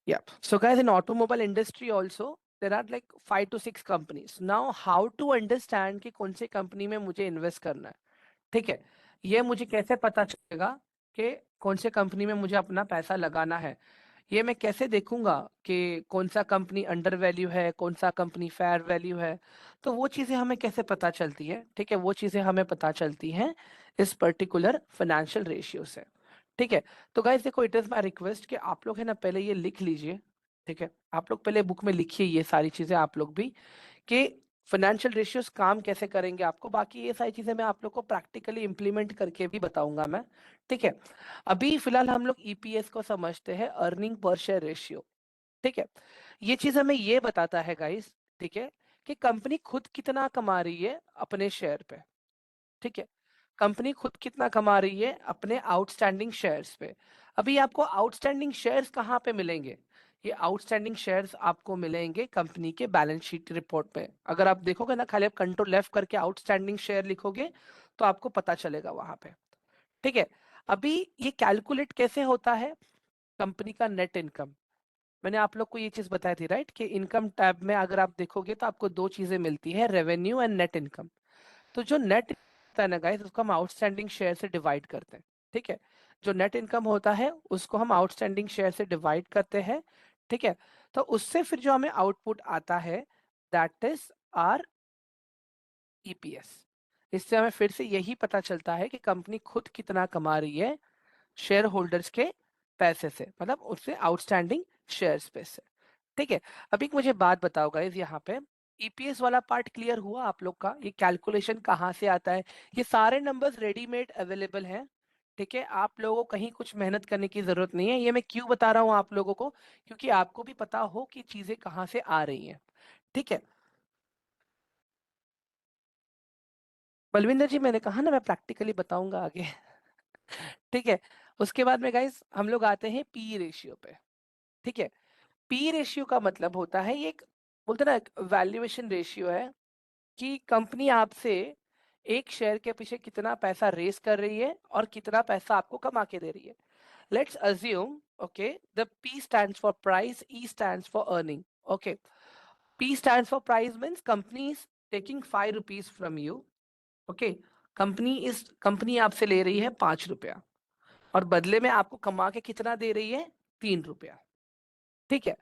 Yep. So guys, in automobile industry also, there are like 5 to 6 companies. Now, how to understand कि कौन सी company में मुझे invest करना है, ठीक है? ये मुझे कैसे पता चलेगा कि कौन से कंपनी में मुझे अपना पैसा लगाना है? ये मैं कैसे देखूंगा कि कौन सा कंपनी अंडर वैल्यू है, कौन सा कंपनी फेयर वैल्यू है? तो वो चीजें हमें कैसे पता चलती है? ठीक है, वो चीजें हमें पता चलती हैं इस पर्टिकुलर फाइनेंशियल रेशियो से। ठीक है, तो गाइस देखो, इट इज माय रिक्वेस्ट कि आप लोग है ना पहले ये लिख लीजिए। ठीक है, आप लोग पहले बुक में लिखिए ये सारी चीजें आप लोग भी, कि फाइनेंशियल रेशियोज काम कैसे करेंगे आपको। बाकी ये सारी चीजें मैं आप लोग को प्रैक्टिकली इंप्लीमेंट करके भी बताऊंगा मैं। ठीक है, अभी फिलहाल हम लोग ईपीएस को समझते हैं, अर्निंग पर शेयर रेशियो। ठीक है, ये चीज हमें ये बताता है गाइस, ठीक है, कि कंपनी खुद कितना कमा रही है अपने शेयर पे। ठीक है, कंपनी खुद कितना कमा रही है अपने आउटस्टैंडिंग शेयर्स पे। अभी आपको आउटस्टैंडिंग शेयर्स कहाँ पे मिलेंगे? ये आउटस्टैंडिंग शेयर्स आपको मिलेंगे कंपनी के बैलेंस शीट रिपोर्ट में। अगर आप देखोगे ना, खाली आप कंट्रोल लेफ्ट करके आउटस्टैंडिंग शेयर लिखोगे तो आपको पता चलेगा वहां पे। ठीक है, अभी ये कैलकुलेट कैसे होता है कंपनी का नेट इनकम? मैंने आप लोग को ये चीज बताई थी राइट, कि इनकम टैब में अगर आप देखोगे तो आपको दो चीजें मिलती है, रेवेन्यू एंड नेट इनकम। तो जो नेट होता है ना गाइस, उसको हम आउटस्टैंडिंग शेयर से डिवाइड करते हैं। ठीक है, जो नेट इनकम होता है उसको हम आउटस्टैंडिंग शेयर से डिवाइड करते हैं। ठीक है, तो उससे फिर जो हमें आउटपुट आता है, दैट इज आर ईपीएस। इससे हमें फिर से यही पता चलता है कि कंपनी खुद कितना कमा रही है शेयर होल्डर्स के पैसे से, मतलब उससे आउटस्टैंडिंग शेयर्स पे से। ठीक है, अभी मुझे बात बताओ गाइस, यहाँ पे ईपीएस वाला पार्ट क्लियर हुआ आप लोग का? ये कैलकुलेशन कहाँ से आता है? ये सारे नंबर्स रेडीमेड अवेलेबल हैं। ठीक है, आप लोगों को कहीं कुछ मेहनत करने की जरूरत नहीं है। ये मैं क्यों बता रहा हूँ आप लोगों को? क्योंकि आपको भी पता हो कि चीजें कहाँ से आ रही हैं। ठीक है, बलविंदर जी, मैंने कहा ना मैं प्रैक्टिकली बताऊंगा आगे। ठीक है, उसके बाद में गाइस हम लोग आते हैं पी रेशियो पे। ठीक है, पी रेशियो का मतलब होता है, ये एक बोलते ना वैल्यूएशन रेशियो है, कि कंपनी आपसे एक शेयर के पीछे कितना पैसा रेस कर रही है और कितना पैसा आपको कमा के दे रही है। Let's assume, okay, the P stands for price, E stands for earning. Okay, P stands for price means company is taking 5 rupees from you. Okay, company आपसे ले रही है 5 रुपया, और बदले में आपको कमा के कितना दे रही है? 3 रुपया। ठीक है,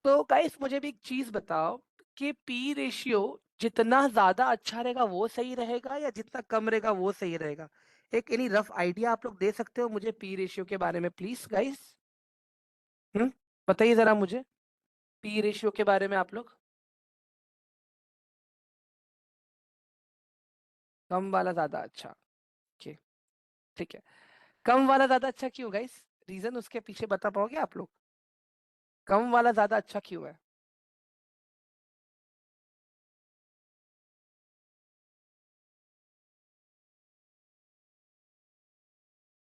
तो गाइस मुझे भी एक चीज बताओ, कि पी रेशियो जितना ज्यादा अच्छा रहेगा वो सही रहेगा, या जितना कम रहेगा वो सही रहेगा? एक एनी रफ आइडिया आप लोग दे सकते हो मुझे पी रेशियो के बारे में, प्लीज गाइस? हम्म, बताइए जरा मुझे पी रेशियो के बारे में आप लोग। कम वाला ज्यादा अच्छा? ओके, ठीक है, कम वाला ज्यादा अच्छा क्यों गाइस? रीजन उसके पीछे बता पाओगे आप लोग? कम वाला ज्यादा अच्छा क्यों है?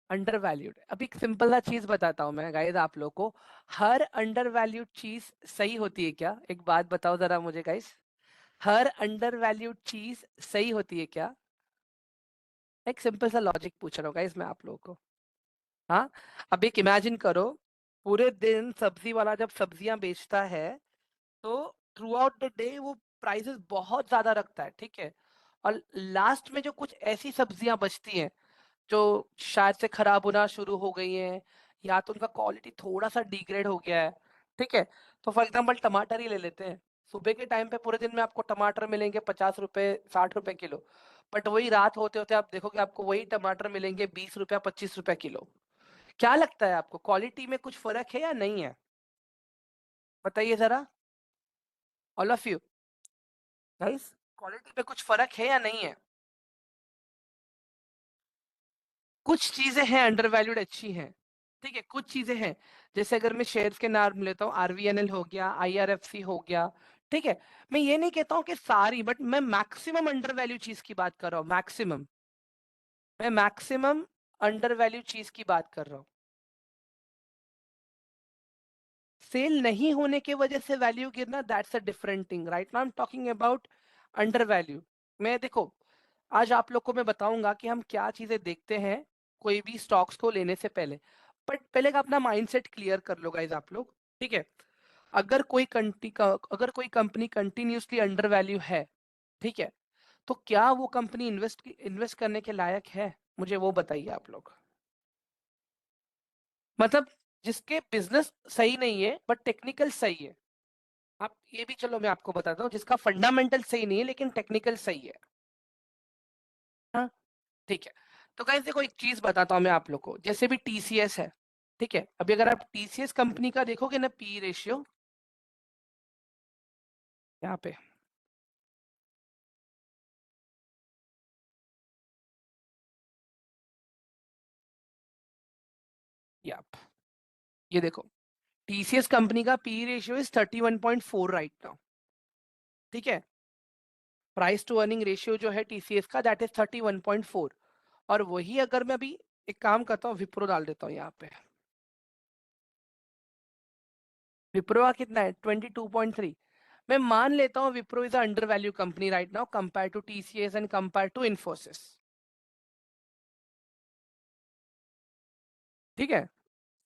Under valued. अभी एक सिंपल सा चीज बताता हूँ मैं गाइस आप लोग को, हर अंडर वैल्यूड चीज सही होती है क्या? एक बात बताओ जरा मुझे गाइस, हर अंडर वैल्यूड चीज सही होती है क्या? एक सिंपल सा लॉजिक पूछ रहा हूँ गाइस मैं आप लोगों को। हाँ, अब एक इमेजिन करो, पूरे दिन सब्जी वाला जब सब्जियां बेचता है, तो थ्रू आउट द डे वो प्राइसेस बहुत ज्यादा रखता है। ठीक है, और लास्ट में जो कुछ ऐसी सब्जियां बचती हैं जो शायद से खराब होना शुरू हो गई हैं, या तो उनका क्वालिटी थोड़ा सा डिग्रेड हो गया है। ठीक है, तो फॉर एग्जांपल टमाटर ही ले लेते हैं। सुबह के टाइम पे पूरे दिन में आपको टमाटर मिलेंगे 50 रुपए 60 रुपए किलो, बट वही रात होते होते आप देखोगे आपको वही टमाटर मिलेंगे 20 रुपया 25 रुपया किलो। क्या लगता है आपको, क्वालिटी में कुछ फर्क है या नहीं है? बताइए जरा, all of you guys, quality में कुछ फर्क है या नहीं है? कुछ चीजें हैं अंडर वैल्यूड अच्छी हैं। ठीक है, कुछ चीजें हैं, जैसे अगर मैं शेयर्स के नाम लेता हूँ, आरवीएनएल हो गया, आईआरएफसी हो गया। ठीक है, मैं ये नहीं कहता हूँ कि सारी, बट मैं मैक्सिमम अंडर वैल्यू चीज की बात कर रहा हूँ, मैक्सिमम। मैं मैक्सिमम अंडर वैल्यू चीज की बात कर रहा हूँ। सेल नहीं होने के वजह से वैल्यू गिरना, that's a different thing. Right now I am talking about under value. मैं देखो, आज आप लोग को मैं बताऊंगा कि हम क्या चीजें देखते हैं कोई भी स्टॉक्स को लेने से पहले। बट पहले का अपना माइंडसेट क्लियर कर लो गाइज आप लोग। ठीक है। अगर कोई कंपनी कंटिन्यूसली अंडर वैल्यू है, ठीक है, तो क्या वो कंपनी इन्वेस्ट करने के लायक है? मुझे वो बताइए आप लोग। मतलब जिसके बिजनेस सही नहीं है बट टेक्निकल सही है। आप ये भी, चलो मैं आपको बताता हूँ, जिसका फंडामेंटल सही नहीं है लेकिन टेक्निकल सही है। हाँ, ठीक है। तो गाइस देखो, एक चीज बताता हूँ मैं आप लोग को, जैसे भी टीसीएस है, ठीक है, अभी अगर आप टीसीएस कंपनी का देखोगे ना, पी रेशियो, यहाँ पे, ये आप, ये देखो, टीसीएस कंपनी का P ratio is 31.4 right now. ठीक है। प्राइस टू अर्निंग रेशियो जो है टीसीएस का, दैट इज 31.4। और वही अगर मैं अभी एक काम करता हूँ, विप्रो डाल देता हूँ यहाँ पे, विप्रो का कितना है? 22.3। मैं मान लेता हूँ Wipro is under value company right now compare to TCS and compare to Infosys. ठीक है।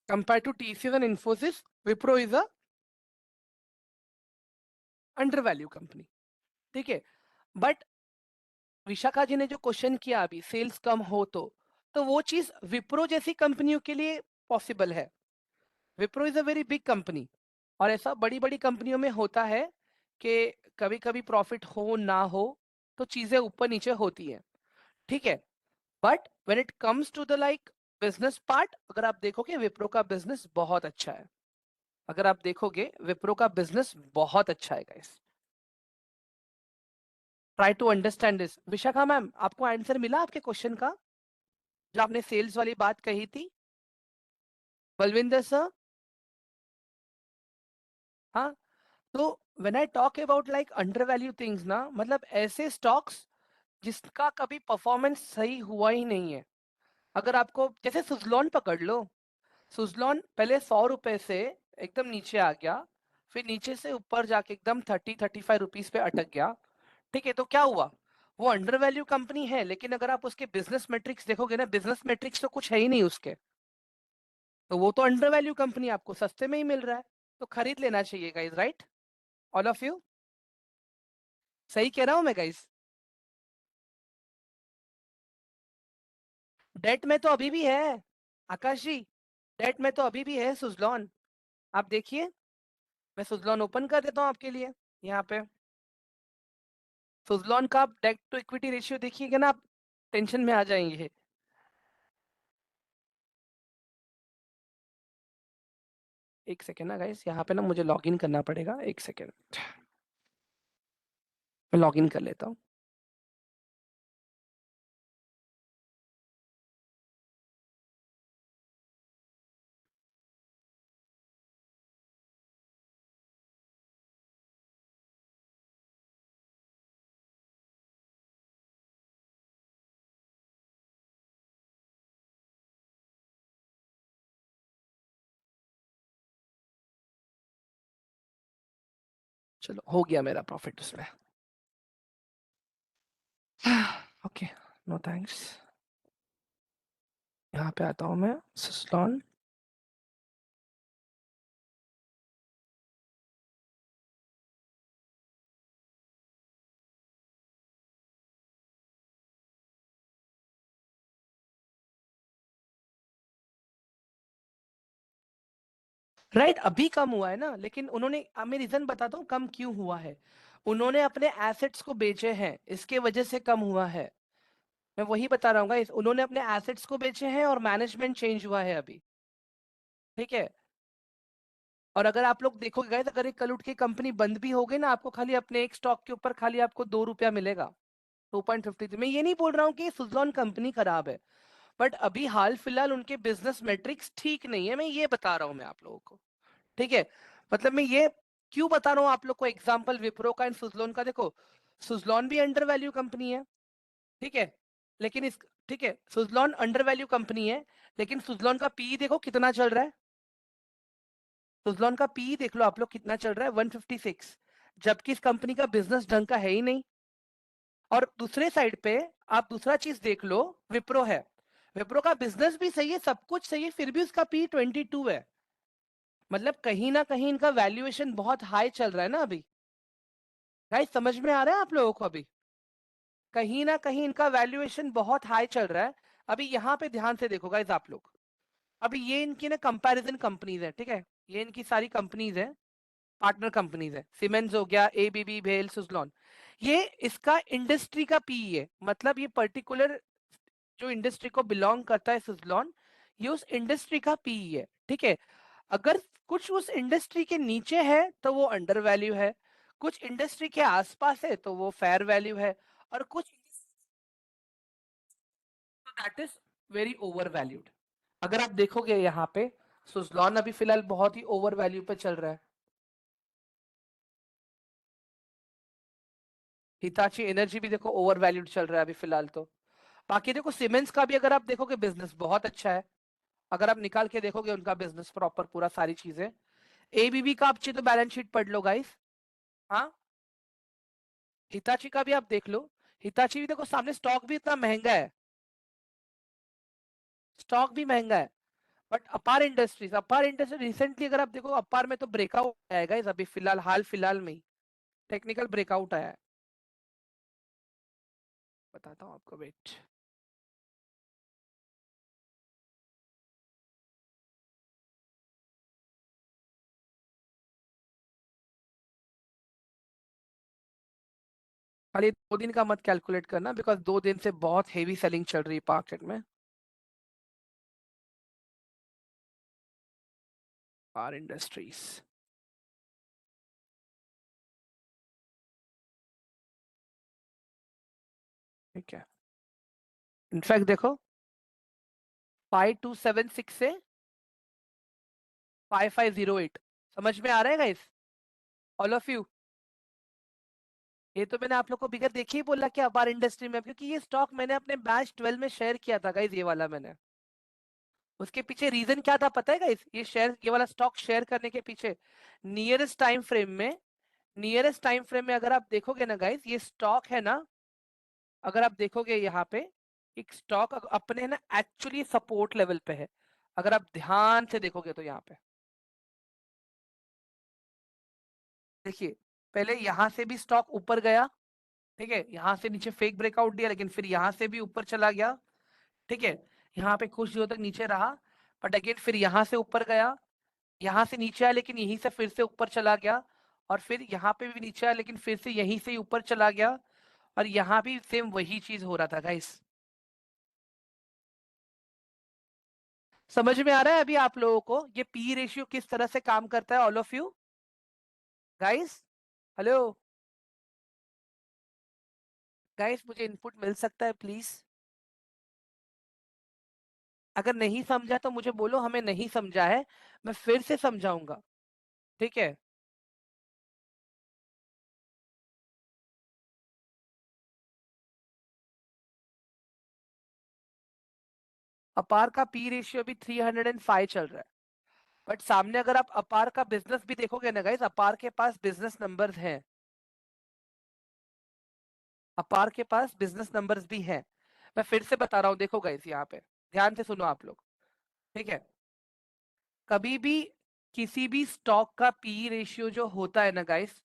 Compare to TCS and Infosys, Wipro is a under value company. ठीक है। बट विशाखा जी ने जो क्वेश्चन किया अभी, सेल्स कम हो तो वो चीज विप्रो जैसी कंपनियों के लिए पॉसिबल है। Wipro is a very big company, और ऐसा बड़ी बड़ी कंपनियों में होता है कि कभी कभी प्रॉफिट हो ना हो, तो चीजें ऊपर नीचे होती हैं। ठीक है। But when it comes to the like business part, अगर आप देखोगे विप्रो का बिजनेस बहुत अच्छा है। अगर आप देखोगे विप्रो का बिजनेस बहुत अच्छा है guys. Try to understand this. Vishakha ma'am, आपको आंसर मिला आपके क्वेश्चन का, जो आपने सेल्स वाली बात कही थी? बलविंदर सर? हाँ। तो when I talk about like under value things ना, मतलब ऐसे स्टॉक्स जिसका कभी परफॉर्मेंस सही हुआ ही नहीं है। अगर आपको जैसे सुजलॉन पकड़ लो, सुजलॉन पहले 100 रुपए से एकदम नीचे आ गया, फिर नीचे से ऊपर जाके एकदम 30-35 रुपीज पे अटक गया। ठीक है, तो क्या हुआ? वो अंडर वैल्यू कंपनी है, लेकिन अगर आप उसके बिजनेस मेट्रिक्स देखोगे ना, बिजनेस मेट्रिक्स तो कुछ है ही नहीं उसके, तो वो तो अंडर वैल्यू कंपनी आपको सस्ते में ही मिल रहा है, तो खरीद लेना चाहिए guys, right? All of you, सही कह रहा हूं मैं गाइस? डेट में तो अभी भी है, आकाश जी, डेट में तो अभी भी है सुजलॉन। आप देखिए, मैं सुजलॉन ओपन कर देता हूँ आपके लिए, यहाँ पे सुजलॉन का आप डेट टू इक्विटी रेशियो देखिएगा ना, आप टेंशन में आ जाएंगे। एक सेकेंड ना गाइस, यहाँ पे ना मुझे लॉग इन करना पड़ेगा, एक सेकेंड, मैं लॉग इन कर लेता हूँ। चलो, हो गया मेरा प्रॉफिट उसमें। Okay, no thanks. यहाँ पे आता हूँ मैं, सुजलॉन। राइट, अभी कम हुआ है ना, लेकिन उन्होंने, अब मैं रीजन बताता हूँ कम क्यों हुआ है। उन्होंने अपने एसेट्स को बेचे हैं, इसके वजह से कम हुआ है। मैं वही बता रहा हूँ, उन्होंने अपने एसेट्स को बेचे हैं और मैनेजमेंट चेंज हुआ है अभी। ठीक है। और अगर आप लोग देखोगे गाइस, अगर एक कल उठ के कंपनी बंद भी हो गई ना, आपको खाली अपने एक स्टॉक के ऊपर खाली आपको 2 रुपया मिलेगा, 2.53। मैं ये नहीं बोल रहा हूँ कि सुजलॉन कंपनी खराब है, बट अभी हाल फिलहाल उनके बिजनेस मेट्रिक्स ठीक नहीं है, मैं ये बता रहा हूँ मैं आप लोगों को। ठीक है। मतलब मैं ये क्यों बता रहा हूँ आप लोग को एग्जांपल विप्रो का एंड सुजलॉन का, देखो, सुजलॉन भी अंडर वैल्यू कंपनी है। ठीक है। लेकिन इस, ठीक है, सुजलॉन अंडर वैल्यू कंपनी है, लेकिन सुजलॉन का पी देखो कितना चल रहा है। सुजलॉन का पी देख लो आप लोग कितना चल रहा है, 156, जबकि इस कंपनी का बिजनेस ढंग का है ही नहीं। और दूसरे साइड पे आप दूसरा चीज देख लो, विप्रो है, विप्रो का बिजनेस भी सही है, सब कुछ सही है, फिर भी उसका पी 22 है। मतलब कहीं ना कहीं इनका वैल्यूएशन बहुत हाई चल रहा है ना अभी। गाइस समझ में आ रहा है आप लोगों को अभी? कहीं ना कहीं इनका वैल्यूएशन बहुत हाई चल रहा है। अभी यहाँ पे ध्यान से देखो गाइस आप लोग। अभी ये इनकी ना कंपैरिजन कंपनीज है, ठीक है। ये इनकी सारी कंपनीज है, पार्टनर कंपनीज है। सीमेंस हो गया, एबीबी, भेल, सुजलॉन। ये इसका इंडस्ट्री का पीई है, मतलब ये पर्टिकुलर जो इंडस्ट्री को बिलोंग करता है सुजलॉन, ये उस इंडस्ट्री का पीई है, ठीक है। अगर कुछ उस इंडस्ट्री के नीचे है तो वो अंडर वैल्यू है, कुछ इंडस्ट्री के आसपास है तो वो फेयर वैल्यू है, और कुछ that is very over valued. अगर आप देखोगे यहाँ पे, सुजलॉन अभी फिलहाल बहुत ही ओवर वैल्यू पे चल रहा है। हिताची एनर्जी भी देखो ओवर वैल्यूड चल रहा है अभी फिलहाल तो। बाकी देखो सीमेंस का भी अगर आप देखोगे बिजनेस बहुत अच्छा है। अगर आप निकाल के देखोगे उनका बिजनेस प्रॉपर पूरा सारी चीजें। एबीबी का आप चाहिए तो बैलेंस शीट पढ़ लो गाइस। हाँ, हिताची का भी आप देख लो। हिताची भी देखो सामने स्टॉक भी इतना महंगा है, स्टॉक भी महंगा है। बट अपार इंडस्ट्रीज रिसेंटली अगर आप देखो, अपार में तो ब्रेकआउट आएगा इस अभी फिलहाल, हाल फिलहाल में ही टेक्निकल ब्रेकआउट आया है। बताता हूँ आपको, वेट। खाली 2 दिन का मत कैलकुलेट करना, बिकॉज 2 दिन से बहुत हेवी सेलिंग चल रही है मार्केट में। अपार इंडस्ट्रीज, ठीक है। इनफैक्ट देखो 5276 से 5508, समझ में आ रहा है गाइस, ऑल ऑफ यू? ये तो मैंने आप लोग को बिगर देखे ही बोला कि अपार इंडस्ट्री में, क्योंकि ये स्टॉक मैंने अपने बैच 12 में शेयर किया था गाइस, ये वाला मैंने। उसके पीछे रीजन क्या था पता है गाइस? ये शेयर, ये वाला स्टॉक शेयर करने के पीछे नियरेस्ट टाइम फ्रेम में, नियरेस्ट टाइम फ्रेम में अगर आप देखोगे ना गाइस, ये स्टॉक है ना, अगर आप देखोगे यहाँ पे, एक स्टॉक अपने ना एक्चुअली सपोर्ट लेवल पे है। अगर आप ध्यान से देखोगे तो यहाँ पे देखिए, पहले यहाँ से भी स्टॉक ऊपर गया, ठीक है। यहाँ से नीचे फेक ब्रेकआउट दिया, लेकिन फिर यहाँ से भी ऊपर चला गया, ठीक है। यहाँ पे कुछ दिनों तक नीचे रहा, बट अगेन फिर यहाँ से ऊपर गया, यहाँ से नीचे आया लेकिन यहीं से फिर से ऊपर चला गया, और फिर यहाँ पे भी नीचे आया लेकिन फिर से यहीं से ही ऊपर चला गया, और यहाँ भी सेम वही चीज हो रहा था गाइस। समझ में आ रहा है अभी आप लोगों को ये पी रेशियो किस तरह से काम करता है, all of you guys? Hello guys, मुझे इनपुट मिल सकता है प्लीज? अगर नहीं समझा तो मुझे बोलो हमें नहीं समझा है, मैं फिर से समझाऊंगा, ठीक है। अपार का पी रेशियो भी 305 चल रहा है। बट सामने अगर आप अपार का बिजनेस भी देखोगे ना गाइस, अपार के पास बिजनेस नंबर्स हैं, अपार के पास बिजनेस नंबर्स भी हैं। मैं फिर से बता रहा हूँ, देखो गाइस यहाँ पे ध्यान से सुनो आप लोग, ठीक है। कभी भी किसी भी स्टॉक का पी रेशियो जो होता है ना गाइस,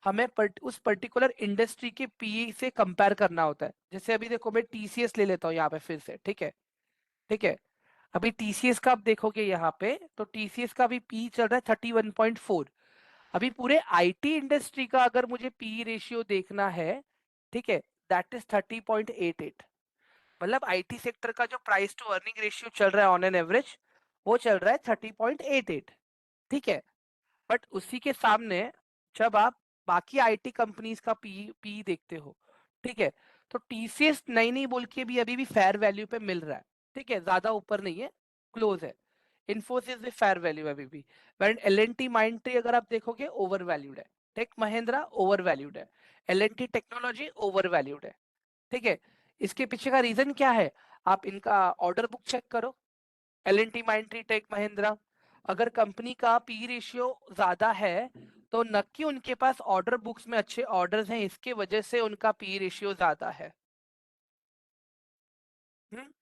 हमें उस पर्टिकुलर इंडस्ट्री के पी से कंपेयर करना होता है। जैसे अभी देखो मैं टीसीएस ले लेता हूँ यहाँ पे फिर से, ठीक है, ठीक है। अभी टीसीएस का आप देखोगे यहाँ पे, तो टीसीएस का भी पी चल रहा है 31.4। अभी पूरे आईटी इंडस्ट्री का अगर मुझे पी रेशियो देखना है, ठीक है, दैट इज 30.88। मतलब आईटी सेक्टर का जो प्राइस टू अर्निंग रेशियो चल रहा है ऑन एन एवरेज, वो चल रहा है 30.88, ठीक है। बट उसी के सामने जब आप बाकी आईटी कंपनीज का पी देखते हो, ठीक है, तो टीसीएस नहीं नहीं बोल के भी अभी भी फेयर वैल्यू पे मिल रहा है, ठीक है, ज्यादा ऊपर नहीं है, क्लोज है। इन्फोसिस भी फेयर वैल्यू है अभी भी। But L N T Mindtree अगर आप देखोगे ओवर वैल्यूड है, टेक महिंद्रा ओवर वैल्यूड है, L N T technology over valued है, ठीक है। इसके पीछे का रीजन क्या है? आप इनका ऑर्डर बुक चेक करो, L N T Mindtree, Tech Mahindra. अगर कंपनी का पी रेशियो ज्यादा है, तो नक्की उनके पास ऑर्डर बुक्स में अच्छे ऑर्डर्स हैं, इसके वजह से उनका पी रेशियो ज्यादा है। हम्म,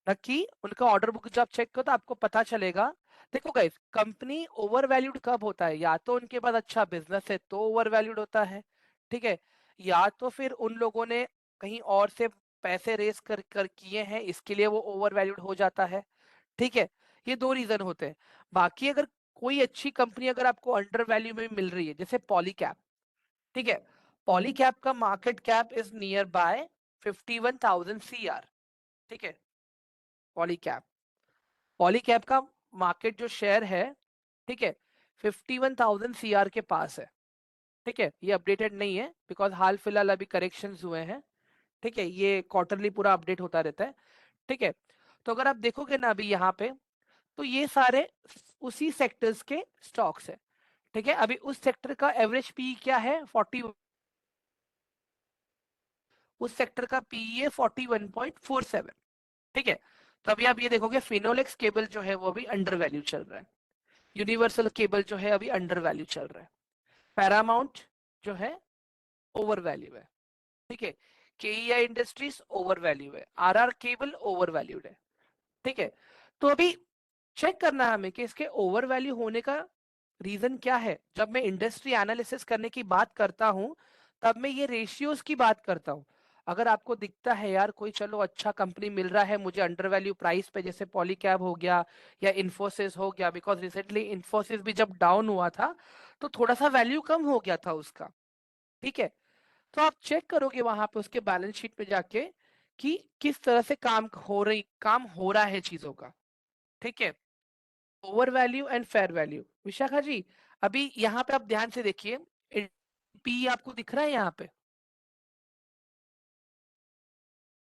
नक्की उनका ऑर्डर बुक जब चेक करो तो आपको पता चलेगा देखो गाइस, कंपनी ओवर वैल्यूड कब होता है? या तो उनके पास अच्छा बिजनेस है तो ओवर वैल्यूड होता है, ठीक है, या तो फिर उन लोगों ने कहीं और से पैसे रेस कर किए हैं, इसके लिए वो ओवर वैल्यूड हो जाता है, ठीक है। ये दो रीजन होते हैं। बाकी अगर कोई अच्छी कंपनी अगर आपको अंडर वैल्यू में मिल रही है, जैसे पॉलीकैप, ठीक है, पॉलीकैप का market cap is near by 51,000 CR, ठीक है। पॉलीकैप पॉलीकैप का मार्केट जो शेयर है, ठीक है, 51,000 CR के पास है, ठीक है। ये अपडेटेड नहीं है बिकॉज हाल फिलहाल अभी करेक्शंस हुए हैं, ठीक है, ये क्वार्टरली पूरा अपडेट होता रहता है, ठीक है। तो अगर आप देखोगे ना अभी यहाँ पे, तो ये सारे उसी सेक्टर्स के स्टॉक्स है, ठीक है। अभी उस सेक्टर का एवरेज पी क्या है? 40, उस सेक्टर का पी है 41.47, ठीक है। तो अभी आप ये देखोगे फिनोलेक्स केबल जो है वो अभी अंडर वैल्यू चल रहा है, यूनिवर्सल केबल जो है अभी अंडर वैल्यू चल रहा है, पैरामाउंट जो है ओवर वैल्यू है, ठीक है, केईआई इंडस्ट्रीज ओवर वैल्यू है, आरआर केबल ओवर वैल्यूड है, ठीक है। तो अभी चेक करना है हमें कि इसके ओवर वैल्यू होने का रीजन क्या है। जब मैं इंडस्ट्री एनालिसिस करने की बात करता हूं, तब मैं ये रेशियोज की बात करता हूं। अगर आपको दिखता है यार कोई चलो अच्छा कंपनी मिल रहा है मुझे अंडर वैल्यू प्राइस पे, जैसे पॉलीकैब हो गया या इन्फोसिस हो गया, बिकॉज रिसेंटली इन्फोसिस भी जब डाउन हुआ था तो थोड़ा सा वैल्यू कम हो गया था उसका, ठीक है। तो आप चेक करोगे वहां पे उसके बैलेंस शीट पे जाके कि किस तरह से काम हो रहा है चीजों का, ठीक है। Over value and fair value, Vishakha ji, अभी यहाँ पे आप ध्यान से देखिए, पी आपको दिख रहा है यहाँ पे?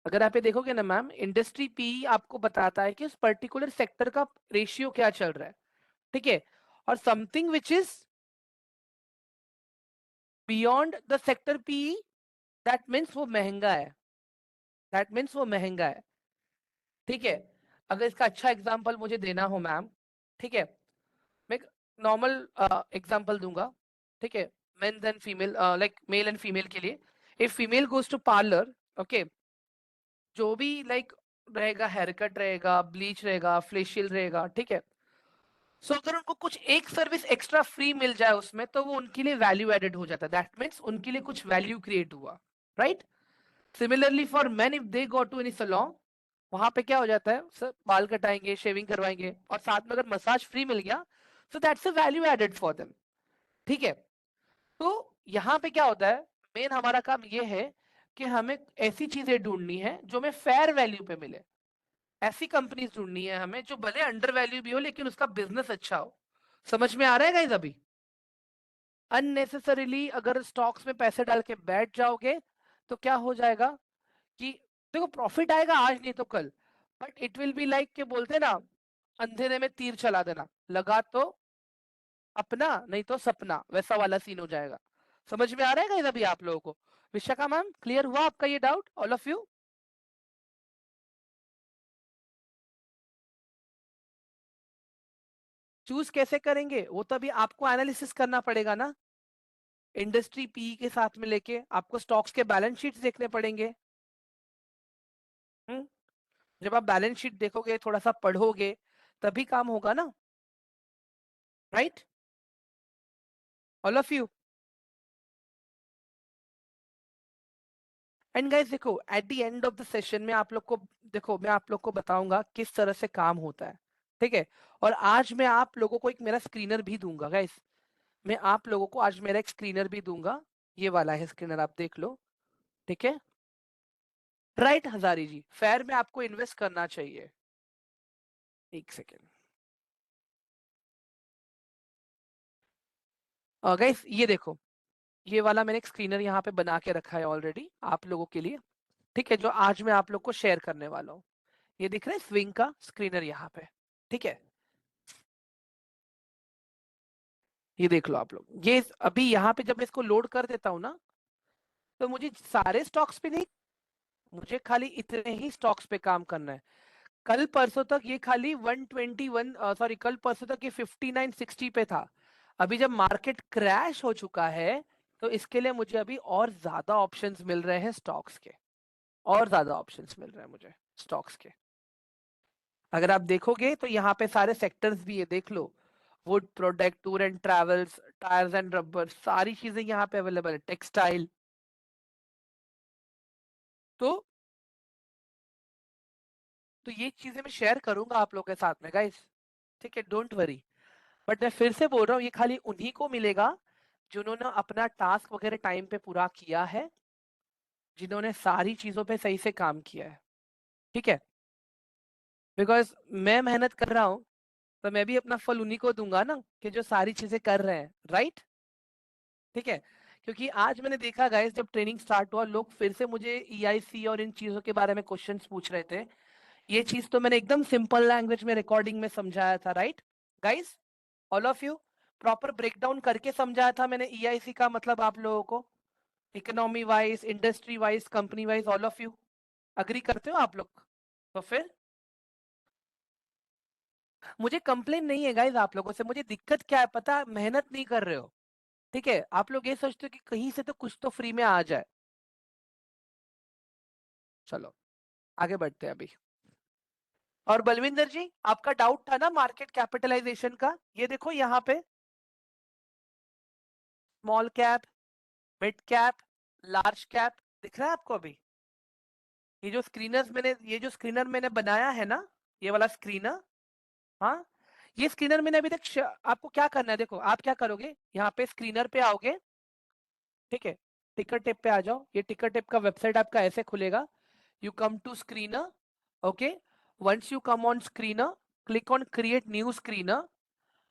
अगर आप ये देखोगे ना मैम, इंडस्ट्री पी आपको बताता है कि उस पर्टिकुलर सेक्टर का रेशियो क्या चल रहा है, ठीक है। और something which is beyond the sector P, that means वो महंगा है, दैट मीन्स वो महंगा है, ठीक है। अगर इसका अच्छा एग्जांपल मुझे देना हो मैम, ठीक है, मैं नॉर्मल एग्जांपल दूंगा, ठीक है, men and female, like male and female के लिए। If female goes to parlour, okay, जो भी लाइक रहेगा, हेयर कट रहेगा, ब्लीच रहेगा, फेशियल रहेगा, ठीक है। सो अगर उनको कुछ एक सर्विस एक्स्ट्रा फ्री मिल जाए उसमें, तो वो उनके लिए वैल्यू एडेड हो जाता है, दैट मीन्स उनके लिए कुछ वैल्यू क्रिएट हुआ, right. Similarly for men, if they go to any salon, वहां पे क्या हो जाता है, सर बाल कटाएंगे, शेविंग करवाएंगे, और साथ में अगर मसाज फ्री मिल गया, so that's a value added for them, ठीक है। तो यहाँ पे क्या होता है, मेन हमारा काम ये है कि हमें ऐसी चीजें ढूंढनी है जो हमें फेयर वैल्यू पे मिले, ऐसी कंपनीज ढूंढनी है हमें जो भले अंडर वैल्यू भी हो लेकिन उसका बिजनेस अच्छा हो। समझ में आ रहा है गाइस अभी? अननेसेसरीली अगर स्टॉक्स में पैसे डाल के बैठ जाओगे तो क्या हो जाएगा कि देखो प्रॉफिट आएगा आज नहीं तो कल, but it will be like के बोलते हैं ना, अंधेरे में तीर चला देना, लगा तो अपना नहीं तो सपना, वैसा वाला सीन हो जाएगा। समझ में आ रहा है गाइस अभी आप लोगों को? विशाखा मैम, क्लियर हुआ आपका ये doubt, all of you? Choose कैसे करेंगे वो तो अभी आपको एनालिसिस करना पड़ेगा ना, इंडस्ट्री पी के साथ में लेके आपको स्टॉक्स के बैलेंस शीट्स देखने पड़ेंगे। हम्म, जब आप बैलेंस शीट देखोगे, थोड़ा सा पढ़ोगे, तभी काम होगा ना, right, all of you? And guys देखो, at the end of the session में आप लोग को, देखो मैं आप लोग को बताऊंगा किस तरह से काम होता है, ठीक है। और आज मैं आप लोगों को एक मेरा स्क्रीनर भी दूंगा गाइस, मैं आप लोगों को आज मेरा एक स्क्रीनर भी दूंगा, ये वाला है स्क्रीनर, आप देख लो, ठीक है। राइट हजारी जी, फेयर में आपको इन्वेस्ट करना चाहिए, एक सेकेंड। गाइस ये देखो, ये वाला मैंने एक स्क्रीनर यहाँ पे बना के रखा है ऑलरेडी आप लोगों के लिए, ठीक है, जो आज मैं आप लोग को शेयर करने वाला हूँ। ये दिख रहा है स्विंग का स्क्रीनर यहाँ पे, ठीक है, ये देख लो आप लोग। ये अभी यहाँ पे जब मैं इसको लोड कर देता हूँ ना, तो मुझे सारे स्टॉक्स पे नहीं, मुझे खाली इतने ही स्टॉक्स पे काम करना है। कल परसों तक ये खाली 121, सॉरी, कल परसों तक ये 5960 पे था। अभी जब मार्केट क्रैश हो चुका है, तो इसके लिए मुझे अभी और ज्यादा ऑप्शंस मिल रहे हैं स्टॉक्स के, और ज्यादा ऑप्शंस मिल रहे हैं मुझे स्टॉक्स के। अगर आप देखोगे तो यहाँ पे सारे सेक्टर्स भी है, देख लो। Wood product, tour and travels, tyres and rubber, सारी चीजें यहाँ पे अवेलेबल है, टेक्सटाइल। तो तो ये चीजें मैं शेयर करूंगा आप लोगों के साथ में गाइस, ठीक है, डोंट वरी। बट मैं फिर से बोल रहा हूँ, ये खाली उन्हीं को मिलेगा जिन्होंने अपना टास्क वगैरह टाइम पे पूरा किया है, जिन्होंने सारी चीजों पे सही से काम किया है, ठीक है। बिकॉज मैं मेहनत कर रहा हूँ, तो मैं भी अपना फल उन्हीं को दूंगा ना, कि जो सारी चीजें कर रहे हैं, राइट। ठीक है। क्योंकि आज मैंने देखा गाइस, जब ट्रेनिंग स्टार्ट हुआ, लोग फिर से मुझे ईआईसी और इन चीजों के बारे में क्वेश्चंस पूछ रहे थे। ये चीज तो मैंने एकदम सिंपल लैंग्वेज में रिकॉर्डिंग में समझाया था, right guys, all of you. Proper breakdown करके समझाया था मैंने ईआईसी का मतलब आप लोगों को, economy wise, industry wise, company wise, all of you. Agree करते हो आप लोग? तो फिर मुझे कंप्लेन नहीं है गाइस आप लोगों से, मुझे दिक्कत क्या है पता है? मेहनत नहीं कर रहे हो, ठीक है। आप लोग ये सोचते हो कि कहीं से तो कुछ तो फ्री में आ जाए। चलो आगे बढ़ते हैं अभी। और बलविंदर जी, आपका डाउट था ना मार्केट कैपिटलाइजेशन का, ये देखो यहाँ पे, small cap, mid cap, large cap, दिख रहा है आपको अभी? ये जो स्क्रीनर मैंने बनाया है ना, ये वाला स्क्रीनर, हाँ, ये स्क्रीनर मैंने अभी तक आपको क्या करना है, देखो आप क्या करोगे, यहाँ पे स्क्रीनर पे आओगे, ठीक है। टिकर टेप पे आ जाओ, ये टिकर टेप का वेबसाइट आपका ऐसे खुलेगा। You come to screener, okay. Once you come on screener, click on create new screener.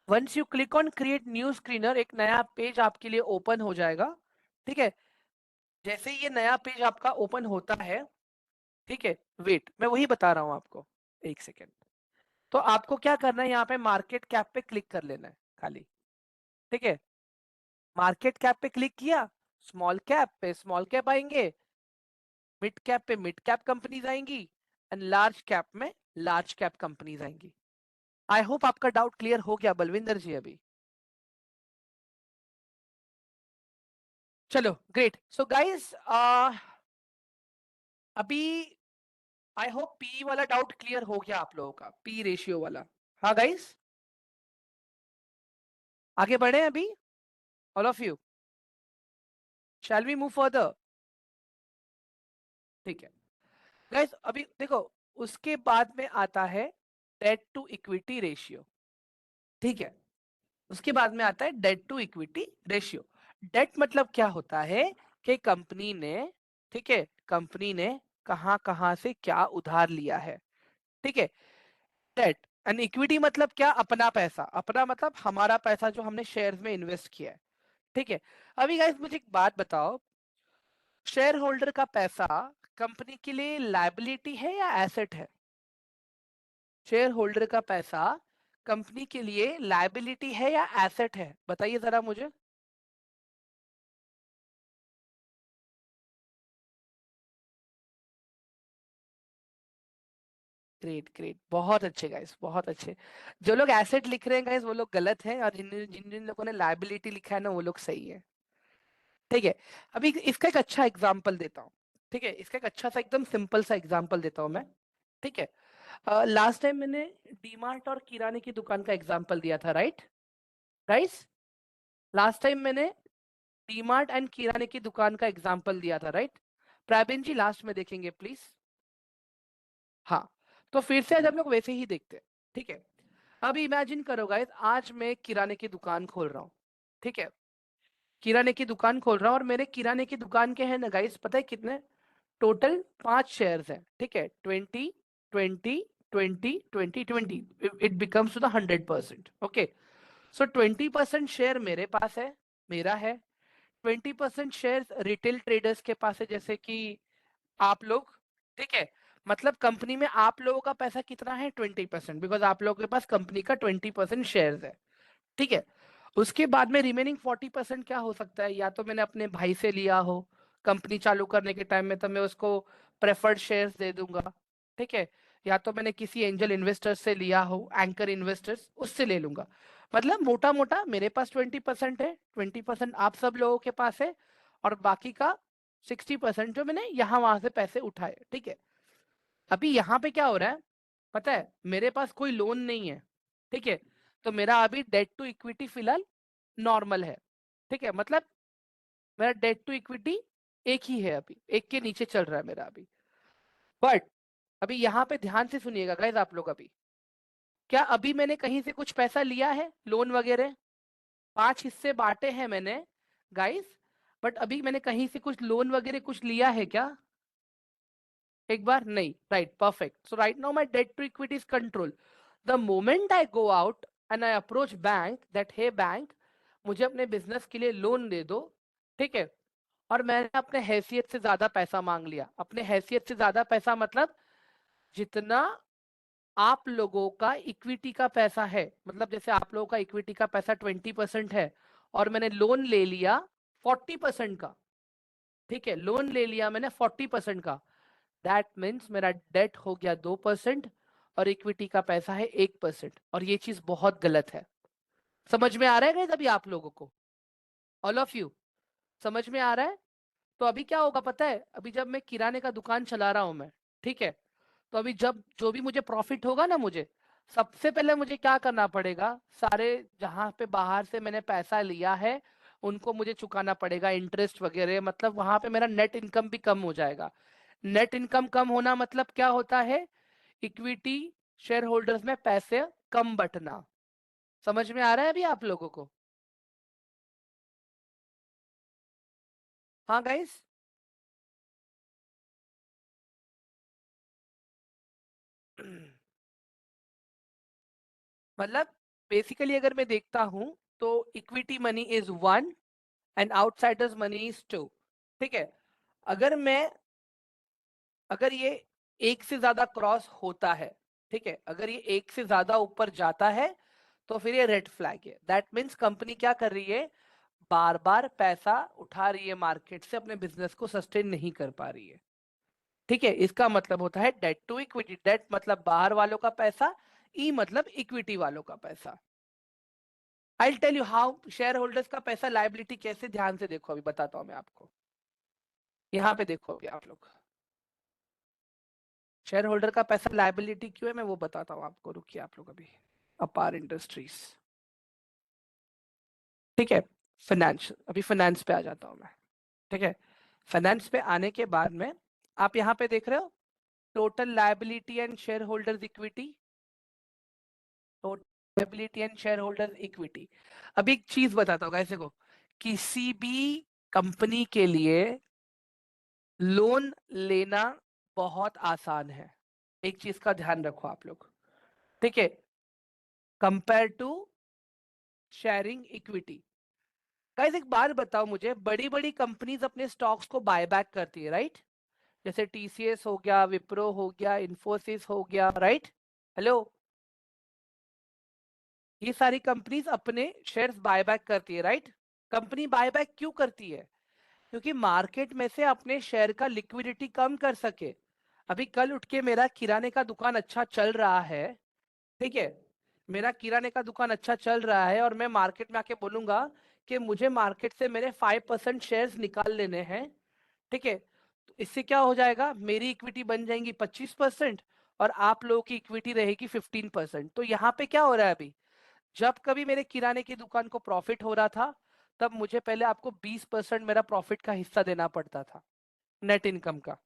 Once you click on create new screener, एक नया पेज आपके लिए ओपन हो जाएगा, ठीक है। जैसे ही ये नया पेज आपका ओपन होता है, ठीक है, वेट मैं वही बता रहा हूँ आपको, एक सेकेंड। तो आपको क्या करना है, यहाँ पे मार्केट कैप पे क्लिक कर लेना है खाली, ठीक है। मार्केट कैप पे क्लिक किया, स्मॉल कैप पे स्मॉल कैप आएंगे, मिड कैप पे मिड कैप कंपनीज आएंगी, एंड लार्ज कैप में लार्ज कैप कंपनीज आएंगी। आई होप आपका डाउट क्लियर हो गया बलविंदर जी अभी। चलो ग्रेट। सो गाइस, अभी आई होप पी वाला डाउट क्लियर हो गया आप लोगों का, पी रेशियो वाला। हाँ गाइस, आगे बढ़े अभी, all of you, shall we move further? ठीक है गाइस, अभी देखो, उसके बाद में आता है डेट टू इक्विटी रेशियो, ठीक है। उसके बाद में आता है debt to equity ratio. Debt मतलब क्या होता है कि कंपनी ने, ठीक है, कंपनी ने कहां कहां से क्या उधार लिया है, ठीक है। डेट एंड इक्विटी मतलब क्या? अपना पैसा, अपना मतलब हमारा पैसा जो हमने शेयर्स में इन्वेस्ट किया है, ठीक है। अभी गाइस मुझे एक बात बताओ, शेयर होल्डर का पैसा कंपनी के लिए लायबिलिटी है या एसेट है? शेयर होल्डर का पैसा कंपनी के लिए लायबिलिटी है या एसेट है, बताइए जरा मुझे। ग्रेट ग्रेट, बहुत अच्छे गाइस, बहुत अच्छे। जो लोग एसेट लिख रहे हैं गाइस वो लोग गलत हैं, और जिन जिन जिन लोगों ने लायबिलिटी लिखा है ना वो लोग सही है, ठीक है। अभी इसका एक अच्छा एग्जांपल देता हूँ, ठीक है, इसका एक अच्छा सा एकदम सिंपल सा एग्जांपल देता हूँ मैं, ठीक है। लास्ट टाइम मैंने डीमार्ट और किराने की दुकान का एग्जांपल दिया था, राइट गाइस? लास्ट टाइम मैंने डीमार्ट एंड किराने की दुकान का एग्जांपल दिया था, राइट? प्रवीण जी लास्ट में देखेंगे प्लीज। हाँ, तो फिर से आज हम लोग वैसे ही देखते हैं, ठीक है। अभी इमेजिन करो गाइस, आज मैं किराने की दुकान खोल रहा हूँ, ठीक है। किराने की दुकान खोल रहा हूँ, और मेरे किराने की दुकान के हैं ना गाइस, पता है कितने? टोटल 5 शेयर्स हैं, ठीक है। 20 20 20 20 20, it becomes to the 100%, okay. So 20% share मेरे पास है, मेरा है। 20% शेयर रिटेल ट्रेडर्स के पास है, जैसे कि आप लोग, ठीक है। मतलब कंपनी में आप लोगों का पैसा कितना है? 20%, बिकॉज आप लोगों के पास कंपनी का 20% शेयर है, ठीक है। उसके बाद में रिमेनिंग 40% क्या हो सकता है? या तो मैंने अपने भाई से लिया हो कंपनी चालू करने के टाइम में, तो मैं उसको प्रेफर्ड शेयर्स दे दूंगा, ठीक है। या तो मैंने किसी एंजल इन्वेस्टर्स से लिया हो, एंकर इन्वेस्टर्स, उससे ले लूंगा। मतलब मोटा मोटा मेरे पास 20% है, 20% आप सब लोगों के पास है, और बाकी का 60% जो मैंने यहाँ वहां से पैसे उठाए, ठीक है। अभी यहाँ पे क्या हो रहा है, पता है मेरे पास कोई लोन नहीं है, ठीक है, तो मेरा अभी डेट टू इक्विटी फिलहाल नॉर्मल है, ठीक है, मतलब मेरा डेट टू इक्विटी एक ही है, अभी एक के नीचे चल रहा है मेरा अभी। बट अभी यहाँ पे ध्यान से सुनिएगा गाइस आप लोग, अभी क्या अभी मैंने कहीं से कुछ पैसा लिया है लोन वगैरह? 5 हिस्से बांटे हैं मैंने गाइस, बट अभी मैंने कहीं से कुछ लोन वगैरह कुछ लिया है क्या? एक बार नहीं, right, perfect. So right now my debt to equity is control. The moment I go out and I approach bank that hey bank, मुझे अपने बिजनेस के लिए लोन दे दो, ठीक है, और मैंने अपने हैसियत से ज्यादा पैसा मांग लिया। अपने हैसियत से ज्यादा पैसा मतलब जितना आप लोगों का इक्विटी का पैसा है, मतलब जैसे आप लोगों का इक्विटी का पैसा 20% है और मैंने लोन ले लिया 40% का, ठीक है, लोन ले लिया मैंने 40% का, दैट मीन्स मेरा डेट हो गया 2% और इक्विटी का पैसा है 1%, और ये चीज बहुत गलत है। समझ में आ रहा है गाइस अभी आप लोगों को? ऑल ऑफ यू समझ में आ रहा है? तो अभी क्या होगा पता है, अभी जब मैं किराने का दुकान चला रहा हूं मैं, ठीक है, तो अभी जब जो भी मुझे प्रॉफिट होगा ना, मुझे सबसे पहले मुझे क्या करना पड़ेगा, सारे जहां पे बाहर से मैंने पैसा लिया है उनको मुझे चुकाना पड़ेगा, इंटरेस्ट वगैरह, मतलब वहां पे मेरा नेट इनकम भी कम हो जाएगा। नेट इनकम कम होना मतलब क्या होता है? इक्विटी शेयर होल्डर्स में पैसे कम बटना। समझ में आ रहा है अभी आप लोगों को? हाँ गाइस। मतलब बेसिकली अगर मैं देखता हूं तो equity money is 1 and outsiders money is 2, ठीक है। अगर मैं अगर ये एक से ज्यादा क्रॉस होता है, ठीक है, अगर ये एक से ज्यादा ऊपर जाता है तो फिर ये रेड फ्लैग है। दैट मीन्स कंपनी क्या कर रही है, बार बार पैसा उठा रही है मार्केट से, अपने बिजनेस को सस्टेन नहीं कर पा रही है, ठीक है। इसका मतलब होता है डेट टू इक्विटी। डेट मतलब बाहर वालों का पैसा, ई मतलब इक्विटी वालों का पैसा। I tell you how shareholders का पैसा लाइबिलिटी कैसे, ध्यान से देखो, अभी बताता हूं मैं आपको। यहाँ पे देखो अभी आप लोग, शेयर होल्डर का पैसा लाइबिलिटी क्यों है मैं वो बताता हूँ आपको, रुकिए आप लोग अभी। अपार इंडस्ट्रीज, ठीक है, फाइनेंस, अभी फाइनेंस पे आ जाता हूँ मैं, ठीक है। फाइनेंस पे आने के बाद में आप यहाँ पे देख रहे हो total liability and share holders equity, total liability and share holders equity. अभी एक चीज बताता हूँ ऐसे को, किसी भी कंपनी के लिए लोन लेना बहुत आसान है, एक चीज का ध्यान रखो आप लोग, ठीक है, compare to sharing equity. Guys एक बात बताओ मुझे, बड़ी बड़ी कंपनीज अपने स्टॉक्स को बाय बैक करती है, राइट? जैसे टीसीएस हो गया, विप्रो हो गया, इन्फोसिस हो गया, राइट? हेलो, ये सारी कंपनीज अपने शेयर्स बाय बैक करती है, राइट? कंपनी बाय बैक क्यों करती है? क्योंकि मार्केट में से अपने शेयर का लिक्विडिटी कम कर सके। अभी कल उठ के मेरा किराने का दुकान अच्छा चल रहा है, ठीक है, मेरा किराने का दुकान अच्छा चल रहा है और मैं मार्केट में आके बोलूंगा कि मुझे मार्केट से मेरे 5% शेयर्स निकाल लेने हैं, ठीक है, तो इससे क्या हो जाएगा, मेरी इक्विटी बन जाएंगी 25% और आप लोगों की इक्विटी रहेगी 15%। तो यहाँ पे क्या हो रहा है अभी, जब कभी मेरे किराने की दुकान को प्रॉफिट हो रहा था तब मुझे पहले आपको 20% मेरा प्रॉफिट का हिस्सा देना पड़ता था, नेट इनकम का।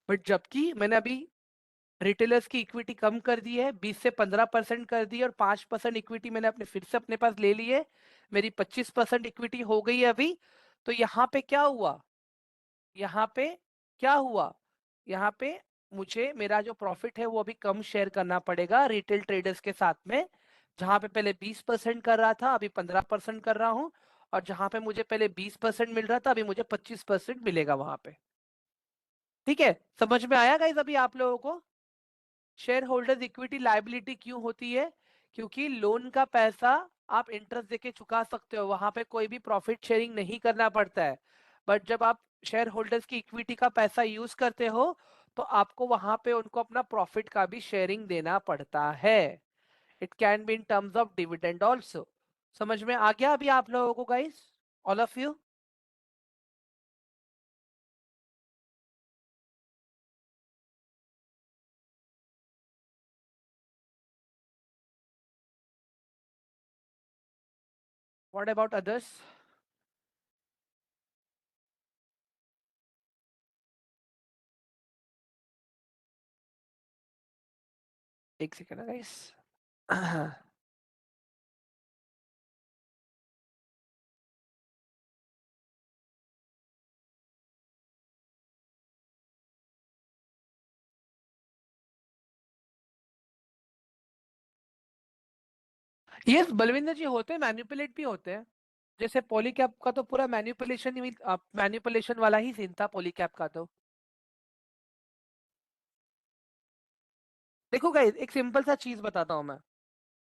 बट जबकि मैंने अभी रिटेलर्स की इक्विटी कम कर दी है, 20 से 15% कर दी है, और 5% इक्विटी मैंने अपने फिर से अपने पास ले ली है, मेरी 25% इक्विटी हो गई है अभी। तो यहाँ पे क्या हुआ, यहाँ पे क्या हुआ, यहाँ पे मुझे मेरा जो प्रॉफिट है वो अभी कम शेयर करना पड़ेगा रिटेल ट्रेडर्स के साथ में। जहां पे पहले 20% कर रहा था अभी 15% कर रहा हूँ, और जहां पे मुझे पहले 20% मिल रहा था अभी मुझे 25% मिलेगा वहां पे। ठीक है, समझ में आया गाइस अभी आप लोगों को? शेयर होल्डर्स इक्विटी लाइबिलिटी क्यों होती है? क्योंकि लोन का पैसा आप इंटरेस्ट देके चुका सकते हो, वहां पे कोई भी प्रॉफिट शेयरिंग नहीं करना पड़ता है। बट जब आप शेयर होल्डर्स की इक्विटी का पैसा यूज करते हो तो आपको वहां पे उनको अपना प्रॉफिट का भी शेयरिंग देना पड़ता है। It can be in terms of dividend also. समझ में आ गया अभी आप लोगों को guys, all of you? What about others? एक सेकेंड गाइस। ये बलविंदर जी होते हैं, मैनिपुलेट भी होते हैं। जैसे पॉलीकैप का तो पूरा मैनिपुलेशन ही, मैनिपुलेशन वाला ही सीन था पॉलीकैप का तो। देखो गाइस, एक सिंपल सा चीज बताता हूं मैं।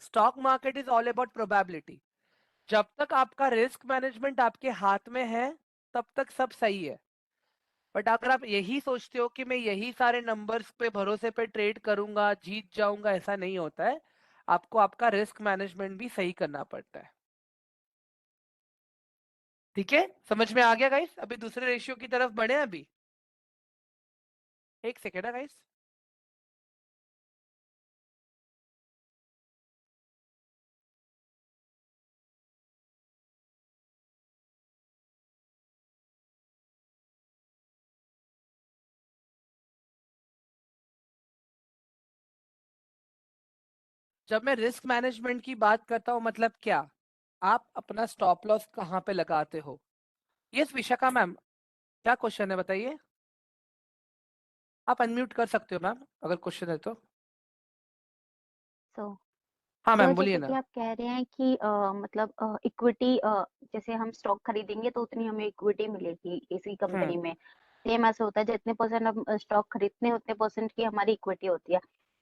Stock market is all about probability. जब तक आपका रिस्क मैनेजमेंट आपके हाथ में है, तब तक सब सही है। बट अगर आप यही सोचते हो कि मैं यही सारे नंबर्स पे भरोसे पे ट्रेड करूंगा, जीत जाऊंगा, ऐसा नहीं होता है। आपको आपका रिस्क मैनेजमेंट भी सही करना पड़ता है। ठीक है, समझ में आ गया गाइस? अभी दूसरे रेशियो की तरफ बढ़े अभी। एक सेकेंड है गाइस। जब मैं रिस्क मैनेजमेंट की बात करता हूं, मतलब क्या? आप अपना स्टॉप लॉस कहाँ पे लगाते हो? यस विशाखा मैम, क्या क्वेश्चन है बताइए। आप अनम्यूट कर सकते हो मैम, अगर क्वेश्चन है तो। सो हाँ सर मैम बोलिए जैसे कि ना। आप कह रहे हैं कि मतलब इक्विटी, जैसे हम स्टॉक खरीदेंगे तो उतनी हमें इक्विटी मिलेगी इसी हम्म। कंपनी में। सेम ऐसे होता है, जितने परसेंट हम स्टॉक खरीदते हैं उतने परसेंट की हमारी इक्विटी होती है।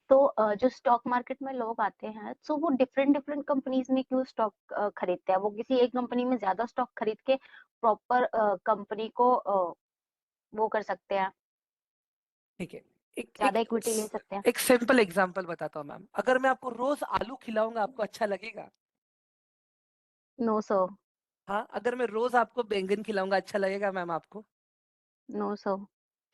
तो जो स्टॉक मार्केट में लोग आते हैं, सो वो डिफरेंट डिफरेंट कंपनीज में क्यों स्टॉक खरीदते हैं? वो किसी एक कंपनी में ज्यादा स्टॉक खरीद के प्रॉपर कंपनी को वो कर सकते हैं, ठीक है। एक ज्यादा एक इक्विटी ले सकते हैं। एक सिंपल एग्जांपल बताता हूँ मैम। अगर मैं आपको रोज आलू खिलाऊंगा, आपको अच्छा लगेगा? नो सो। हाँ, अगर मैं रोज आपको बैंगन खिलाऊंगा, अच्छा लगेगा मैम आपको? नो सो।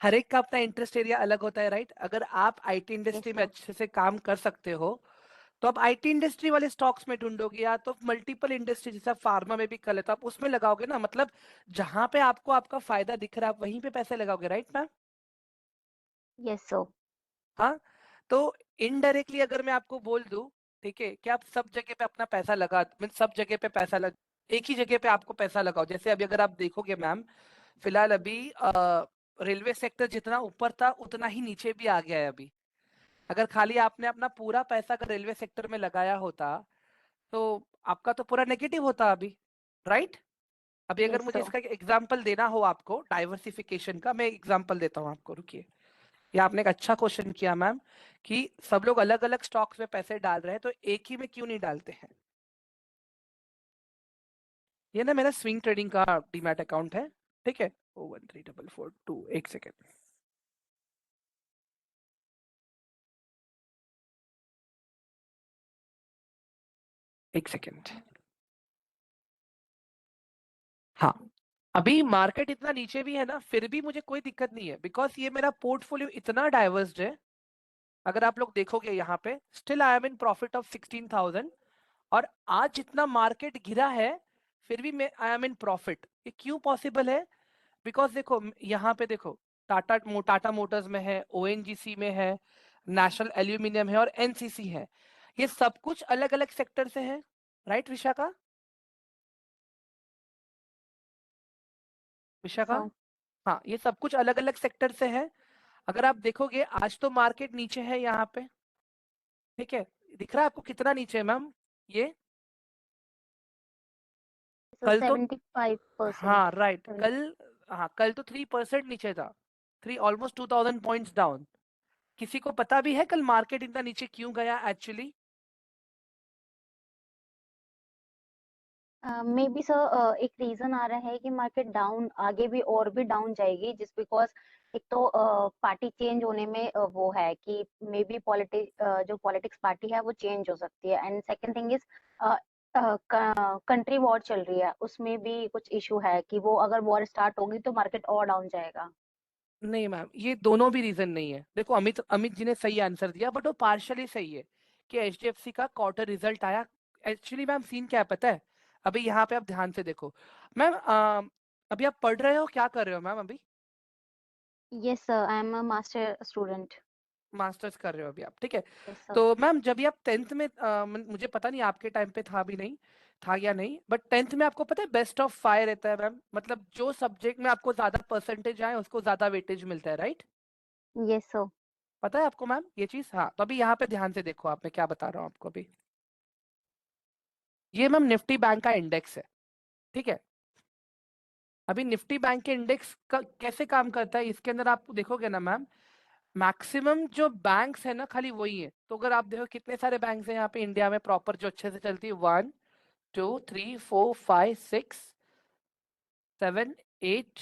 हर एक का अपना इंटरेस्ट एरिया अलग होता है, राइट? अगर आप आईटी यस इंडस्ट्री में सो। अच्छे से काम कर सकते हो, तो आप आईटी इंडस्ट्री वाले स्टॉक्स में ढूंढोगे, या तो मल्टीपल इंडस्ट्री जैसा फार्मा में भी कर लेते हो, आप उसमें लगाओगे ना। मतलब जहां पे आपको आपका फायदा दिख रहा है, आप वहीं पे पैसे लगाओगे, राइट मैम? Yes so. हाँ। तो इनडायरेक्टली अगर मैं आपको बोल दूं, ठीक है, कि आप सब जगह पे अपना पैसा लगा, सब जगह पे पैसा लग, एक ही जगह पे आपको पैसा लगाओ। जैसे अभी अगर आप देखोगे मैम, फिलहाल अभी रेलवे सेक्टर जितना ऊपर था उतना ही नीचे भी आ गया है अभी। अगर खाली आपने अपना पूरा पैसा अगर रेलवे सेक्टर में लगाया होता, तो आपका तो पूरा नेगेटिव होता अभी, राइट? अभी अगर यस मुझे सो। इसका एग्जांपल देना हो आपको डाइवर्सिफिकेशन का, मैं एग्जांपल देता हूँ आपको, रुकिए। ये आपने एक अच्छा क्वेश्चन किया मैम, कि सब लोग अलग अलग स्टॉक्स में पैसे डाल रहे हैं, तो एक ही में क्यों नहीं डालते हैं? ये ना मेरा स्विंग ट्रेडिंग का डीमैट अकाउंट है, ठीक है। 0134442, एक सेकेंड। एक सेकेंड। हाँ, अभी मार्केट इतना नीचे भी है ना, फिर भी मुझे कोई दिक्कत नहीं है, बिकॉज ये मेरा पोर्टफोलियो इतना डाइवर्स्ड है। अगर आप लोग देखोगे यहाँ पे, still I am in profit of 16,000। और आज जितना मार्केट गिरा है, फिर भी मैं आई एम इन प्रॉफिट। ये क्यों पॉसिबल है? बिकॉज देखो यहाँ पे देखो, टाटा मोटर्स में है, ओएनजीसी में है, नेशनल एल्यूमिनियम है और एनसीसी है। ये सब कुछ अलग अलग सेक्टर से है, राइट विशाखा? विशाखा, सो हाँ, ये सब कुछ अलग अलग सेक्टर से है। अगर आप देखोगे, आज तो मार्केट नीचे है यहाँ पे, ठीक है। दिख रहा है आपको कितना नीचे है मैम? ये सो कल तो, 75%। हाँ राइट, कल, हाँ कल तो 3% नीचे था। Almost 2,000 points down. किसी को पता भी है कल मार्केट इतना नीचे क्यों गया एक्चुअली? मे बी सर, एक रीजन आ रहा है कि मार्केट डाउन आगे भी और भी डाउन जाएगी, जिस बिकॉज एक तो पार्टी चेंज होने में वो है कि मे बी जो पॉलिटिक्स पार्टी है वो चेंज हो सकती है। And second thing is country war चल रही है, उसमें भी कुछ इशू है कि वो अगर वॉर स्टार्ट होगी तो मार्केट और डाउन जाएगा। नहीं मैम, ये दोनों भी रीजन नहीं है। देखो, अमित अमित जी ने सही आंसर दिया, बट वो पार्शली सही है कि एचडीएफसी का क्वार्टर रिजल्ट आया। एक्चुअली मैम सीन क्या है पता है? अभी यहाँ पे आप ध्यान से देखो मैम, अभी आप पढ़ रहे हो, क्या कर रहे हो मैम अभी? Yes, sir. I am a master student. Masters कर रहे हो अभी आप, ठीक है। Yes, sir. तो मैम जब भी आप 10th में, मुझे पता नहीं आपके टाइम पे था भी नहीं, था या नहीं, बट 10th में आपको पता है बेस्ट ऑफ 5 रहता है मैम, मतलब जो सब्जेक्ट में आपको ज्यादा परसेंटेज आए उसको ज्यादा वेटेज मिलता है, राइट? Yes, sir. पता है आपको मैम ये चीज? हाँ, तो अभी यहाँ पे ध्यान से देखो, आप मैं क्या बता रहा हूँ आपको अभी। ये मैम निफ्टी बैंक का इंडेक्स है, ठीक है। अभी निफ्टी बैंक के इंडेक्स का कैसे काम करता है, इसके अंदर आप देखोगे ना मैम, मैक्सिमम जो बैंक्स है ना खाली वही है। तो अगर आप देखो कितने सारे बैंक्स हैं यहाँ पे इंडिया में प्रॉपर जो अच्छे से चलती है, 1 2 3 4 5 6 7 8,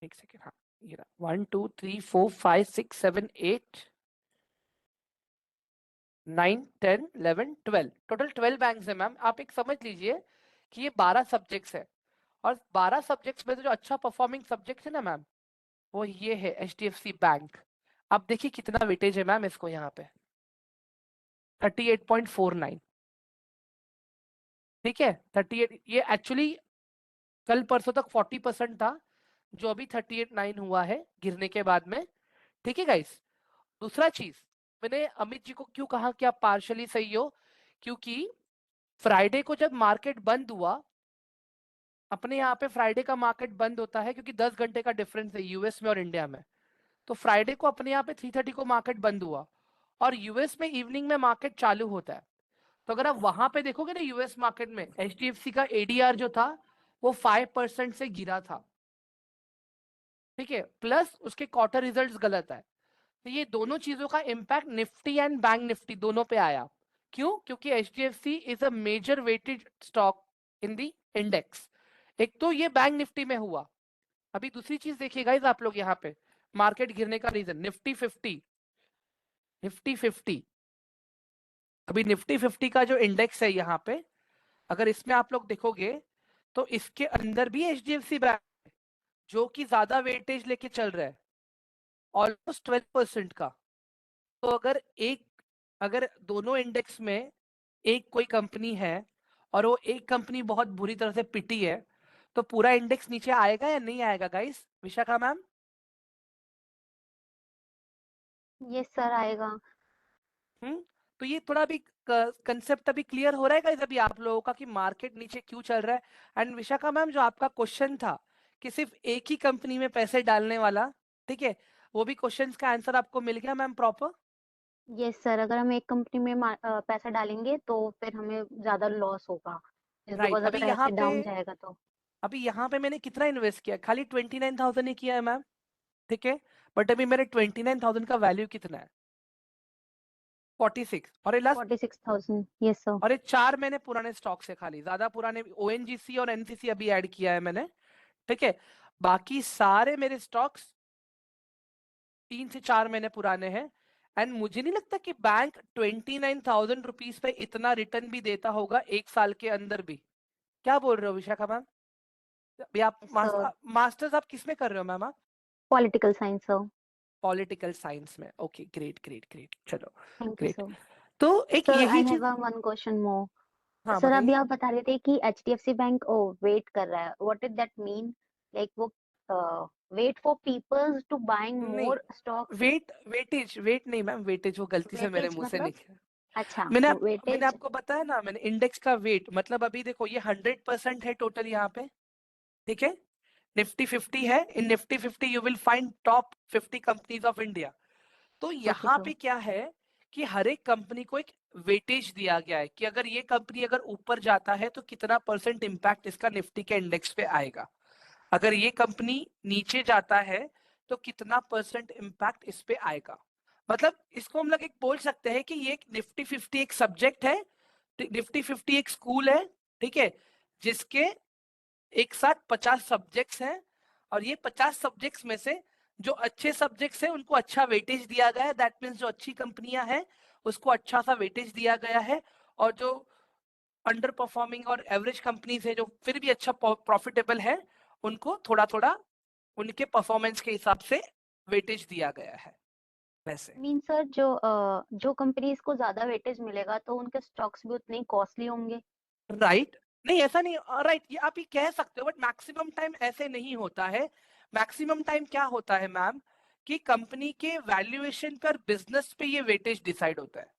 एक सेकेंड, हाँ ये रहा, 1 2 3 4 5 6 7 8 9 10 11 12, टोटल 12 बैंक्स है मैम। आप एक समझ लीजिए कि ये 12 सब्जेक्ट्स है, और 12 सब्जेक्ट्स में से जो अच्छा परफॉर्मिंग सब्जेक्ट है ना मैम, वो ये है HDFC बैंक। अब देखिए कितना वेटेज है मैम इसको यहाँ पे, 38.49, ठीक है। 38, ये एक्चुअली कल परसों तक 40% था, जो अभी 38.9 हुआ है गिरने के बाद में, ठीक है गाइस। दूसरा चीज, मैंने अमित जी को क्यों कहा कि आप पार्शली सही हो, क्योंकि फ्राइडे को जब मार्केट बंद हुआ, अपने यहाँ पे फ्राइडे का मार्केट बंद होता है क्योंकि 10 घंटे का डिफरेंस है यूएस में और इंडिया में। तो फ्राइडे को अपने यहाँ पे 3:30 को मार्केट बंद हुआ, और यूएस में इवनिंग में मार्केट चालू होता है। तो अगर आप वहां पे देखोगे ना यूएस मार्केट में, HDFC का ADR जो था वो 5% से गिरा था, ठीक है, प्लस उसके क्वार्टर रिजल्ट्स गलत है। तो ये दोनों चीजों का impact Nifty and bank Nifty दोनों पे आया। क्यों? क्योंकि HDFC is a major weighted stock in the index. एक तो ये बैंक निफ्टी में हुआ। अभी दूसरी चीज देखिए गाइस आप लोग, यहाँ पे मार्केट गिरने का रीजन निफ्टी 50, निफ्टी 50, अभी निफ्टी 50 का जो इंडेक्स है यहाँ पे, अगर इसमें आप लोग देखोगे तो इसके अंदर भी HDFC बैंक जो कि ज्यादा वेटेज लेके चल रहा है, ऑलमोस्ट 12% का। तो अगर दोनों इंडेक्स में एक कोई कंपनी है और वो एक कंपनी बहुत बुरी तरह से पिटी है, तो पूरा इंडेक्स नीचे आएगा या नहीं आएगा guys? Vishakha ma'am? Yes, sir. आएगा. हम्म। तो ये थोड़ा भी कंसेप्ट अभी क्लियर हो रहा है गाइस अभी आप लोगों का, कि मार्केट नीचे क्यों चल रहा है। एंड विशाखा मैम, जो आपका क्वेश्चन था कि सिर्फ एक ही कंपनी में पैसे डालने वाला, ठीक है, वो भी क्वेश्चंस का आंसर आपको मिल गया मैम प्रॉपर? Yes, sir. अगर हम एक कंपनी में पैसा डालेंगे तो फिर हमें ज्यादा लॉस होगा. Just right. because अगर ऐसे डाउन जाएगा तो. अभी यहाँ पे मैंने कितना इन्वेस्ट किया? खाली 29,000 ही किया है मैम, ठीक है। बट अभी मेरे 29,000 का वैल्यू कितना है? 46। और ये लास्ट, 46,000. Yes, sir. और ये 4 मैंने पुराने स्टॉक से, खाली ज्यादा पुराने ONGC और NCC अभी ऐड किया है मैंने, ठीक है। बाकी सारे मेरे स्टॉक्स 3 से 4 महीने पुराने हैं। एंड मुझे नहीं लगता कि बैंक 29,000 रुपीज पे इतना रिटर्न भी देता होगा एक साल के अंदर भी। क्या बोल रहे हो विशाखा मैम? अभी आप Yes, sir. मास्टर्स आप किस में कर रहे हो मैम आप? Political science, sir. Political science में, ओके, ग्रेट ग्रेट ग्रेट, चलो Thank you, ग्रेट। sir. तो एक Sir, I यही have चीज, a one question more. हाँ सर अभी बताइए। आप बता रहे थे कि HDFC बैंक वेट कर रहा है. What is that mean? Like वो wait for peoples to buying नहीं, मोर स्टॉक्स. वेट नहीं मैम, वेटेज वो गलती से मेरे वेटेज मुंह से मतलब? निकला। अच्छा, मैंने वेटेज. आपको बताया ना, मैंने इंडेक्स का वेट, मतलब अभी देखो ये 100% है टोटल यहाँ पे, ठीक है। निफ्टी 50 है, in Nifty 50 you will find top 50 companies of India. तो ओके यहाँ सर. पे क्या है कि हर एक कंपनी को एक वेटेज दिया गया है कि अगर ये कंपनी अगर ऊपर जाता है तो कितना परसेंट इंपैक्ट इसका निफ्टी के इंडेक्स पे आएगा, अगर ये कंपनी नीचे जाता है तो कितना परसेंट इंपैक्ट इस पे आएगा। मतलब इसको हम लोग एक बोल सकते हैं कि ये एक निफ्टी 50 एक सब्जेक्ट है, निफ्टी 50 एक स्कूल है, ठीक है, जिसके एक साथ 50 सब्जेक्ट्स हैं, और ये 50 सब्जेक्ट्स में से जो अच्छे सब्जेक्ट्स हैं उनको अच्छा वेटेज दिया गया है, दैट मीन्स जो अच्छी कंपनियां हैं उसको अच्छा सा वेटेज दिया गया है, और जो अंडर परफॉर्मिंग और एवरेज कंपनीज है जो फिर भी अच्छा प्रॉफिटेबल है, उनको थोड़ा थोड़ा उनके परफॉर्मेंस के हिसाब से वेटेज दिया गया है वैसे। मीन सर जो कंपनीज को ज्यादा वेटेज मिलेगा तो उनके स्टॉक्स भी उतने ही कॉस्टली होंगे. राइट। नहीं ऐसा नहीं, राइट, ये आप ये कह सकते हो, बट मैक्सिमम टाइम ऐसे नहीं होता है। मैक्सिमम टाइम क्या होता है मैम, कि कंपनी के वैल्यूएशन पर बिजनेस पे ये वेटेज डिसाइड होता है।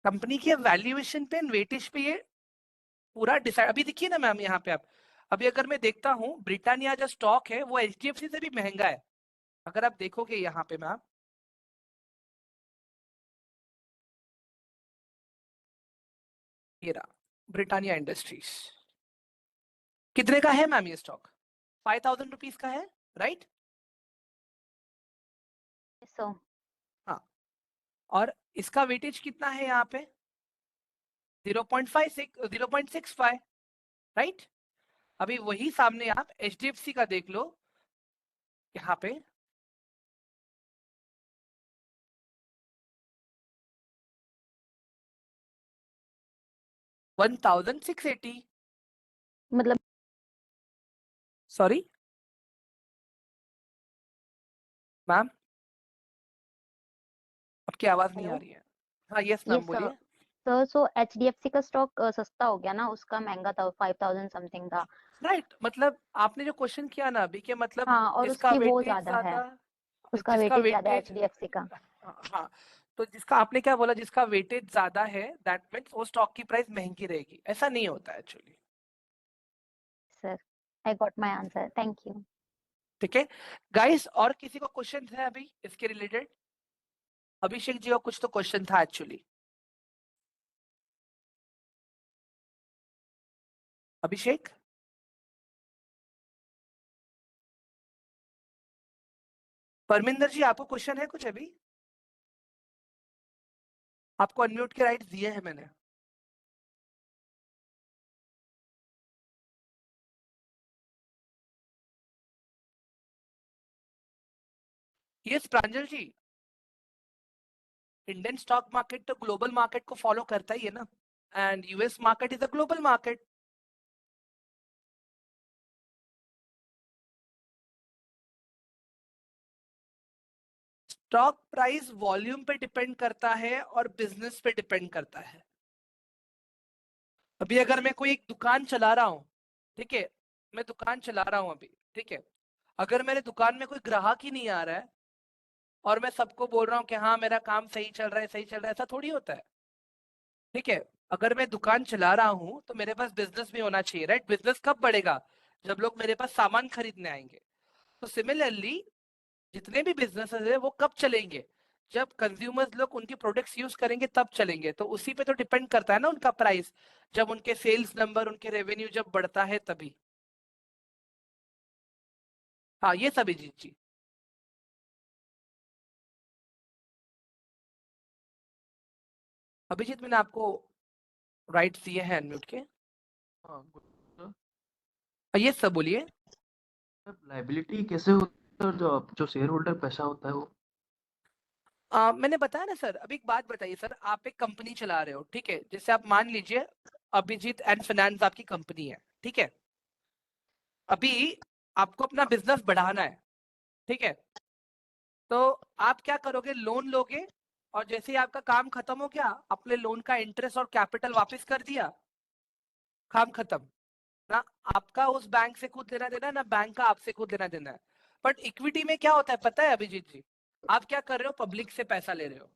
कंपनी के वैल्यूएशन पे वेटेज पे ये पूरा डिसाइड, अभी देखिए ना मैम यहाँ पे आप, अभी अगर मैं देखता हूँ ब्रिटानिया जो स्टॉक है वो एचडीएफसी से भी महंगा है। अगर आप देखोगे यहाँ पे मैम, ये रहा ब्रिटानिया इंडस्ट्रीज, कितने का है मैम ये स्टॉक? 5000 रुपीज का है, राइट? सो हाँ, और इसका वेटेज कितना है यहाँ पे? 0.56, 0.65, राइट? अभी वही सामने आप एचडीएफसी का देख लो, यहाँ पे 1680। मतलब सॉरी मैम, आपकी आवाज नहीं आ हेलो, रही है। हाँ यस ये मैम बोलिए। सर सो एचडीएफसी का स्टॉक सस्ता हो गया ना, उसका महंगा था, 5000 समथिंग था। राइट, मतलब आपने जो क्वेश्चन किया ना अभी के, मतलब हाँ, और जिसका उसकी वो वेटेज ज्यादा है, ज्यादा, उसका जिसका वेटेज ज्यादा है वेटेज, एचडीएफसी का। हाँ, तो जिसका आपने क्या बोला, जिसका वेटेज ज्यादा है दैट मीन्स वो स्टॉक की प्राइस महंगी रहेगी, ऐसा नहीं होता actually. Sir, I got my answer, thank you. ठीक है गाइस, और किसी को क्वेश्चन है अभी इसके रिलेटेड? अभिषेक जी का कुछ तो क्वेश्चन था एक्चुअली। अभिषेक, परमिंदर जी आपको क्वेश्चन है कुछ अभी? आपको अनम्यूट के राइट दिए हैं मैंने। यस प्रांजल जी, इंडियन स्टॉक मार्केट तो ग्लोबल मार्केट को फॉलो करता ही है ना, and US market is a global market. Stock price volume पे डिपेंड करता है और बिजनेस पे डिपेंड करता है। अभी अगर मैं कोई एक दुकान चला रहा हूँ, ठीक है, मैं दुकान चला रहा हूँ अभी, ठीक है, अगर मेरे दुकान में कोई ग्राहक ही नहीं आ रहा है और मैं सबको बोल रहा हूँ कि हाँ मेरा काम सही चल रहा है, सही चल रहा है, ऐसा थोड़ी होता है। ठीक है, अगर मैं दुकान चला रहा हूँ तो मेरे पास बिजनेस भी होना चाहिए, राइट? बिजनेस कब बढ़ेगा? जब लोग मेरे पास सामान खरीदने आएंगे। तो सिमिलरली जितने भी बिजनेसेस है वो कब चलेंगे? जब कंज्यूमर्स लोग उनकी प्रोडक्ट्स यूज करेंगे तब चलेंगे, तो उसी पे तो डिपेंड करता है ना उनका प्राइस। जब उनके सेल्स नंबर, उनके रेवेन्यू जब बढ़ता है तभी। हाँ ये सब जी जी। अभिजीत मैंने आपको राइट्स दिए हैं अनम्यूट के। हाँ good sir। ये सब बोलिए। सर लाइबिलिटी कैसे होता है, जो शेयर होल्डर पैसा होता है वो? मैंने बताया ना सर, अभी एक बात बताइए सर, आप एक कंपनी चला रहे हो, ठीक है, जैसे आप मान लीजिए अभिजीत एंड फाइनेंस आपकी कंपनी है, ठीक है, अभी आपको अपना बिजनेस बढ़ाना है, ठीक है, तो आप क्या करोगे? लोन लोगे, और जैसे ही आपका काम खत्म हो गया, अपने लोन का इंटरेस्ट और कैपिटल वापस कर दिया, काम खत्म। ना आपका उस बैंक से खुद लेना देना है, ना बैंक का आपसे खुद लेना देना है। बट इक्विटी में क्या होता है पता है अभिजीत जी? आप क्या कर रहे हो? पब्लिक से पैसा ले रहे हो,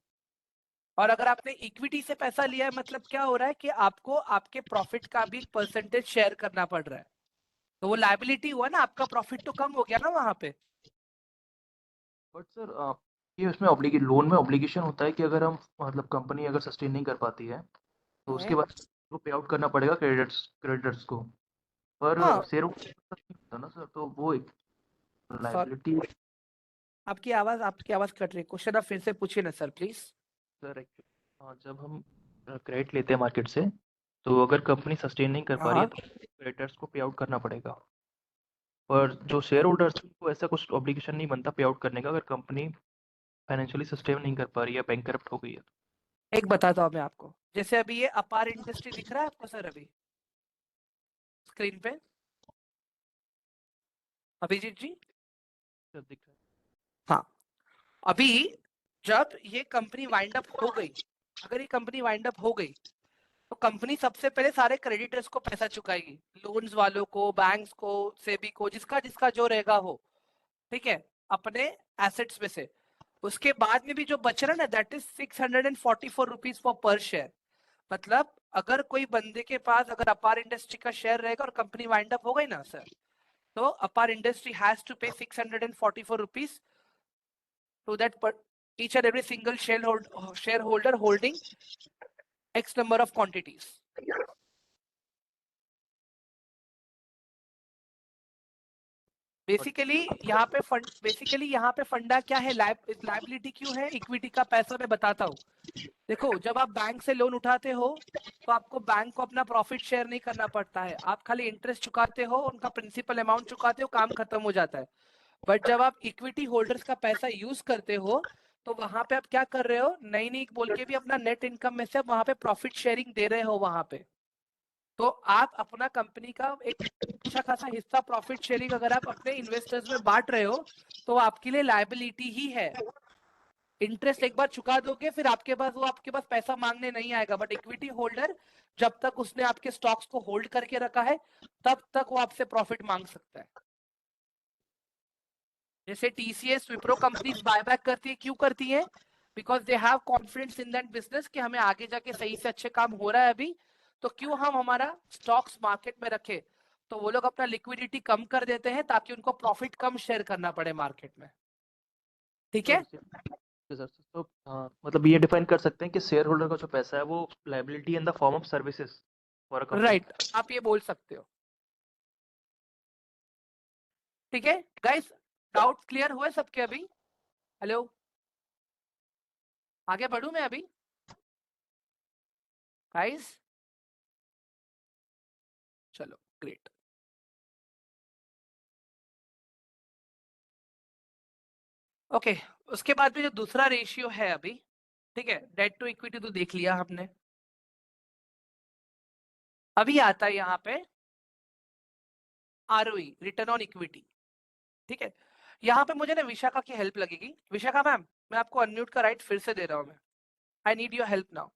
और अगर आपने इक्विटी से पैसा लिया है मतलब क्या हो रहा है कि आपको आपके प्रॉफिट का भी एक परसेंटेज शेयर करना पड़ रहा है। तो वो लायबिलिटी हुआ ना, आपका प्रॉफिट तो कम हो गया ना वहां पे। बट सर ये उसमें लोन में ऑब्लिगेशन होता है कि अगर हम मतलब कंपनी अगर सस्टेन नहीं कर पाती है तो उसके हम्म, बाद वो पे आउट करना पड़ेगा क्रेडिटर्स को। पर हाँ, शेयर होल्डर नहीं होता ना सर, तो वो एक सॉरी, लाइबिलिटी। आपकी आवाज कट रही है, क्वेश्चन आप फिर से पूछिए ना सर प्लीज। सर एक्चुअली हाँ, जब हम क्रेडिट लेते हैं मार्केट से, तो अगर कंपनी सस्टेन नहीं कर पा रही है हाँ, तो क्रेडिटर्स को पे आउट करना पड़ेगा। पर जो शेयर होल्डर्स को ऐसा कुछ ऑब्लिगेशन नहीं बनता पे आउट करने का, अगर कंपनी फाइनेंशियली सस्टेन नहीं कर पा रही है, बैंकरप्ट हो गई है। एक बताता हूँ मैं आपको, जैसे अभी ये अपार इंडस्ट्री दिख रहा है आपको सर अभी स्क्रीन पे, अभिजीत जी? तो दिख रहा हाँ, अभी जब ये कंपनी वाइंड अप हो गई, अगर ये कंपनी वाइंड अप हो गई, तो कंपनी सबसे पहले सारे क्रेडिटर्स को पैसा चुकाएगी, लोन्स वालों को, बैंक्स को, सेबी को, जिसका जिसका जो रहेगा हो, ठीक है, अपने एसेट्स में से। उसके बाद में भी जो बच रहा ना, दैट इज 644 रुपीज फॉर पर शेयर। मतलब अगर कोई बंदे के पास अगर अपार इंडस्ट्री का शेयर रहेगा और कंपनी वाइंड अप हो गई ना सर, तो अपार इंडस्ट्री हैज टू पे 644 rupees to that each and every single shareholder holding X number of quantities. Basically यहाँ पे फंडा क्या है, लाइबिलिटी क्यों है, इक्विटी का पैसा मैं बताता हूँ। देखो, जब आप बैंक से लोन उठाते हो तो आपको बैंक को अपना प्रॉफिट शेयर नहीं करना पड़ता है, आप खाली इंटरेस्ट चुकाते हो, उनका प्रिंसिपल अमाउंट चुकाते हो, काम खत्म हो जाता है। बट जब आप इक्विटी होल्डर्स का पैसा यूज करते हो तो वहां पे आप क्या कर रहे हो, नई नई बोल के भी अपना नेट इनकम में से आप वहां पे प्रॉफिट शेयरिंग दे रहे हो वहां पे। तो आप अपना कंपनी का एक अच्छा खासा हिस्सा प्रॉफिट शेयरिंग अगर आप अपने इन्वेस्टर्स में बांट रहे हो तो आपके लिए लायबिलिटी ही है। इंटरेस्ट एक बार चुका दोगे फिर आपके पास पैसा मांगने नहीं आएगा। बट इक्विटी होल्डर जब तक उसने आपके स्टॉक्स को होल्ड करके रखा है तब तक वो आपसे प्रॉफिट मांग सकता है। जैसे टीसीएस, विप्रो कंपनीज बायबैक करती है, क्यों करती है? Because they have confidence in that business कि हमें आगे जाके सही से अच्छे काम हो रहा है अभी, तो क्यों हम हमारा स्टॉक्स मार्केट में रखे। तो वो लोग अपना लिक्विडिटी कम कर देते हैं ताकि उनको प्रॉफिट कम शेयर करना पड़े मार्केट में। ठीक है, सर तो मतलब ये डिफाइन कर सकते हैं कि शेयर होल्डर का जो पैसा है वो liability in the form of services for a company. Right, आप ये बोल सकते हो। ठीक है गाइस, डाउट क्लियर हुए सबके अभी? हेलो, आगे बढ़ू मैं अभी गाइस? चलो ग्रेट। ओके, उसके बाद में जो दूसरा रेशियो है अभी, ठीक है, डेट टू इक्विटी तो देख लिया हमने। अभी आता है यहाँ पे आरओई, रिटर्न ऑन इक्विटी। ठीक है, यहाँ पे मुझे ना विशाखा की हेल्प लगेगी। विशाखा मैम, मैं आपको अनम्यूट का राइट फिर से दे रहा हूँ मैं। I need your help now.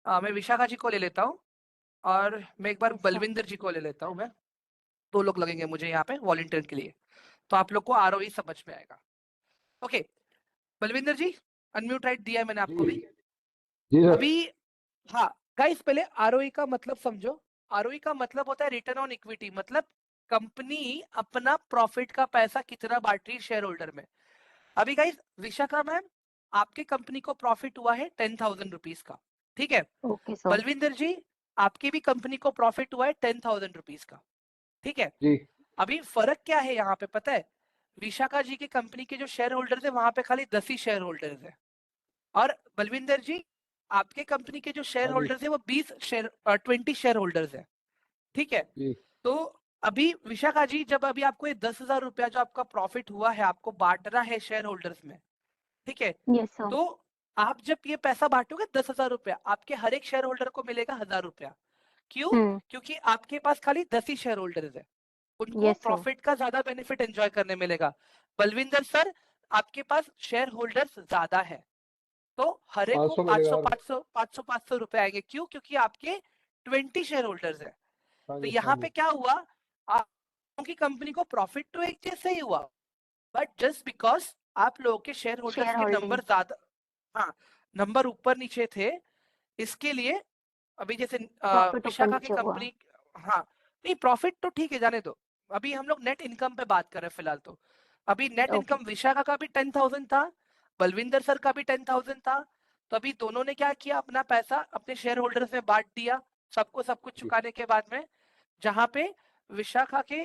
मैं विशाखा जी को ले लेता हूँ और मैं एक बार Yes, sir. बलविंदर जी को ले लेता हूँ मैं। 2 लोग लगेंगे मुझे यहाँ पे वॉलंटियर के लिए, तो आप लोग को आरओई समझ में आएगा। ओके, बलविंदर जी अनम्यूट राइट दिया है मैंने आपको भी। जी सर। अभी हाँ गाइस, पहले आरओई का मतलब समझो। आरओई का मतलब होता है रिटर्न ऑन इक्विटी, मतलब कंपनी अपना प्रॉफिट का पैसा कितना बांट रही है शेयर होल्डर में। अभी गाइस विशाखा मैम, आपके कंपनी को प्रॉफिट हुआ है 10,000 रुपीज का, ठीक है। Okay, sir. बलविंदर जी, आपकी भी कंपनी को प्रॉफिट हुआ है 10,000 रुपीज का, ठीक है। जी अभी फर्क क्या है यहाँ पे पता है? विशाखा जी की कंपनी के जो शेयर होल्डर्स है वहां पे खाली 10 ही शेयर होल्डर्स है, और बलविंदर जी आपके कंपनी के जो शेयर हाँ जी होल्डर्स है वो 20 शेयर होल्डर्स है, ठीक है। जी तो अभी विशाखा जी, जब अभी आपको ये 10,000 रुपया जो आपका प्रॉफिट हुआ है आपको बांटना है शेयर होल्डर्स में, ठीक है। Yes, sir. तो आप जब ये पैसा बांटोगे 10,000 रुपया, आपके हर एक शेयर होल्डर को मिलेगा 1,000 रुपया। क्यों? Hmm. क्योंकि आपके पास खाली 10 ही शेयर होल्डर्स है, उनको Yes, sir. प्रॉफिट का ज्यादा बेनिफिट एंजॉय करने मिलेगा। बलविंदर सर, आपके पास शेयर होल्डर्स ज्यादा है, तो हर एक को 500 मिलेगा 500 रुपए आएंगे। क्यों? क्योंकि आपके 20 शेयर होल्डर्स है। हाँ तो जी यहाँ पे क्या हुआ, आपकी कंपनी को प्रॉफिट तो एक जैसे ही हुआ, बट जस्ट बिकॉज आप लोगों के शेयर होल्डर्स के Shareholding. नंबर ज्यादा, हाँ, नंबर ऊपर नीचे थे, इसके लिए अभी जैसे Profit ऊपर विशाखा की नीचे हुआ. कंपनी, हाँ, नहीं प्रॉफिट तो ठीक है जाने दो, अभी हम लोग नेट इनकम पे बात कर रहे हैं फिलहाल। तो अभी नेट Okay. इनकम विशाखा का भी 10,000 था, बलविंदर सर का भी 10,000 था। तो अभी दोनों ने क्या किया, अपना पैसा अपने शेयर होल्डर्स में बांट दिया, सबको सब कुछ जी चुकाने के बाद में। जहां पे विशाखा के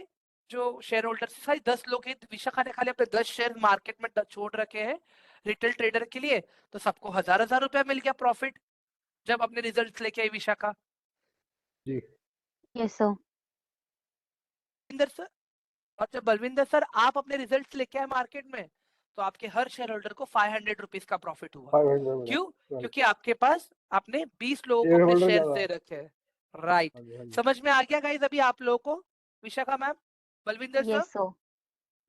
जो शेयर होल्डर्स सारे 10 लोग हैं, विशाखा ने खाली अपने 10 शेयर मार्केट में छोड़ रखे हैं रिटेल ट्रेडर के लिए, तो सबको 1,000 रुपया मिल गया प्रॉफिट जब अपने रिजल्ट लेके आई विशाखा। जी Yes, sir. बलविंदर सर, और जब बलविंदर सर आप अपने रिजल्ट्स लेके आए मार्केट में, तो आपके हर शेयर होल्डर को 500 रुपीज का प्रॉफिट हुआ। 500 मिला। क्यों? राइट, क्योंकि आपके पास आपने 20 लोगों को शेयर अपने होल्डर शेयर ज्यादा दे है। रखे हैं। राइट, हाँ जी हाँ जी समझ में आ गया गाइस अभी आप लोगों को? Vishakha ma'am, Balvinder sir, Yes, sir.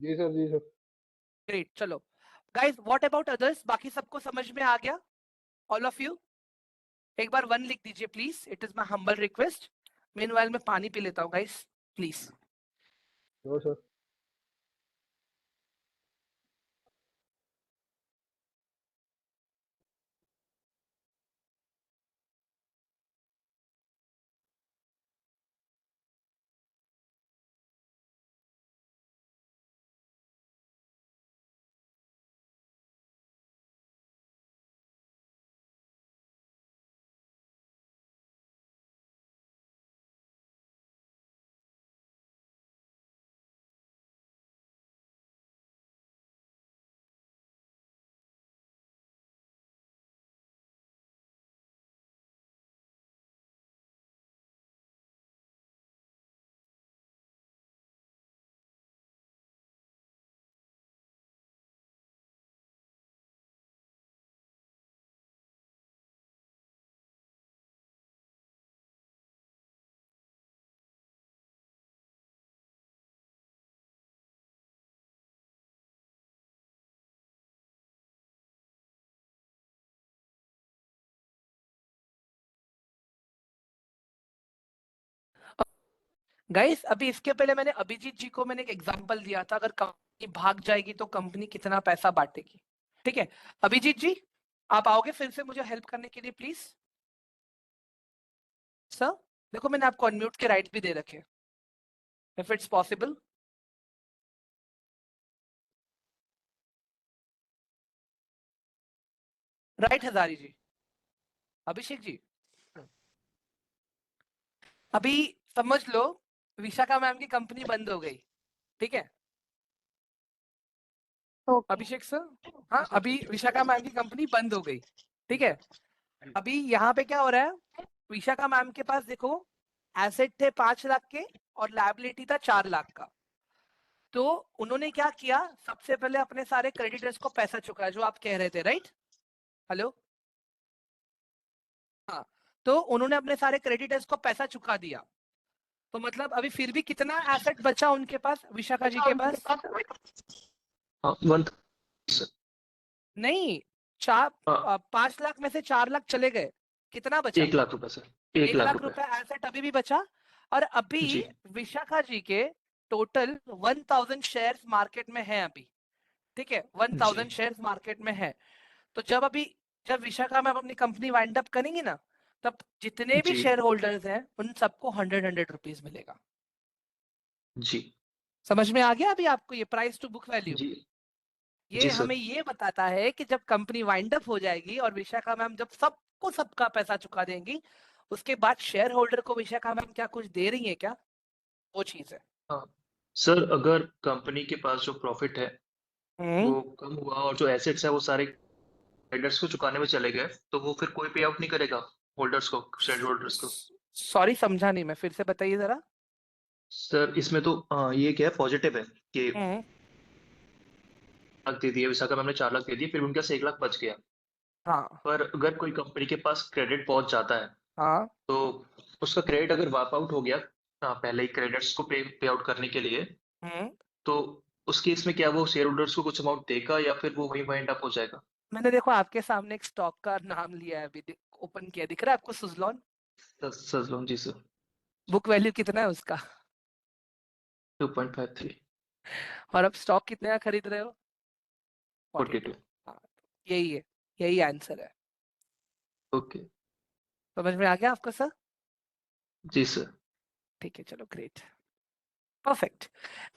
जी सर। ग्रेट। चलो गाइस व्हाट अबाउट अदर्स, बाकी सबको समझ में आ गया? ऑल ऑफ यू एक बार 1 लिख दीजिए please, it is my humble request. Meanwhile मैं पानी पी लेता हूँ guys, please. Sure sir. Guys अभी इसके पहले मैंने अभिजीत जी को मैंने एक एग्जांपल दिया था, अगर कंपनी भाग जाएगी तो कंपनी कितना पैसा बांटेगी। ठीक है, अभिजीत जी आप आओगे फिर से मुझे हेल्प करने के लिए प्लीज? सर देखो मैंने आपको अनम्यूट के राइट भी दे रखे, if it's possible. Right Hazari ji, Abhishek ji, अभी समझ लो विशाखा मैम की कंपनी बंद हो गई, ठीक है? ओके। अभिषेक सर, हाँ अभी विशाखा मैम की कंपनी बंद हो गई, ठीक है? अभी यहाँ पे क्या हो रहा है, विशाखा मैम के पास देखो एसेट थे 5 लाख के और लायबिलिटी था 4 लाख का। तो उन्होंने क्या किया, सबसे पहले अपने सारे क्रेडिटर्स को पैसा चुकाया, जो आप कह रहे थे, राइट? हेलो, हाँ। तो उन्होंने अपने सारे क्रेडिटर्स को पैसा चुका दिया, तो मतलब अभी फिर भी कितना एसेट बचा उनके पास, विशाखा जी के पास? हाँ, वन नहीं, हाँ 5 लाख में से 4 लाख चले गए, कितना बचा? 1 लाख रुपए सर, 1 1 लाख लाख रुपए। रुपए एसेट अभी भी बचा। और अभी जी विशाखा जी के टोटल 1000 शेयर्स मार्केट में है अभी, ठीक है? 1000 जी शेयर्स मार्केट में है। तो जब विशाखा में अपनी कंपनी वाइंड अप करेंगी ना, तब जितने भी जी शेयर होल्डर्स हैं उन सबको 100 रुपीज मिलेगा। जी समझ में आ गया अभी आपको ये प्राइस टू बुक वैल्यू? जी ये जी हमें सर। ये बताता है कि जब कंपनी वाइंड अप हो जाएगी और विशाखा मैम जब सबको सबका पैसा चुका देंगी, उसके बाद शेयर होल्डर को विशाखा मैम क्या कुछ दे रही है क्या, वो चीज है। हाँ सर, अगर कंपनी के पास जो प्रॉफिट है हम्म, वो कम हुआ और जो एसेट्स है वो सारे क्रेडिटर्स को चुकाने में चले गए, तो वो फिर कोई पे आउट नहीं करेगा होल्डर्स को, शेयर होल्डर्स को। सॉरी समझा नहीं मैं, फिर से बताइए जरा। सर इसमें तो ये क्या है, पॉजिटिव है कि हम्म, लाख दे दिए, विशाखा मैम ने 4 लाख दे दिए, फिर उनके पास 1 लाख बच गया। हाँ पर अगर कोई कंपनी के पास क्रेडिट पहुंच जाता है हाँ, तो उसका क्रेडिट अगर वाप आउट हो गया पहले ही क्रेडिटर्स को पे आउट करने के लिए, हम्म। तो उस केस में क्या वो शेयर होल्डर्स को कुछ अमाउंट देगा या फिर वो वहीं वाइंड अप हो जाएगा? मैंने देखो आपके सामने एक स्टॉक का नाम लिया है, अभी ओपन किया, दिख रहा है आपको, सुजलॉन? सजलोन जी सर। बुक वैल्यू कितना है उसका? 2.53। और अब स्टॉक कितने का खरीद रहे हो? 42। 42। हाँ, यही है, यही आंसर है। ओके। समझ में आ गया आपको सर? जी सर। ठीक है, चलो great, perfect.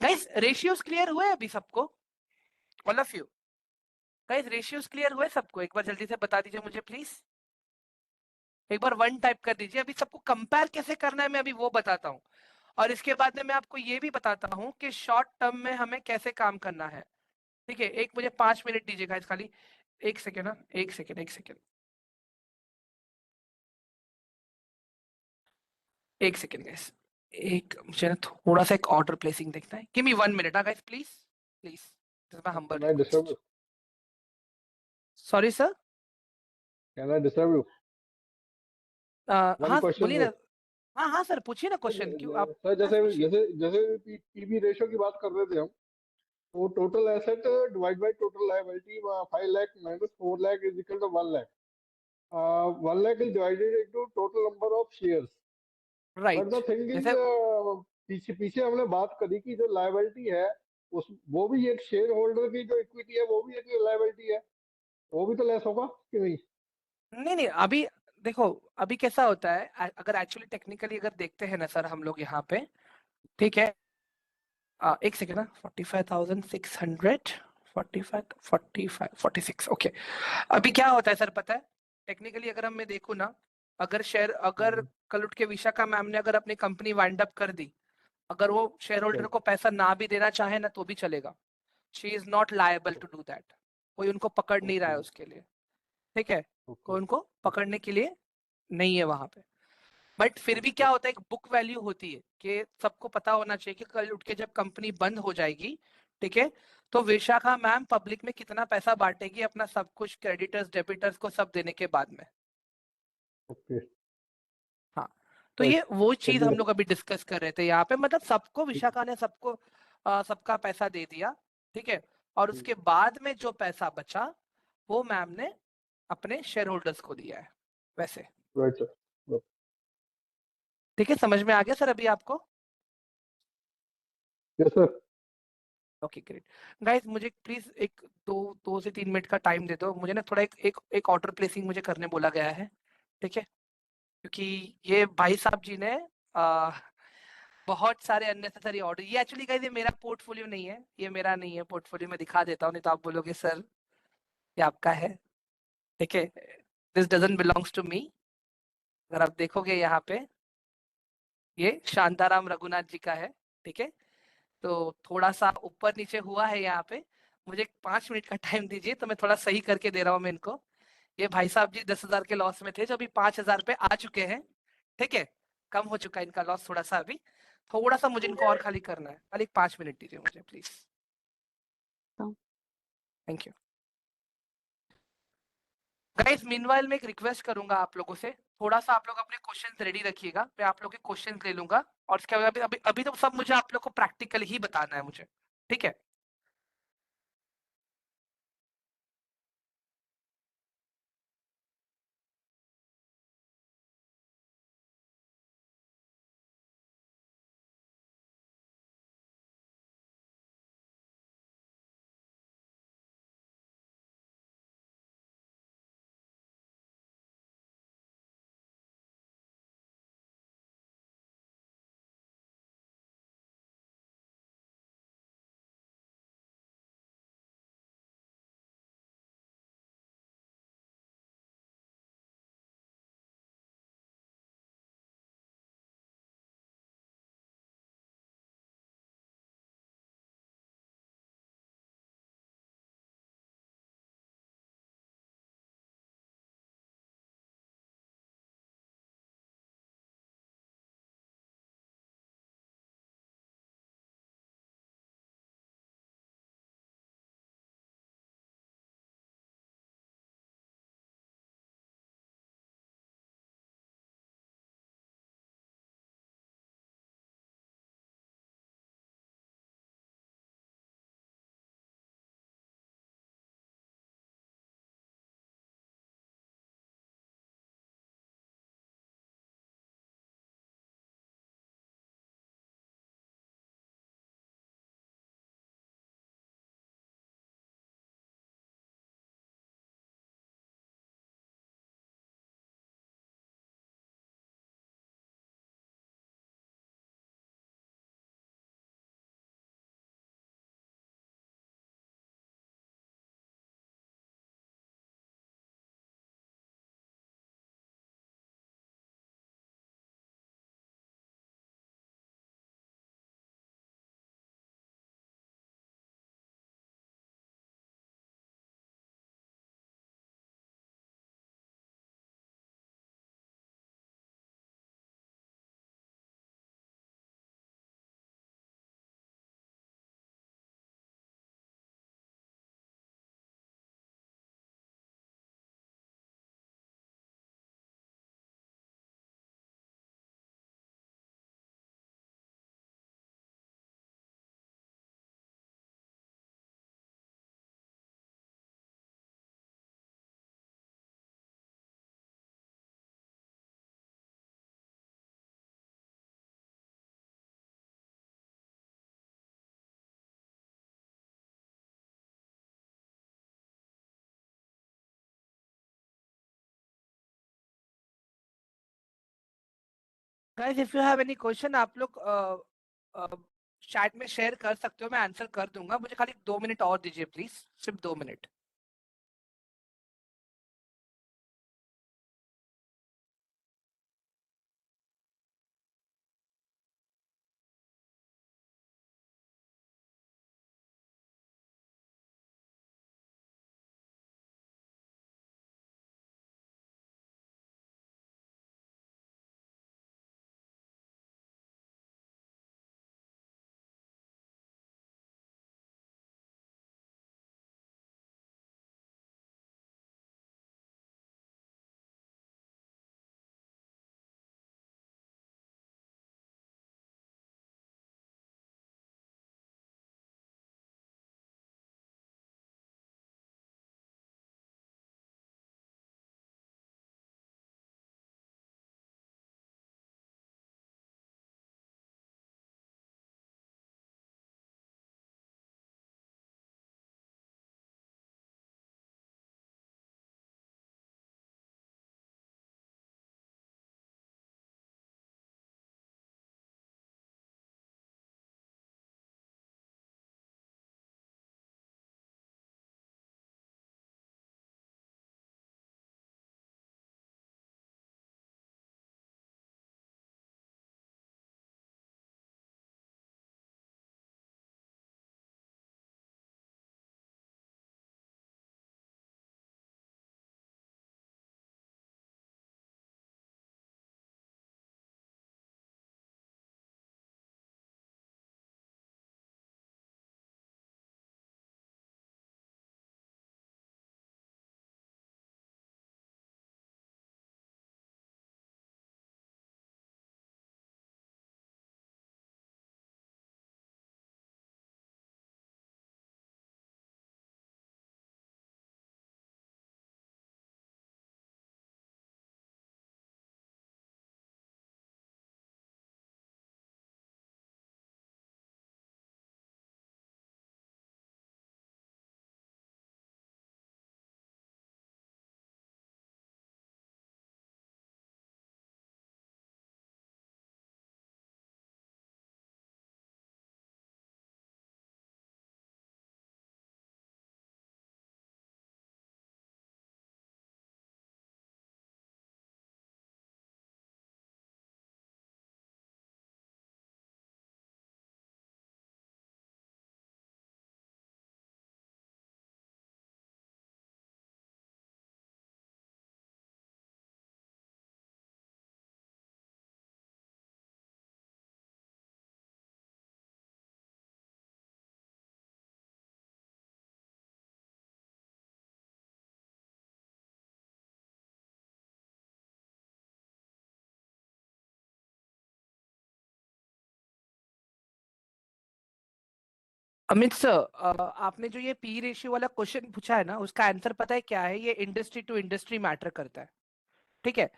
Guys ratios clear हुए अभी सबको, all of you? Guys ratios clear हुए सबको? एक बार जल्दी से बता दीजिए मुझे प्लीज, एक बार 1 टाइप कर दीजिए। अभी सबको कंपेयर कैसे करना है मैं अभी वो बताता हूँ, और इसके बाद में मैं आपको ये भी बताता हूँ कि शॉर्ट टर्म में हमें कैसे काम करना है। ठीक है, एक मुझे 5 मिनट दीजिए गाइस, खाली 1 सेकेंड, हाँ 1 सेकेंड, 1 सेकेंड, 1 सेकेंड गाइस। एक मुझे ना थोड़ा सा एक ऑर्डर प्लेसिंग देखना है, गिव मी 1 मिनट, हाँ guys please, please, this is my humble can I disturb request. You? Sorry sir, can I disturb you? One हाँ क्वेश्चन बोलिए सर। ना। हाँ हाँ सर पूछिए ना क्वेश्चन, क्यों आप? सर हाँ जैसे पूछिए। जैसे जैसे पीबी रेशियो की बात कर रहे थे हम, तो total asset divide by total liability 5 lakh minus 4 lakh is equal to 1 lakh. 1 lakh is divided into total number of shares. But right the thing is, जैसे पीछे पीछे हमने बात करी कि जो लायबिलिटी है उस वो भी एक शेयर होल्डर की जो इक्विटी है वो भी एक लायबिलिटी है, वो भी तो लेस होगा कि नहीं? नहीं नहीं अभी देखो अभी कैसा होता है अगर एक्चुअली टेक्निकली अगर देखते हैं ना सर हम लोग यहाँ पे ठीक है एक सेकेंड ना 45,600 45 ओके अभी क्या होता है सर पता है टेक्निकली अगर हम मैं देखूँ ना अगर शेयर अगर कल उठ के विशाखा मैम ने अगर अपनी कंपनी वाइंड अप कर दी अगर वो शेयर होल्डर को पैसा ना भी देना चाहे ना तो भी चलेगा she is not liable to do that कोई उनको पकड़ नहीं रहा है उसके लिए ठीक है कोई उनको पकड़ने के लिए नहीं है वहां पे बट फिर भी क्या होता है एक बुक वैल्यू होती है कि सबको पता होना चाहिए कि कल उठ के जब कंपनी बंद हो जाएगी ठीक है तो विशाखा मैम पब्लिक में कितना पैसा बांटेगी अपना सब कुछ क्रेडिटर्स डेबिटर्स को सब देने के बाद में ओके. हाँ तो ये वो चीज हम चलिए. लोग अभी डिस्कस कर रहे थे यहाँ पे मतलब सबको विशाखा ने सबको सबका पैसा दे दिया ठीक है और उसके बाद में जो पैसा बचा वो मैम ने अपने शेयर होल्डर्स को दिया है वैसे राइट सर. ठीक है समझ में आ गया सर अभी आपको yes sir. Okay great guys मुझे प्लीज एक 2 से 3 मिनट का टाइम दे दो मुझे ना थोड़ा एक ऑर्डर प्लेसिंग मुझे करने बोला गया है ठीक है क्योंकि ये भाई साहब जी ने आ, बहुत सारे अननेसेसरी ऑर्डर ये एक्चुअली गाइस ये मेरा पोर्टफोलियो नहीं है ये मेरा नहीं है पोर्टफोलियो में दिखा देता हूँ नहीं तो आप बोलोगे सर ये आपका है ठीक है this doesn't belongs to me अगर आप देखोगे यहाँ पे ये शांताराम रघुनाथ जी का है ठीक है तो थोड़ा सा ऊपर नीचे हुआ है यहाँ पे मुझे 5 मिनट का टाइम दीजिए तो मैं थोड़ा सही करके दे रहा हूँ मैं इनको ये भाई साहब जी 10,000 के लॉस में थे जो अभी 5,000 पे आ चुके हैं ठीक है कम हो चुका है इनका लॉस थोड़ा सा अभी थोड़ा सा मुझे इनको और खाली करना है खाली 5 मिनट दीजिए मुझे please thank you guys meanwhile मैं एक रिक्वेस्ट करूंगा आप लोगों से थोड़ा सा आप लोग अपने क्वेश्चंस रेडी रखिएगा मैं आप लोग के क्वेश्चंस ले लूंगा और इसके बाद अभी अभी तो सब मुझे आप लोग को प्रैक्टिकली ही बताना है मुझे ठीक है guys if you have any question आप लोग चैट में शेयर कर सकते हो, मैं आंसर कर दूंगा। मुझे खाली 2 मिनट और दीजिए प्लीज, सिर्फ 2 मिनट। अमित सर, आपने जो ये पी रेशियो वाला क्वेश्चन पूछा है ना, उसका आंसर पता है क्या है? ये इंडस्ट्री टू इंडस्ट्री मैटर करता है। ठीक है,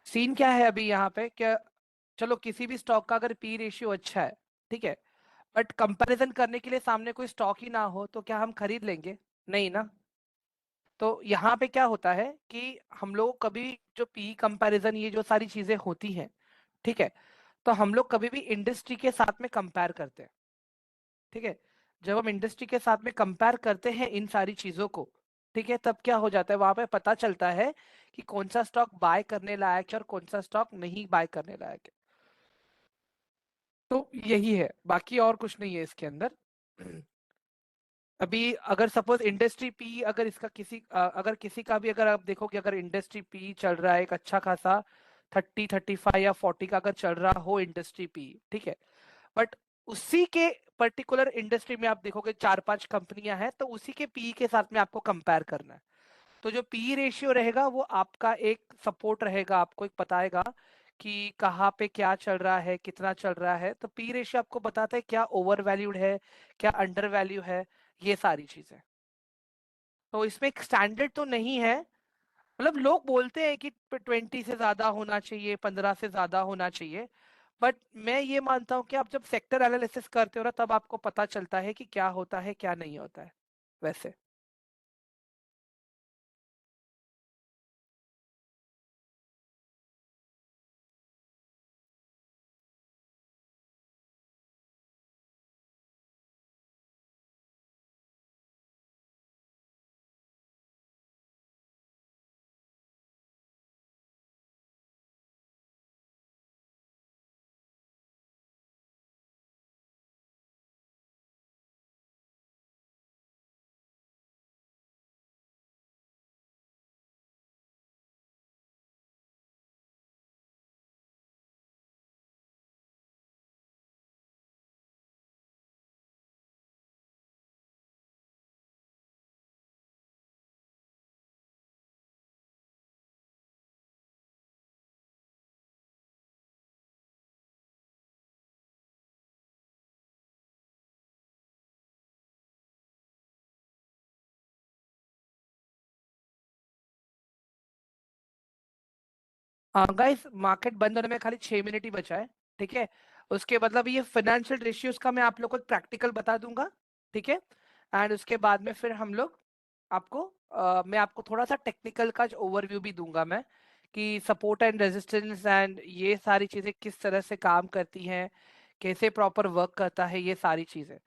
सीन क्या है अभी यहाँ पे क्या, चलो किसी भी स्टॉक का अगर पी रेशियो अच्छा है, ठीक है, बट कंपैरिजन करने के लिए सामने कोई स्टॉक ही ना हो तो क्या हम खरीद लेंगे? नहीं ना। तो यहाँ पे क्या होता है कि हम लोग कभी जो पी कंपैरिजन ये जो सारी चीजें होती हैं, ठीक है, तो हम लोग कभी भी इंडस्ट्री के साथ में कंपेयर करते हैं। ठीक है, जब हम इंडस्ट्री के साथ में कंपेयर करते हैं इन सारी चीजों को, ठीक है, तब क्या हो जाता है, वहां पे पता चलता है कि कौन सा स्टॉक बाय करने लायक है और कौन सा स्टॉक नहीं बाय करने लायक है। तो यही है, बाकी और कुछ नहीं है इसके अंदर। अभी अगर सपोज इंडस्ट्री पी, अगर इसका अगर किसी का भी, अगर आप देखोगे अगर इंडस्ट्री पी चल रहा है एक अच्छा खासा 30, 35 या 40 का अगर चल रहा हो इंडस्ट्री पी, ठीक है, बट उसी के पर्टिकुलर इंडस्ट्री में आप देखोगे 4-5 कंपनियां हैं, तो उसी के पी के साथ में आपको कंपेयर करना है। तो जो पी रेशियो रहेगा वो आपका एक सपोर्ट रहेगा, आपको एक बताएगा कि कहाँ पे क्या चल रहा है, कितना चल रहा है। तो पी रेशियो आपको बताता है क्या ओवर वैल्यूड है, क्या अंडर वैल्यू है, ये सारी चीजें। तो इसमें एक स्टैंडर्ड तो नहीं है, मतलब लोग बोलते हैं कि 20 से ज्यादा होना चाहिए, 15 से ज्यादा होना चाहिए, बट मैं ये मानता हूँ कि आप जब सेक्टर एनालिसिस करते हो ना, तब आपको पता चलता है कि क्या होता है क्या नहीं होता है वैसे। गाइस मार्केट बंद होने में खाली 6 मिनट ही बचा है, ठीक है। उसके मतलब ये फाइनेंशियल रेशियोज का मैं आप लोग को प्रैक्टिकल बता दूंगा, ठीक है। एंड उसके बाद में फिर हम लोग आपको मैं आपको थोड़ा सा टेक्निकल का ओवरव्यू भी दूंगा मैं, कि सपोर्ट एंड रेजिस्टेंस एंड ये सारी चीजें किस तरह से काम करती हैं, कैसे प्रॉपर वर्क करता है ये सारी चीजें,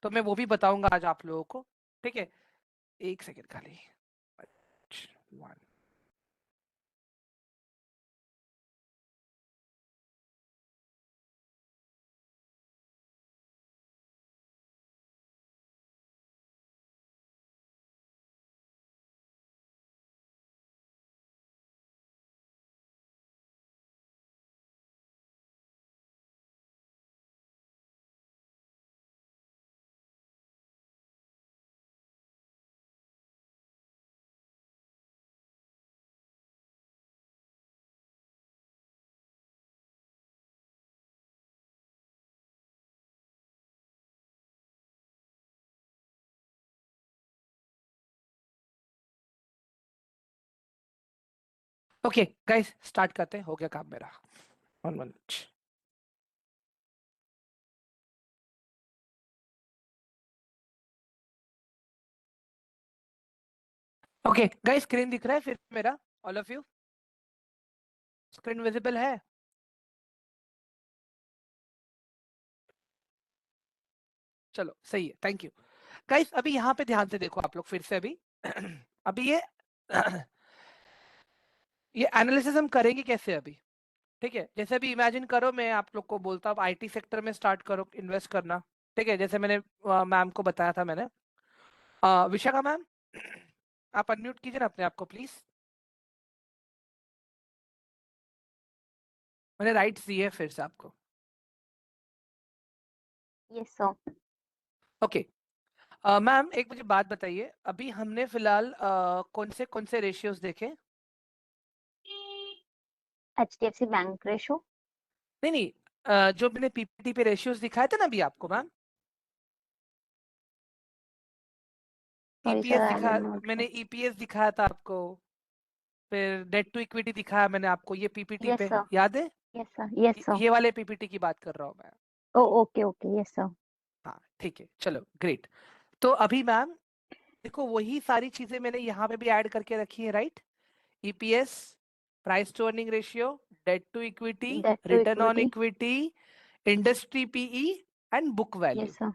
तो मैं वो भी बताऊंगा आज आप लोगों को, ठीक है। एक सेकेंड खाली। One. ओके गाइस स्टार्ट करते हैं, हो गया काम मेरा। 1 मिनट। ओके गाइस स्क्रीन दिख रहा है फिर मेरा, all of you screen visible है? चलो सही है, थैंक यू गाइस। अभी यहाँ पे ध्यान से देखो आप लोग फिर से अभी अभी ये एनालिसिस हम करेंगे कैसे अभी, ठीक है। जैसे अभी इमेजिन करो मैं आप लोग को बोलता हूँ आईटी सेक्टर में स्टार्ट करो इन्वेस्ट करना, ठीक है। जैसे मैंने मैम को बताया था मैंने, विशाखा मैम आप अनम्यूट कीजिए ना अपने आप को प्लीज, मैंने राइट्स दिए फिर से आपको। Yes sir. ओके मैम एक मुझे बात बताइए, अभी हमने फिलहाल कौन से रेशियोज देखे? HDFC bank ratio. नहीं नहीं, जो मैंने पीपीटी पे रेशियोज दिखाए थे ना अभी आपको मैम, सॉरी ईपीएस सर, आई दिखा, डिड नॉट। मैंने ईपीएस दिखाया था आपको, फिर डेट टू इक्विटी दिखाया मैंने आपको ये पीपीटी यस पे, सर। याद है? Yes sir. Yes sir. ये वाले पीपीटी की बात कर रहा हूँ मैं। ओ ओके ओके, यस सर। हाँ ठीक है, चलो ग्रेट। तो अभी मैम देखो वही सारी चीजें मैंने यहाँ पे भी ऐड करके रखी है, right? EPS, price to earning ratio, debt to equity, debt to return on equity. Equity, industry PE and book value, yes sir.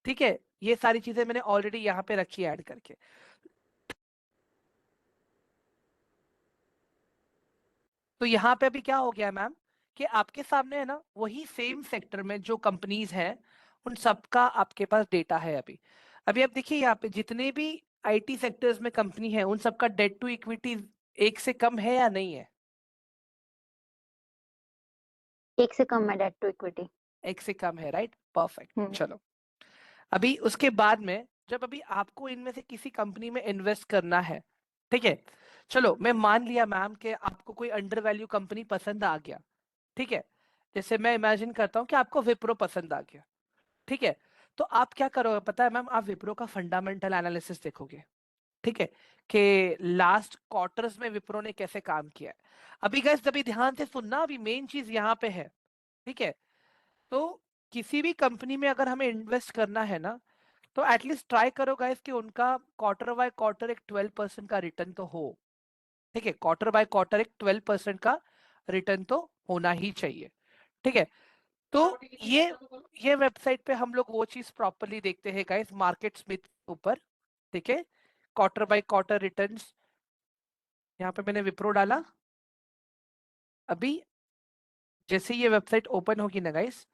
ठीक है। ये सारी चीजें मैंने ऑलरेडी यहाँ पे रखी है ऐड करके। तो यहाँ पे अभी क्या हो गया मैम, कि आपके सामने है ना वही सेम सेक्टर में जो कंपनीज हैं उन सबका आपके पास डेटा है अभी। अभी आप देखिए यहाँ पे जितने भी आईटी सेक्टर्स में कंपनी है उन सबका डेट टू इक्विटी 1 से कम है या नहीं है? 1 से कम है डेट टू इक्विटी। 1 से कम है, राइट? परफेक्ट। हम्म। चलो अभी उसके बाद में जब अभी आपको इनमें से किसी कंपनी में इन्वेस्ट करना है, ठीक है। चलो मैं मान लिया मैम कि आपको कोई अंडर वैल्यू कंपनी पसंद आ गया, ठीक है। जैसे मैं इमेजिन करता हूँ कि आपको विप्रो पसंद आ गया, ठीक है। तो आप क्या करोगे पता है मैम, आप विप्रो का फंडामेंटल एनालिसिस देखोगे, ठीक है, कि लास्ट क्वार्टर्स में विप्रो ने कैसे काम किया है। अभी गैस अभी ध्यान से सुनना, अभी मेन चीज यहाँ पे है, ठीक है। तो किसी भी कंपनी में अगर हमें इन्वेस्ट करना है ना, तो एटलीस्ट ट्राई करो गाइस कि उनका क्वार्टर बाय क्वार्टर एक 12% का रिटर्न तो हो, ठीक है। क्वार्टर बाय क्वार्टर एक 12% का रिटर्न तो होना ही चाहिए, ठीक है। तो ये ये वेबसाइट पे हम लोग वो चीज प्रॉपरली देखते हैं गाइस, मार्केट स्मिथ ऊपर, ठीक है। क्वार्टर बाय क्वार्टर रिटर्न्स, यहाँ पे मैंने विप्रो डाला। अभी जैसे ये वेबसाइट ओपन होगी ना गाइस,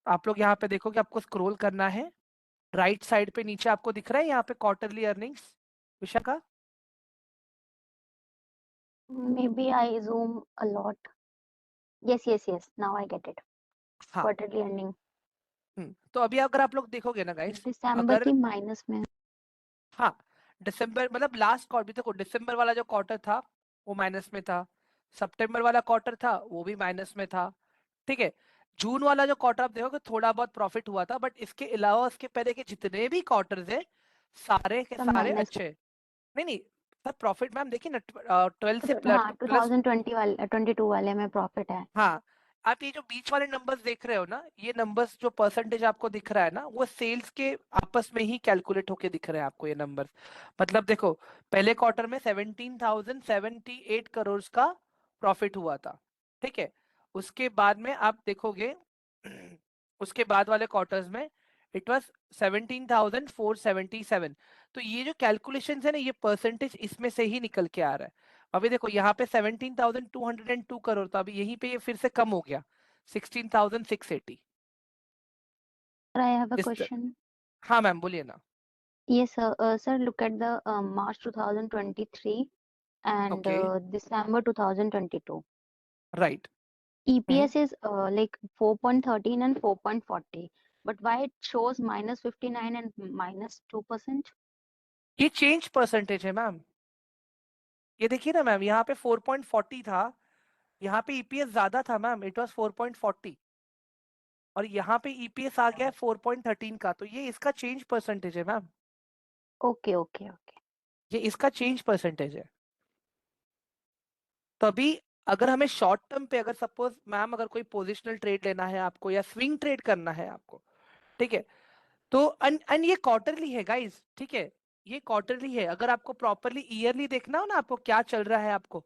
आप लोग यहाँ पे देखो कि आपको स्क्रॉल करना है, राइट साइड पे नीचे आपको दिख रहा है यहाँ पे quarterly earnings Vishakha. Maybe I zoom a lot. Yes yes yes, now I get it. हाँ क्वार्टरली अर्निंग तो अभी अगर आप लोग देखोगे ना गाइस, दिसंबर अगर की माइनस में। हाँ दिसंबर मतलब लास्ट क्वार्टर, देखो दिसंबर वाला जो क्वार्टर था वो माइनस में था, सितंबर वाला क्वार्टर था वो भी माइनस में था, ठीक है। जून वाला जो क्वार्टर आप देखोगे थोड़ा बहुत प्रॉफिट हुआ था, बट इसके अलावा उसके पहले के जितने भी क्वार्टर्स है सारे के सब सारे माइनस में। अच्छे। नहीं नहीं, सर प्रॉफिट मैम देखिए ना 12 से हाँ, प्लस 2020 वाले 22 वाले में प्रॉफिट है। हाँ, आप ये जो बीच वाले नंबर्स देख रहे हो ना, ये नंबर्स जो परसेंटेज आपको दिख रहा है ना, वो सेल्स के आपस में ही कैलकुलेट होके दिख रहे हैं आपको ये नंबर्स। मतलब देखो, पहले क्वार्टर में 17,078 करोड़ का प्रॉफिट हुआ था, ठीक है। उसके बाद में आप देखोगे उसके बाद वाले क्वार्टर्स में इट वाज 17,477। तो ये जो कैलकुलेशन है ना, ये परसेंटेज इसमें से ही निकल के आ रहा है। अभी देखो यहाँ पे 17,202 करोड़ था, अभी यहीं पे ये फिर से कम हो गया 16,680। I have a इस question. हाँ मैम बोलिए ना। Yes, sir. Sir, look at the March 2023 and okay, December 2022. Right. EPS is like 4.13 and 4.40. But why it shows minus 59 and minus 2%? ये चेंज परसेंटेज है मैम। ये देखिए ना मैम, यहाँ पे 4.40 था, यहाँ पे ईपीएस ज्यादा था मैम, इट वाज 4.40, और यहाँ पे ईपीएस आ गया 4.13 का, तो ये इसका चेंज परसेंटेज है मैम। Okay, okay, okay. ये इसका चेंज परसेंटेज है। तभी अगर हमें शॉर्ट टर्म पे, अगर सपोज मैम अगर कोई पोजिशनल ट्रेड लेना है आपको या स्विंग ट्रेड करना है आपको, ठीक है, तो अन ये क्वार्टरली है गाइस, ठीक है, ये क्वार्टरली है। अगर आपको प्रॉपरली ईयरली देखना हो ना आपको क्या चल रहा है आपको,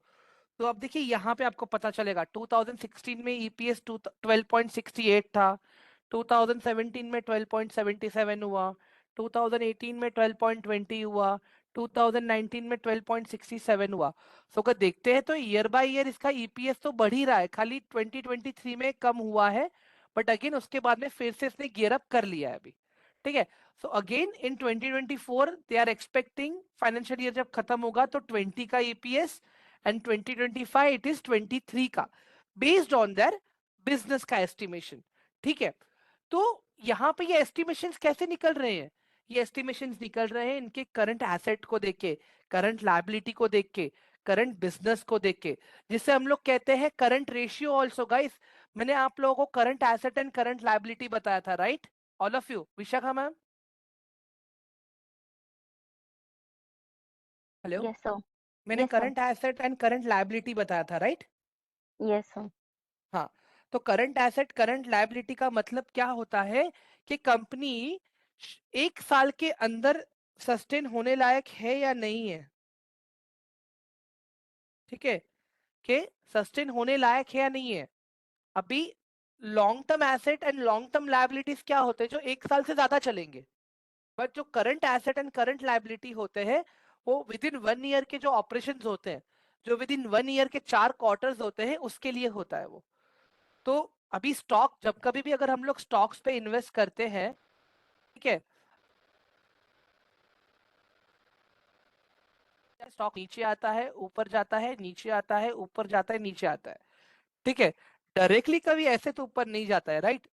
तो अब देखिए यहाँ पे आपको पता चलेगा 2016 में ईपीएस 12.68 था, 2017 में 12.77 हुआ, 2018 में 12.20 हुआ, 2019 में 12.67 हुआ। सो अगर देखते हैं तो ईयर बाय ईयर इसका ईपीएस तो बढ़ ही रहा है, खाली 2023 में कम हुआ है, बट अगेन उसके बाद में फिर से इसने गियर अप कर लिया है अभी, ठीक है। So again in 2024 they are expecting, financial year जब खत्म होगा तो 20 का ईपीएस, एंड 2025 इट इज 23 का, बेस्ड ऑन देयर बिजनेस का एस्टिमेशन, ठीक है। तो यहाँ पे ये एस्टिमेशंस कैसे निकल रहे हैं? ये एस्टिमेशंस निकल रहे हैं इनके करंट एसेट को देख के, करंट लायबिलिटी को देख के, करंट बिजनेस को देख के, जिसे हम लोग कहते हैं करंट रेशियो ऑल्सो गाइस। मैंने आप लोगों को current asset and current liability बताया था, right? All of you, Vishakha ma'am, hello, Yes, sir. मैंने Yes, sir. Current asset and current liability बताया था, राइट? Yes, sir. हाँ, तो करंट एसेट करंट लायबिलिटी का मतलब क्या होता है कि कंपनी एक साल के अंदर सस्टेन होने लायक है या नहीं है, ठीक है, कि सस्टेन होने लायक है या नहीं है। अभी long term asset and long term liabilities क्या होते हैं, जो एक साल से ज्यादा चलेंगे, बट जो current asset and current liability होते हैं वो विद इन 1 ईयर के जो ऑपरेशंस होते हैं, जो विद इन 1 ईयर के 4 क्वार्टर्स होते हैं, उसके लिए होता है वो। तो अभी स्टॉक, जब कभी भी अगर हम लोग स्टॉक्स पे इन्वेस्ट करते हैं, ठीक है, स्टॉक नीचे आता है ऊपर जाता है, नीचे आता है ऊपर जाता है, नीचे आता है, ठीक है, डायरेक्टली कभी ऐसे तो ऊपर नहीं जाता है, राइट?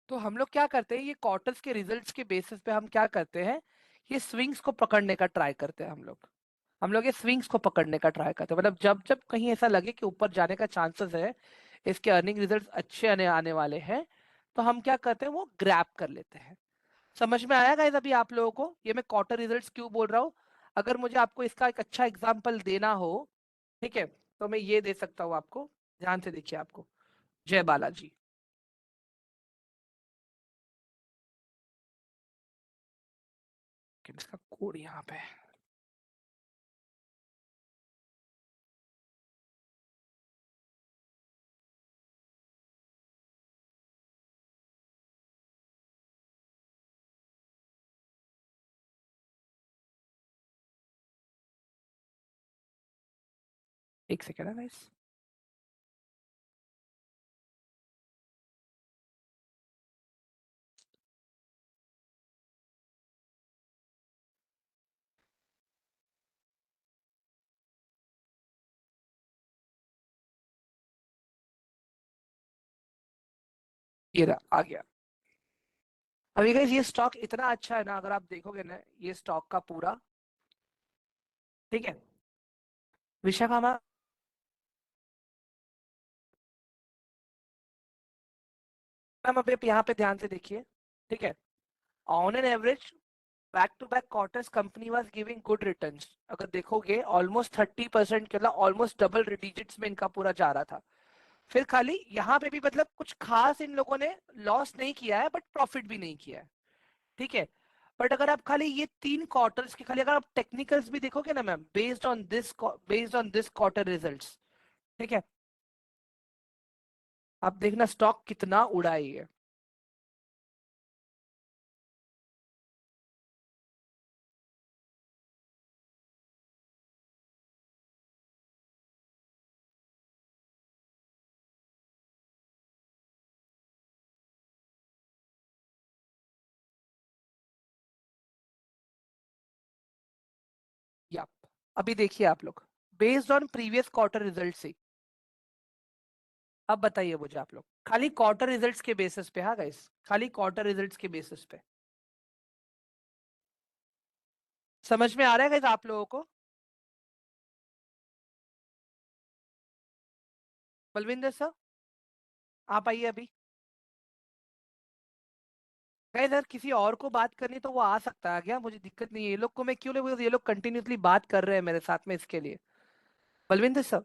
तो हम लोग क्या करते हैं, ये क्वार्टर्स के रिजल्ट्स के बेसिस पे हम क्या करते हैं, ये स्विंग्स को पकड़ने का ट्राई करते हैं हम लोग ये स्विंग्स को पकड़ने का ट्राई करते हैं। मतलब जब जब कहीं ऐसा लगे कि ऊपर जाने का चांसेस है, इसके अर्निंग रिजल्ट्स अच्छे आने वाले हैं, तो हम क्या करते हैं, वो ग्रैब कर लेते हैं। समझ में आया गाइस अभी आप लोगों को ये मैं क्वार्टर रिजल्ट्स क्यों बोल रहा हूँ? अगर मुझे आपको इसका एक अच्छा एग्जांपल देना हो, ठीक है, तो मैं ये दे सकता हूँ आपको, ध्यान से देखिए आपको, जय बालाजी, इसका कोड यहाँ पे है। एक सेकेंड है गाइस, ये रहा, आ गया। अभी गाइस ये स्टॉक इतना अच्छा है ना, अगर आप देखोगे ना ये स्टॉक का पूरा, ठीक है, विशाखा मैम, मैम अभी आप यहाँ पे ध्यान से देखिए, ठीक है, on an average back to back quarters company was giving good returns, अगर देखोगे ऑलमोस्ट 30% के, मतलब ऑलमोस्ट डबल डिजिट्स में इनका पूरा जा रहा था। फिर खाली यहाँ पे भी मतलब कुछ खास इन लोगों ने लॉस नहीं किया है, बट प्रॉफिट भी नहीं किया है, ठीक है। बट अगर आप खाली ये 3 क्वार्टर्स के खाली अगर आप टेक्निकल्स भी देखोगे ना ma'am, based on this quarter results, ठीक है, आप देखना स्टॉक कितना उड़ा है ये। या अभी देखिए आप लोग, based on previous quarter result से, अब बताइए मुझे आप लोग, खाली क्वार्टर रिजल्ट्स के बेसिस पे, हाँ गाइस, खाली क्वार्टर रिजल्ट्स के बेसिस पे, समझ में आ रहा है गाइस आप लोगों को? बलविंदर सर, आप आइए अभी। गाइस अगर किसी और को बात करनी तो वो आ सकता है क्या, मुझे दिक्कत नहीं है, ये लोग को मैं क्यों ले, ये लोग कंटिन्यूसली बात कर रहे हैं मेरे साथ में, इसके लिए। Balvinder sir,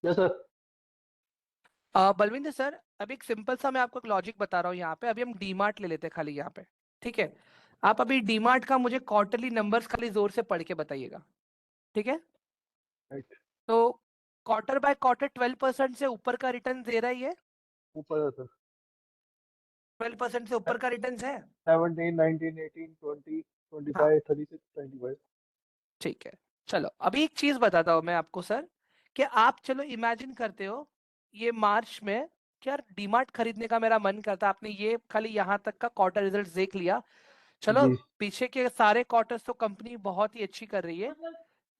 yes sir. Balvinder sir, अभी एक सिंपल सा मैं आपको एक लॉजिक बता रहा हूँ यहाँ पे, अभी हम डीमार्ट ले लेते हैं खाली यहाँ पे, ठीक है। आप अभी डीमार्ट का मुझे क्वार्टरली नंबर्स खाली जोर से पढ़ के बताइएगा, ठीक है। राइट। तो क्वार्टर बाय क्वार्टर 12% से ऊपर का रिटर्न दे रहा है ये, ऊपर है सर। 12% से ऊपर का रिटर्न है। 17, 19, 18, 20, हाँ 25, 36, 25। ठीक है, चलो अभी एक चीज बताता हूँ मैं आपको सर, कि आप चलो इमेजिन करते हो ये मार्च में, कि यार डीमार्ट खरीदने का मेरा मन करता, आपने ये खाली यहाँ तक का क्वार्टर रिजल्ट देख लिया, चलो जी पीछे के सारे क्वार्टर्स तो कंपनी बहुत ही अच्छी कर रही है,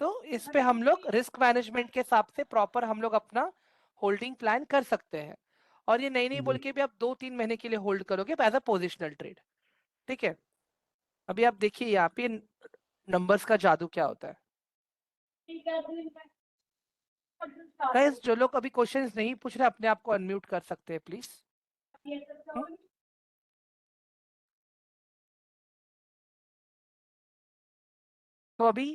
तो इस पे हम लोग रिस्क मैनेजमेंट के हिसाब से प्रॉपर हम लोग अपना होल्डिंग प्लान कर सकते हैं, और ये नहीं नहीं बोल जी। के भी आप 2-3 महीने के लिए होल्ड करोगे एज अ पोजिशनल ट्रेड, ठीक है। अभी आप देखिए यहाँ पे नंबर्स का जादू क्या होता है। गाइस जो लोग अभी क्वेश्चंस नहीं पूछ रहे अपने आप को अनम्यूट कर सकते हैं प्लीज। तो अभी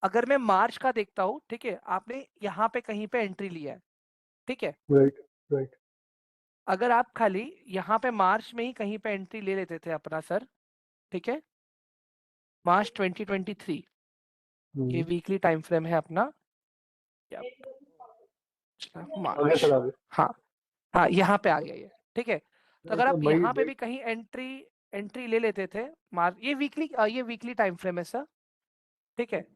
अगर मैं मार्च का देखता हूँ, ठीक है, आपने यहाँ पे कहीं पे एंट्री लिया है, ठीक है। Right right. अगर आप खाली यहाँ पे मार्च में ही कहीं पे एंट्री ले लेते थे अपना सर, ठीक है, मार्च 2023, ये वीकली टाइम फ्रेम है अपना, या आगे मार्च, सर आगे। हाँ हाँ यहाँ पे आ गया ये, ठीक है। तो नहीं अगर सर, आप मई यहाँ पे मई। भी कहीं एंट्री एंट्री ले लेते थे मार्च, ये वीकली टाइम फ्रेम है सर, ठीक है।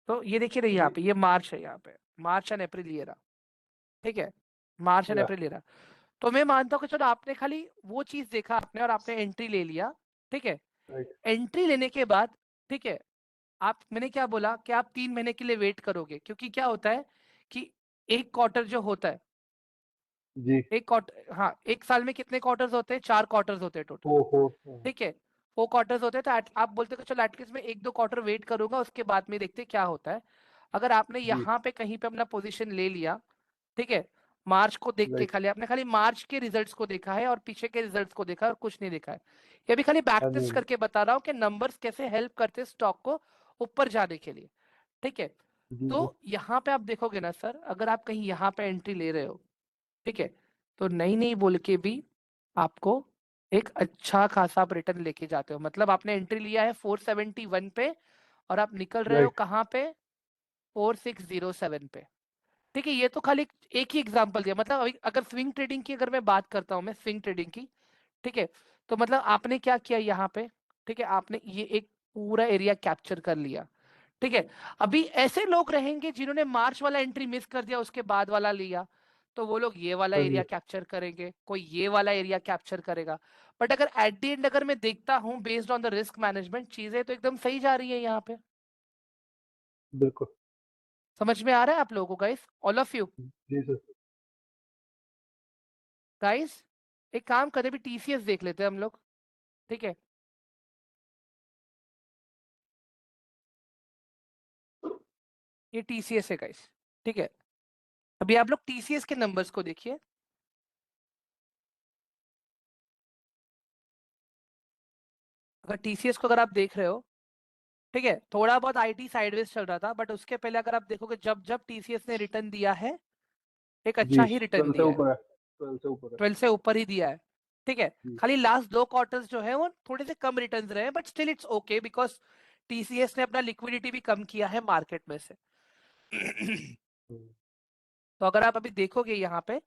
तो ये देखिए ना यहाँ जी। पे ये मार्च है, यहाँ पे मार्च एंड अप्रैल ये रहा, ठीक है, मार्च एंड या अप्रैल ये रहा। तो मैं मानता हूँ कि चलो आपने खाली वो चीज देखा आपने और आपने एंट्री ले लिया, ठीक है। राइट। एंट्री लेने के बाद, ठीक है, आप, मैंने क्या बोला कि आप 3 महीने के लिए वेट करोगे, क्योंकि क्या होता है कि एक क्वार्टर जो होता है, जी। एक क्वार्टर, हाँ एक साल में कितने क्वार्टर्स होते हैं, 4 क्वार्टर्स होते हैं टोटल, हो। ठीक है। 4 क्वार्टर्स होते हैं, तो आप बोलते हो कि चलो एटलीस्ट मैं 1-2 क्वार्टर वेट करूंगा, उसके बाद में देखते हैं क्या होता है। अगर आपने जी। यहाँ पे कहीं पे अपना पोजीशन ले लिया, ठीक है, मार्च को देख के राइट। खाली आपने खाली मार्च के रिजल्ट्स को देखा है और पीछे के रिजल्ट्स को देखा है और कुछ नहीं देखा है, ये भी खाली बैक हाँ जी टेस्ट हाँ जी। करके बता रहा हूँ कि नंबर्स कैसे हेल्प करते हैं स्टॉक को ऊपर जाने के लिए, ठीक है। जी तो जी। यहाँ पे आप देखोगे ना सर, अगर आप कहीं यहाँ पे एंट्री ले रहे हो, ठीक है, तो नहीं नहीं बोल के भी आपको एक अच्छा खासा आप रिटर्न लेके जाते हो, मतलब आपने एंट्री लिया है 471 पे और आप निकल रहे हो राइट। कहाँ पे, 4607 पे, ठीक है। ये तो खाली एक ही एग्जांपल दिया, मतलब अगर स्विंग ट्रेडिंग की अगर मैं बात करता हूँ, मैं स्विंग ट्रेडिंग की, ठीक है, तो मतलब आपने क्या किया यहाँ पे, ठीक है, आपने ये एक पूरा एरिया कैप्चर कर लिया, ठीक है। अभी ऐसे लोग रहेंगे जिन्होंने मार्च वाला एंट्री मिस कर दिया, उसके बाद वाला लिया, तो वो लोग ये वाला हाँ एरिया जी। कैप्चर करेंगे, कोई ये वाला एरिया कैप्चर करेगा। बट अगर एट द एंड अगर मैं देखता हूँ based on the risk management, चीजें तो एकदम सही जा रही है यहाँ पे, बिल्कुल। समझ में आ रहा है आप लोगों को गाइस, ऑल ऑफ यू जी सर। गाइस। एक काम करते भी टीसीएस देख लेते हैं हम लोग, ठीक है। ये टीसीएस है गाइस, ठीक है। अभी आप लोग टीसीएस के नंबर्स को देखिए, अगर टीसीएस को अगर आप देख रहे हो, ठीक है, थोड़ा बहुत आईटी साइडवेज चल रहा था, बट उसके पहले अगर आप देखोगे जब जब टीसीएस ने रिटर्न दिया है, एक अच्छा जी ही रिटर्न 12 से दिया है, ऊपर है, 12 से ऊपर है 12 से ऊपर ही दिया है, ठीक है। जी। खाली लास्ट 2 क्वार्टर्स जो है वो थोड़े से कम रिटर्न्स रहे, but still it's okay because TCS ने अपना लिक्विडिटी भी कम किया है मार्केट में से। हम्म, तो अगर आप अभी देखोगे यहाँ पे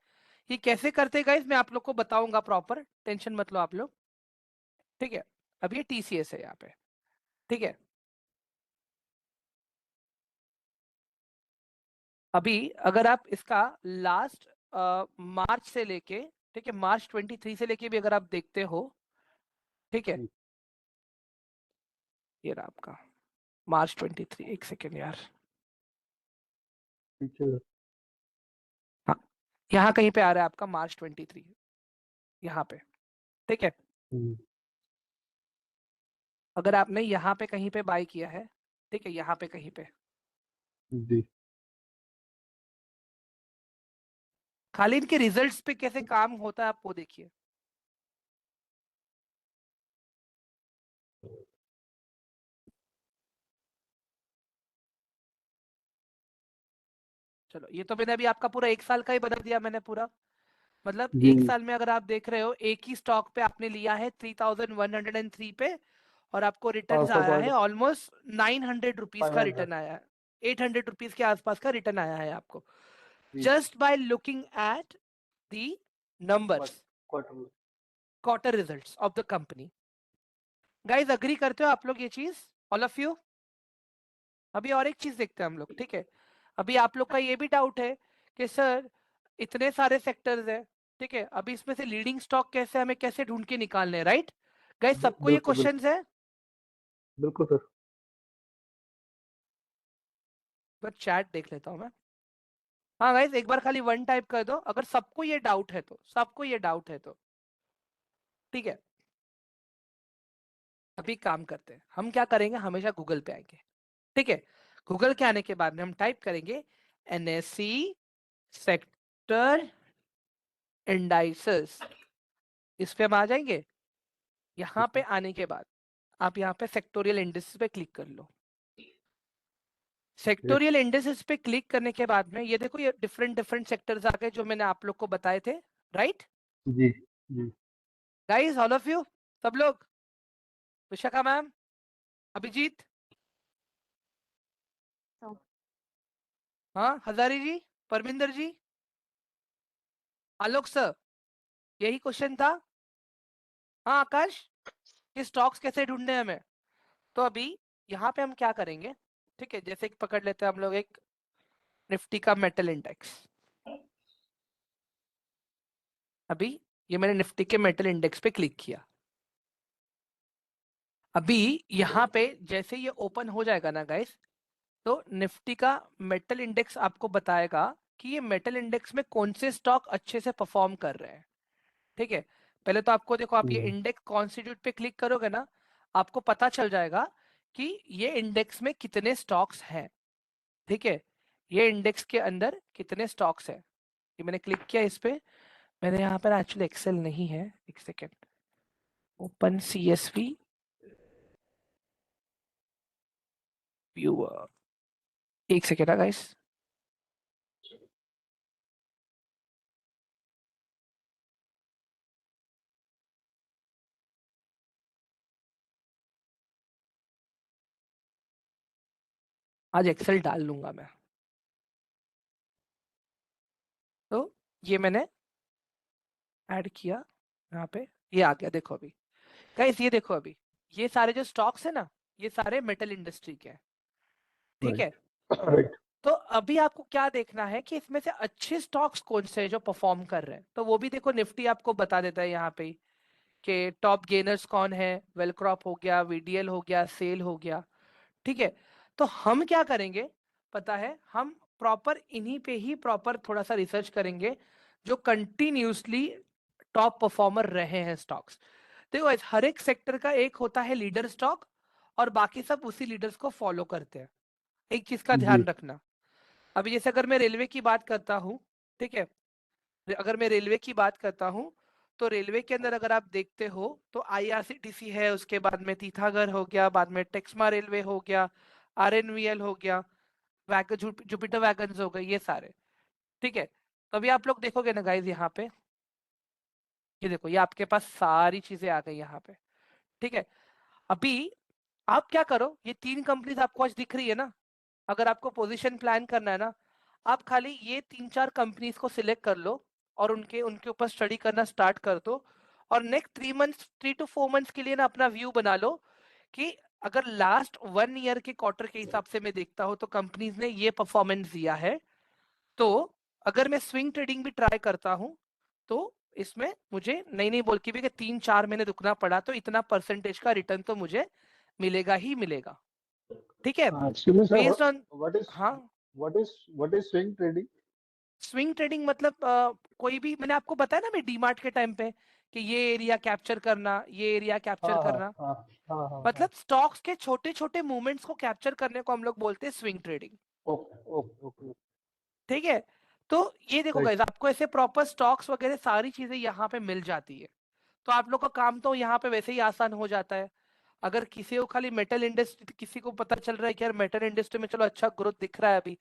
ये कैसे करते गाइस, मैं आप लोग को बताऊंगा प्रॉपर, टेंशन मत लो आप लोग, ठीक है। अब ये टीसीएस है यहाँ पे, ठीक है। अभी अगर आप इसका लास्ट मार्च से लेके, ठीक है, मार्च 23 से लेके भी अगर आप देखते हो, ठीक है, जी। ये रहा आपका मार्च 23, एक सेकेंड यार, पीछे हाँ, यहाँ कहीं पे आ रहा है आपका मार्च 23, यहाँ पे, ठीक है। हम्म, अगर आपने यहाँ पे कहीं पे बाय किया है, ठीक है, यहाँ पे कहीं पे, जी खाली इनके रिजल्ट्स पे कैसे काम होता है आप वो देखिए। चलो, ये तो मैंने अभी आपका पूरा 1 साल का ही बता दिया मैंने पूरा, मतलब जी 1 साल में अगर आप देख रहे हो एक ही स्टॉक पे आपने लिया है 3103 पे, और आपको रिटर्न आया है 500 ऑलमोस्ट 900 रुपीज का 500 रिटर्न आया है, 800 रुपीज के आसपास का रिटर्न आया है आपको, जी just by looking at the numbers, quarter. Quarter results of the company. Guys agree करते हो आप लोग ये चीज, ऑल ऑफ यू? अभी और एक चीज देखते हैं हम लोग, ठीक है। अभी आप लोग का ये भी डाउट है कि सर इतने सारे सेक्टर्स है, ठीक है, अभी इसमें से लीडिंग स्टॉक कैसे हमें कैसे ढूंढ के निकालने हैं, राइट गाइस? सबको ये बिल्कुल क्वेश्चंस है, बिल्कुल सर। बस चैट देख लेता हूं मैं। हाँ गाइस, एक बार खाली वन टाइप कर दो अगर सबको ये डाउट है तो, सबको ये डाउट है तो, ठीक है। अभी काम करते हैं, हम क्या करेंगे, हमेशा गूगल पे आएंगे, ठीक है। गूगल के आने के बाद में हम टाइप करेंगे एनएससी सेक्टर इंडाइसेस, इस पे हम आ जाएंगे। यहाँ पे आने के बाद आप यहाँ पे सेक्टोरियल इंडिसेस पे क्लिक कर लो। सेक्टोरियल इंडिसेस पे क्लिक करने के बाद में ये देखो, ये डिफरेंट डिफरेंट सेक्टर्स आ गए जो मैंने आप लोग को बताए थे, राइट जी जी गाइस? ऑल ऑफ यू, सब लोग, विशाखा मैम, अभिजीत, So, हाँ, हजारी जी, परमिंदर जी, आलोक सर, यही क्वेश्चन था। हाँ आकाश, ये स्टॉक्स कैसे ढूंढने हैं हमें? तो अभी यहाँ पे हम क्या करेंगे, ठीक है, जैसे एक पकड़ लेते हैं हम लोग एक निफ्टी का मेटल इंडेक्स। अभी ये मैंने निफ्टी के मेटल इंडेक्स पे क्लिक किया। अभी यहाँ पे जैसे ये ओपन हो जाएगा ना गाइस, तो निफ्टी का मेटल इंडेक्स आपको बताएगा कि ये मेटल इंडेक्स में कौन से स्टॉक अच्छे से परफॉर्म कर रहे हैं, ठीक है। पहले तो आपको देखो, आप ये इंडेक्स कॉन्स्टिट्यूट पे क्लिक करोगे ना, आपको पता चल जाएगा कि ये इंडेक्स में कितने स्टॉक्स हैं, ठीक है। ये इंडेक्स के अंदर कितने स्टॉक्स हैं, ये मैंने क्लिक किया इस पे। मैंने यहाँ पर एक्चुअली एक्सेल नहीं है, एक सेकेंड, ओपन सीएसवी व्यूअर, एक सेकेंड है गाइस। आज एक्सेल डाल लूंगा मैं। तो ये मैंने ऐड किया, यहाँ पे ये आ गया, देखो अभी गाइस, ये देखो अभी ये सारे जो स्टॉक्स है ना, ये सारे मेटल इंडस्ट्री के हैं, ठीक है। राइट तो अभी आपको क्या देखना है कि इसमें से अच्छे स्टॉक्स कौन से हैं जो परफॉर्म कर रहे हैं, तो वो भी देखो निफ्टी आपको बता देता है यहाँ पे कि टॉप गेनर्स कौन है, वेलक्रॉप हो गया, वीडीएल हो गया, सेल हो गया, ठीक है। तो हम क्या करेंगे पता है, हम प्रॉपर इन्हीं पे ही प्रॉपर थोड़ा सा रिसर्च करेंगे जो कंटिन्यूसली टॉप परफॉर्मर रहे हैं स्टॉक्स। देखो guys, हर एक सेक्टर का एक होता है लीडर स्टॉक, और बाकी सब उसी लीडर्स को फॉलो करते हैं, एक चीज का जी ध्यान रखना। अभी जैसे अगर मैं रेलवे की बात करता हूँ, ठीक है, अगर मैं रेलवे की बात करता हूँ, तो रेलवे के अंदर अगर आप देखते हो तो IRCTC है, उसके बाद में तीथागर हो गया, बाद में टेक्समा रेलवे हो गया, RNVL हो गया, जुपिटर वैगन्स हो गए, ये सारे। ठीक है, तो अभी आप लोग देखोगे ना गाइज यहाँ पे, ये देखो ये आपके पास सारी चीजें आ गई यहाँ पे। ठीक है, अभी आप क्या करो, ये 3 कंपनीज आपको आज दिख रही है ना, अगर आपको पोजीशन प्लान करना है ना, आप खाली ये 3-4 कंपनीज को सिलेक्ट कर लो और उनके उनके ऊपर स्टडी करना स्टार्ट कर दो, और नेक्स्ट 3 to 4 मंथ्स के लिए ना अपना व्यू बना लो कि अगर लास्ट 1 ईयर के क्वार्टर के हिसाब से मैं देखता हूँ तो कंपनीज ने ये परफॉर्मेंस दिया है, तो अगर मैं स्विंग ट्रेडिंग भी ट्राई करता हूँ तो इसमें मुझे नहीं बोल के भी कि 3-4 महीने रुकना पड़ा तो इतना परसेंटेज का रिटर्न तो मुझे मिलेगा ही मिलेगा। ठीक है, Excuse me, sir. Based on, What is हाँ, what is swing trading? Swing trading मतलब कोई भी, मैंने आपको बताया ना मैं डीमार्ट के टाइम पे कि ये एरिया कैप्चर करना, ये एरिया कैप्चर हाँ हाँ करना, हाँ हाँ हाँ मतलब स्टॉक्स के छोटे छोटे मूवमेंट्स को कैप्चर करने को हम लोग बोलते हैं swing trading. Okay okay okay ठीक है, तो ये देखो राइट गाइस, आपको ऐसे प्रॉपर स्टॉक्स वगैरह सारी चीजें यहाँ पे मिल जाती है, तो आप लोग का काम तो यहाँ पे वैसे ही आसान हो जाता है। अगर किसी को खाली मेटल इंडस्ट्री, किसी को पता चल रहा है कि यार मेटल इंडस्ट्री में चलो अच्छा ग्रोथ दिख रहा है अभी,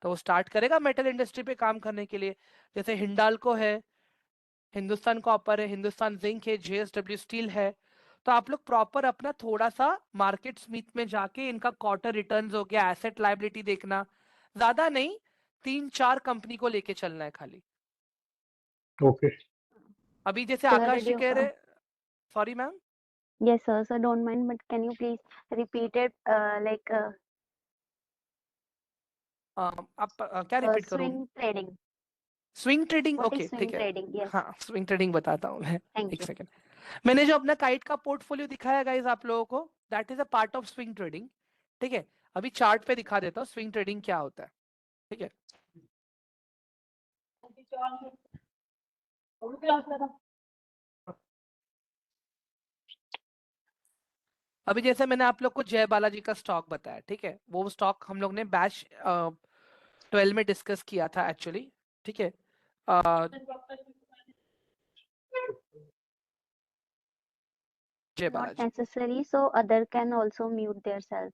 तो वो स्टार्ट करेगा मेटल इंडस्ट्री पे काम करने के लिए। जैसे हिंडाल्को है, हिंदुस्तान कॉपर है, हिंदुस्तान जिंक है, JSW स्टील है, तो आप लोग प्रॉपर अपना थोड़ा सा मार्केट स्मिथ में जाके इनका क्वार्टर रिटर्न्स हो गया, एसेट लायबिलिटी देखना, ज्यादा नहीं, 3-4 कंपनी को लेके चलना है खाली। ओके अभी जैसे Sir, Akash did ji you? कह रहे, sorry ma'am, Yes, sir. Sir, don't mind, but can you please repeat it? आप क्या रिपीट करूं? Swing trading. Swing trading, What okay is swing ठीक है। trading? Yes. हाँ, स्विंग ट्रेडिंग बताता हूँ मैं, Thank एक you. सेकेंड। मैंने जो अपना काइट का पोर्टफोलियो दिखाया गाइस आप लोगों को, that is a part of swing trading. ठीक है, अभी चार्ट पे दिखा देता हूँ स्विंग ट्रेडिंग क्या होता है। ठीक है, अभी जैसे मैंने आप लोग को जय बालाजी का स्टॉक बताया, ठीक है, वो स्टॉक हम लोग ने बैच 12 में डिस्कस किया था एक्चुअली। ठीक है, जय Not Balaji, necessary, so other can also mute their self.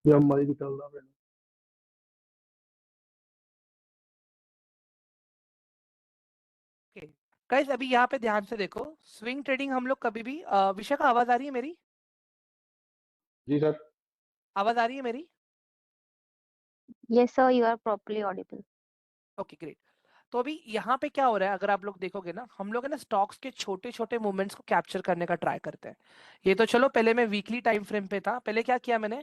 ये हमारी निकल रहा है ओके गाइस, अभी यहाँ पे ध्यान से देखो, स्विंग ट्रेडिंग हम लोग कभी भी विषय का आवाज आ रही है मेरी? जी सर आवाज आ रही है मेरी? Yes, sir. You are properly audible. Okay great. तो अभी यहाँ पे क्या हो रहा है, अगर आप लोग देखोगे ना, हम लोग है ना स्टॉक्स के छोटे छोटे मूवमेंट्स को कैप्चर करने का ट्राई करते हैं। ये तो चलो, पहले मैं वीकली टाइम फ्रेम पे था, पहले क्या किया मैंने,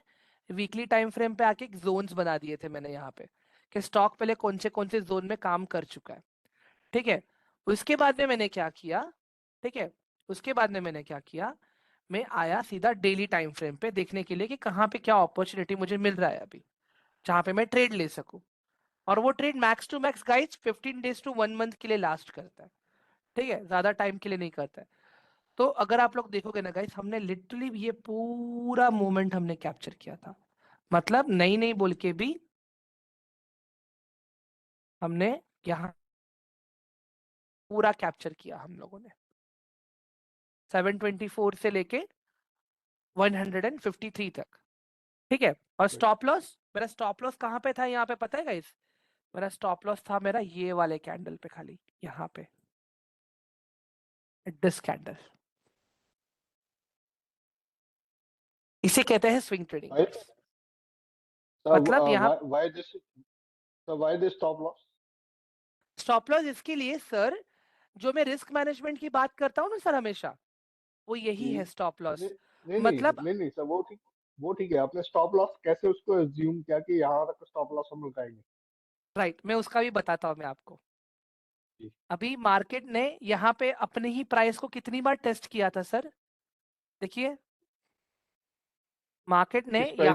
वीकली टाइम फ्रेम पे आके जोन्स बना दिए थे मैंने यहाँ पे, कि स्टॉक पहले कौन से जोन में काम कर चुका है। ठीक है, उसके बाद में मैंने क्या किया, ठीक है, उसके बाद में मैंने क्या किया, मैं आया सीधा डेली टाइम फ्रेम पे देखने के लिए कि कहाँ पे क्या अपॉर्चुनिटी मुझे मिल रहा है अभी, जहाँ पे मैं ट्रेड ले सकूं। और वो trade max to max guys 15 days to 1 month के लिए लास्ट करता है। ठीक है, ज्यादा टाइम के लिए नहीं करता है। तो अगर आप लोग देखोगे ना गाइज, हमने लिटरली ये पूरा मोमेंट हमने कैप्चर किया था, मतलब नहीं बोल के भी हमने यहाँ पूरा कैप्चर किया हम लोगों ने, 724 से लेके 153 तक। ठीक है, और स्टॉप लॉस, मेरा स्टॉप लॉस कहाँ पे था यहाँ पे पता है गाइज? मेरा स्टॉप लॉस था मेरा ये वाले कैंडल पे, खाली यहाँ पे, दिस कैंडल, इसे कहते हैं swing trading Why, guys. sir, मतलब यहाँ why this sir, why this stop loss? Stop loss इसके लिए सर, जो मैं रिस्क मैनेजमेंट की बात करता हूँ ना सर हमेशा, वो यही जी है स्टॉप नहीं लॉस। नहीं मतलब नहीं सर वो ठीक है आपने स्टॉप लॉस कैसे उसको एज्यूम किया कि यहाँ तक स्टॉप लॉस हम लगाएंगे राइट, मैं उसका भी बताता हूँ मैं आपको। जी अभी मार्केट ने यहाँ पे अपने ही प्राइस को कितनी बार टेस्ट किया था सर, देखिए, मार्केट ने किस प्राइस पे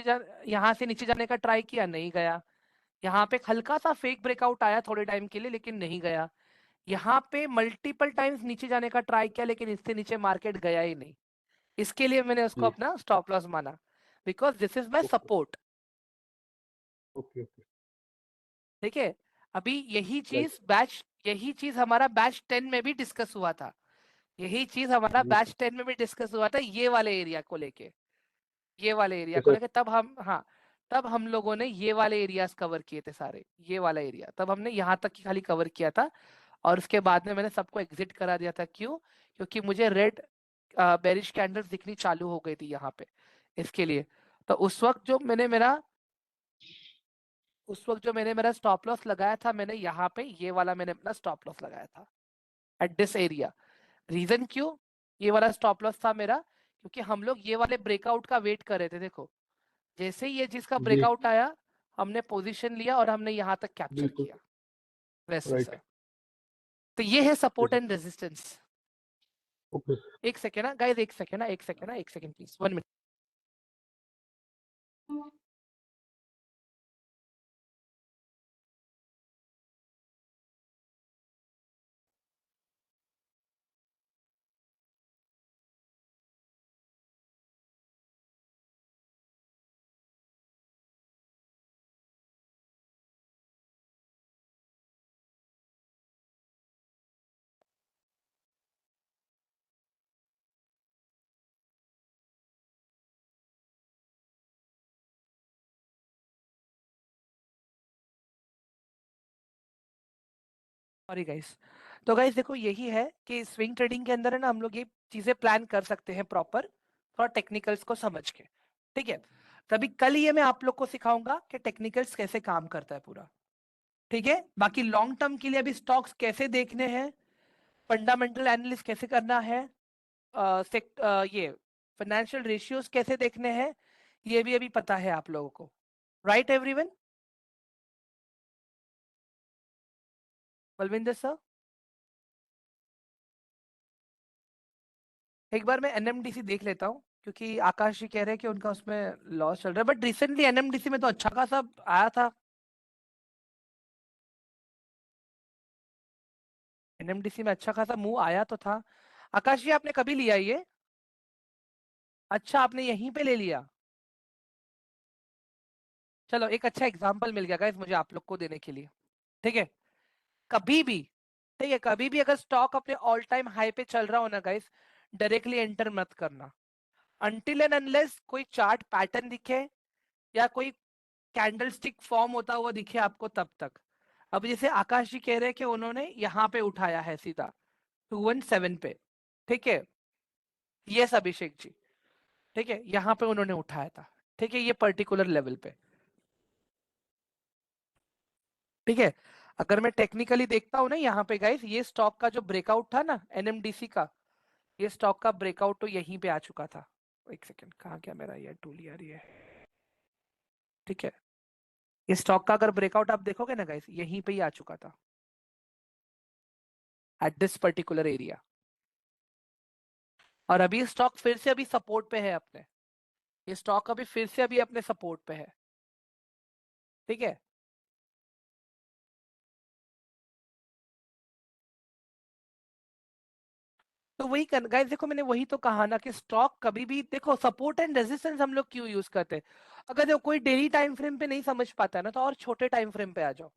सर यहाँ से नीचे जाने का ट्राई किया, नहीं गया, यहाँ पे हल्का सा फेक ब्रेकआउट आया थोड़े टाइम के लिए, लेकिन नहीं गया। यहाँ पे मल्टीपल टाइम्स नीचे जाने का ट्राई किया, लेकिन इससे नीचे मार्केट गया ही नहीं। इसके लिए मैंने उसको जी। अपना स्टॉप लॉस माना, because this is my okay support. Okay okay. ठीक है, अभी राइट। यही चीज हमारा बैच 10 में भी डिस्कस हुआ था। यही चीज हमारा जी बैच 10 में भी डिस्कस हुआ था, ये वाले एरिया को लेके, ये वाले एरिया को जैसे लेके। तब हम लोगों ने ये वाले एरियाज कवर किए थे सारे, ये वाला एरिया तब हमने यहाँ तक की खाली कवर किया था। और उसके बाद में मैंने सबको एग्जिट करा दिया था। क्यों? क्योंकि मुझे रेड बेरिश कैंडल्स दिखनी चालू हो गई थी यहाँ पे, इसके लिए। तो उस वक्त जो मैंने मेरा स्टॉप लॉस लगाया था, मैंने यहाँ पे ये वाला मैंने अपना स्टॉप लॉस लगाया था एट दिस एरिया। रीजन क्यों ये वाला स्टॉप लॉस था मेरा? क्योंकि हम लोग ये वाले ब्रेकआउट का वेट कर रहे थे। देखो, जैसे ही ये चीज का जी ब्रेकआउट आया, हमने पोजीशन लिया और हमने यहाँ तक कैप्चर बिल्कुल किया, वैसे राइट। सर। तो ये है सपोर्ट जैसे एंड रेजिस्टेंस। ओके एक सेकेंड ना गाइस, एक सेकेंड ना, एक second please, 1 minute. Sorry guys. तो गाइस देखो, यही है कि स्विंग ट्रेडिंग के अंदर है ना, हम लोग ये चीजें प्लान कर सकते हैं प्रॉपर, थोड़ा टेक्निकल्स को समझ के। ठीक है, तभी कल ये मैं आप लोग को सिखाऊंगा कि टेक्निकल्स कैसे काम करता है पूरा। ठीक है, बाकी लॉन्ग टर्म के लिए अभी स्टॉक्स कैसे देखने हैं, फंडामेंटल एनालिसिस कैसे करना है, ये फाइनेंशियल रेशियोज कैसे देखने हैं, ये भी अभी पता है आप लोगों को। Right everyone? बलविंदर सर, एक बार मैं एनएमडीसी देख लेता हूँ, क्योंकि आकाश जी कह रहे हैं कि उनका उसमें लॉस चल रहा है, बट रिसेंटली एनएमडीसी में तो अच्छा खासा आया था। एनएमडीसी में अच्छा खासा मूव आया तो था। आकाश जी, आपने कभी लिया ये? अच्छा, आपने यहीं पे ले लिया। चलो, एक अच्छा एग्जांपल मिल गया गाइस मुझे आप लोग को देने के लिए। ठीक है, कभी भी, ठीक है, कभी भी अगर स्टॉक अपने ऑल टाइम हाई पे चल रहा हो ना गाइस, डायरेक्टली एंटर मत करना, अनटिल एंड अनलेस कोई चार्ट पैटर्न दिखे या कोई कैंडलस्टिक फॉर्म होता हुआ दिखे आपको, तब तक। अब जैसे आकाश जी कह रहे हैं कि उन्होंने यहाँ पे उठाया है सीधा 217 पे। ठीक है, यस अभिषेक जी, ठीक है, यहाँ पे उन्होंने उठाया था। ठीक है, ये पर्टिकुलर लेवल पे। ठीक है, अगर मैं टेक्निकली देखता हूँ ना यहाँ पे गाइस, ये स्टॉक का जो ब्रेकआउट था ना एनएमडीसी का, ये स्टॉक का ब्रेकआउट तो यहीं पे आ चुका था। एक सेकेंड, कहाँ गया मेरा ये टूल यार ये। ठीक है, ये स्टॉक का अगर ब्रेकआउट आप देखोगे ना गाइस, यहीं पे ही आ चुका था एट दिस पर्टिकुलर एरिया। और अभी स्टॉक फिर से अभी सपोर्ट पे है अपने, ये स्टॉक अभी फिर से अभी अपने सपोर्ट पे है। ठीक है, तो वही गाइस देखो, मैंने वही तो कहा ना कि स्टॉक कभी भी देखो, सपोर्ट एंड रेजिस्टेंस हम लोग क्यों यूज करते हैं। अगर देखो कोई डेली टाइम फ्रेम पे नहीं समझ पाता है ना, तो और छोटे टाइम फ्रेम पे आ जाओ,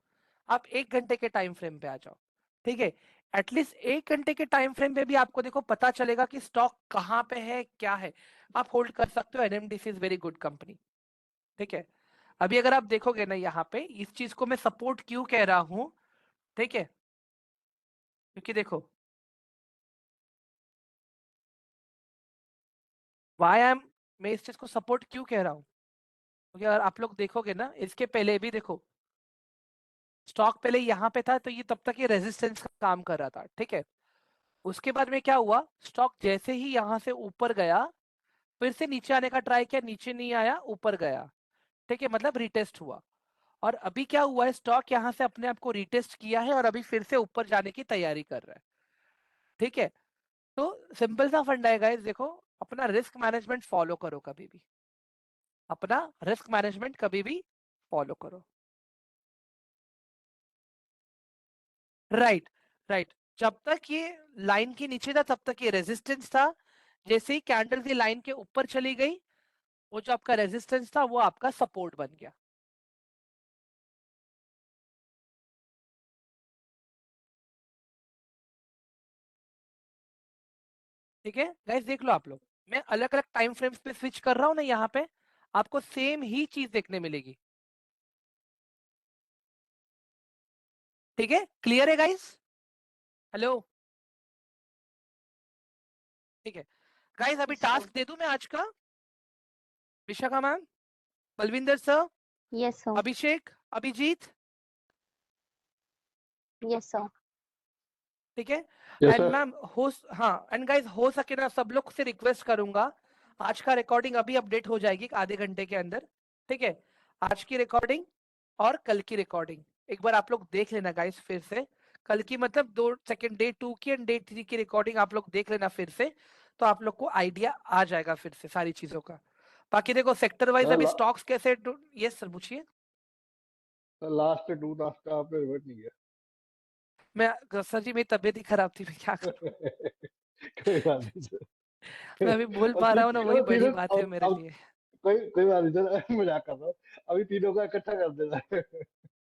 आप 1 घंटे के टाइम फ्रेम पे आ जाओ। ठीक है, एटलीस्ट 1 घंटे के टाइम फ्रेम पे भी आपको देखो पता चलेगा कि स्टॉक कहाँ पे है, क्या है। आप होल्ड कर सकते हो, NMDC is very good company. ठीक है, अभी अगर आप देखोगे ना यहाँ पे, इस चीज को मैं सपोर्ट क्यों कह रहा हूँ, ठीक है, क्योंकि देखो वाई एम मैं इस चीज को सपोर्ट क्यों कह रहा हूँ, क्योंकि अगर आप लोग देखोगे ना, इसके पहले भी देखो, स्टॉक पहले यहाँ पे था, तो ये तब तक ये रेजिस्टेंस का काम कर रहा था। ठीक है, उसके बाद में क्या हुआ, स्टॉक जैसे ही यहाँ से ऊपर गया, फिर से नीचे आने का ट्राई किया, नीचे नहीं आया, ऊपर गया। ठीक है, मतलब रिटेस्ट हुआ। और अभी क्या हुआ है, स्टॉक यहाँ से अपने आप को रिटेस्ट किया है और अभी फिर से ऊपर जाने की तैयारी कर रहा है। ठीक है, तो सिंपल सा फंडा है गाइस, देखो, अपना रिस्क मैनेजमेंट फॉलो करो कभी भी, अपना रिस्क मैनेजमेंट कभी भी फॉलो करो। राइट राइट, जब तक ये लाइन के नीचे था तब तक ये रेजिस्टेंस था, जैसे ही कैंडल की लाइन के ऊपर चली गई वो जो आपका रेजिस्टेंस था वो आपका सपोर्ट बन गया। ठीक है गाइस, देख लो आप लोग, मैं अलग अलग टाइम फ्रेम्स पे स्विच कर रहा हूँ ना, यहाँ पे आपको सेम ही चीज देखने मिलेगी। ठीक है, क्लियर है गाइस? हेलो, ठीक है गाइस, अभी Yes, sir. टास्क दे दूं मैं आज का? Vishakha ma'am, Balvinder sir, Yes, sir. Abhishek, Abhijeet, Yes, sir. ठीक है। Yes, and sir. मैम हो, हाँ एंड गाइस हो सके ना सब लोग से रिक्वेस्ट करूंगा, आज का रिकॉर्डिंग अभी अपडेट हो जाएगी आधे घंटे के अंदर। ठीक है, आज की रिकॉर्डिंग और कल की रिकॉर्डिंग एक बार आप लोग देख लेना गाइस फिर से। कल की मतलब 2 सेकंड, डे 2 की एंड डे 3 की रिकॉर्डिंग आप लोग देख लेना फिर से, तो आप लोग को आइडिया आ जाएगा फिर से सारी चीजों का। बाकी देखो सेक्टर वाइज Sir, अभी स्टॉक्स कैसे, यस सर पूछिए। last 2 task का आपने रिवर्ट नहीं मैं सर जी मेरी तबीयत ही खराब थी, मैं क्या करूं। किया। कोई बात नहीं सर। मैं अभी बोल और पा रहा हूँ ना, वही बड़ी तीनों बात है मेरे अब लिए। कोई बात नहीं सर, मजाक कर रहा हूँ। अभी तीनों का इकट्ठा कर देना है।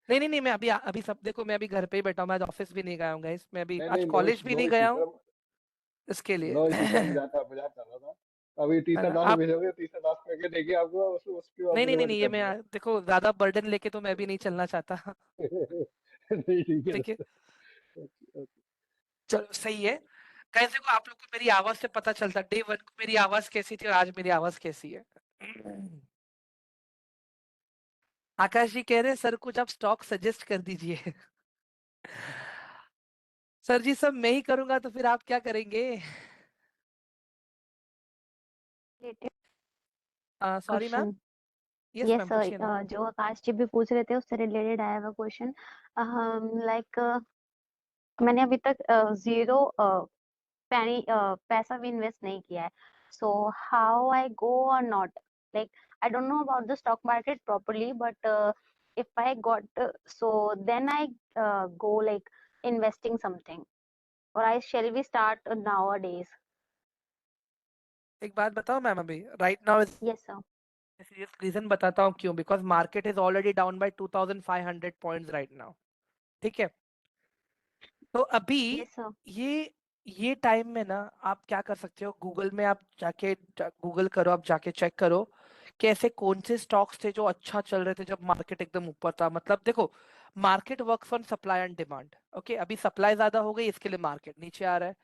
नहीं नहीं नहीं, मैं अभी अभी सब देखो, मैं अभी घर पे ही बैठा हूँ, मैं आज ऑफिस भी नहीं गया हूँ गाइस, मैं अभी नहीं आज नहीं, कॉलेज भी नो नहीं इश्यू गया हूँ सर, इसके लिए। नो इश्यू सर, मजाक कर रहा था। अभी है तीसरा ना टास्क आप, भेजोगे, तीसरा टास्क करके देखिए आपको, उसके बाद नहीं नहीं नहीं रिवर्ट नहीं, ये कर मैं देना। देखो ज्यादा बर्डन लेके तो मैं भी नहीं चलना चाहता। नहीं ठीक है ठीक है, सर। Okay, okay. चलो सही है। कैसे को आप लोग को मेरी आवाज से पता चलता डे 1 को मेरी आवाज कैसी थी और आज मेरी आवाज कैसी है। आकाश जी कह रहे हैं सर कुछ आप स्टॉक सजेस्ट कर दीजिए। सर जी सब मैं ही करूंगा तो फिर आप क्या करेंगे? Related sorry ma'am, question. Yes Yes, ma'am sir. पूछिए ना। जो आकाश जी भी पूछ रहे थे उससे related I have a question. Like मैंने अभी तक जीरो पैसा भी इन्वेस्ट नहीं किया है. सो हाउ आई गो और not, like I don't know about the stock market properly, but if I got so then I go like investing something, or I shall we start nowadays? एक बात बताओ ma'am, अभी right now Yes, sir. Serious reason बताता हूँ क्यों, because market is already down by 2500 points right now. ठीक है, तो अभी Yes, sir. ये टाइम में ना आप क्या कर सकते हो, गूगल में आप जाके गूगल करो, आप जाके चेक करो कि ऐसे कौन से स्टॉक्स थे जो अच्छा चल रहे थे जब मार्केट एकदम ऊपर था। मतलब देखो, market works on supply and demand. Okay, अभी सप्लाई ज्यादा हो गई इसके लिए मार्केट नीचे आ रहा है,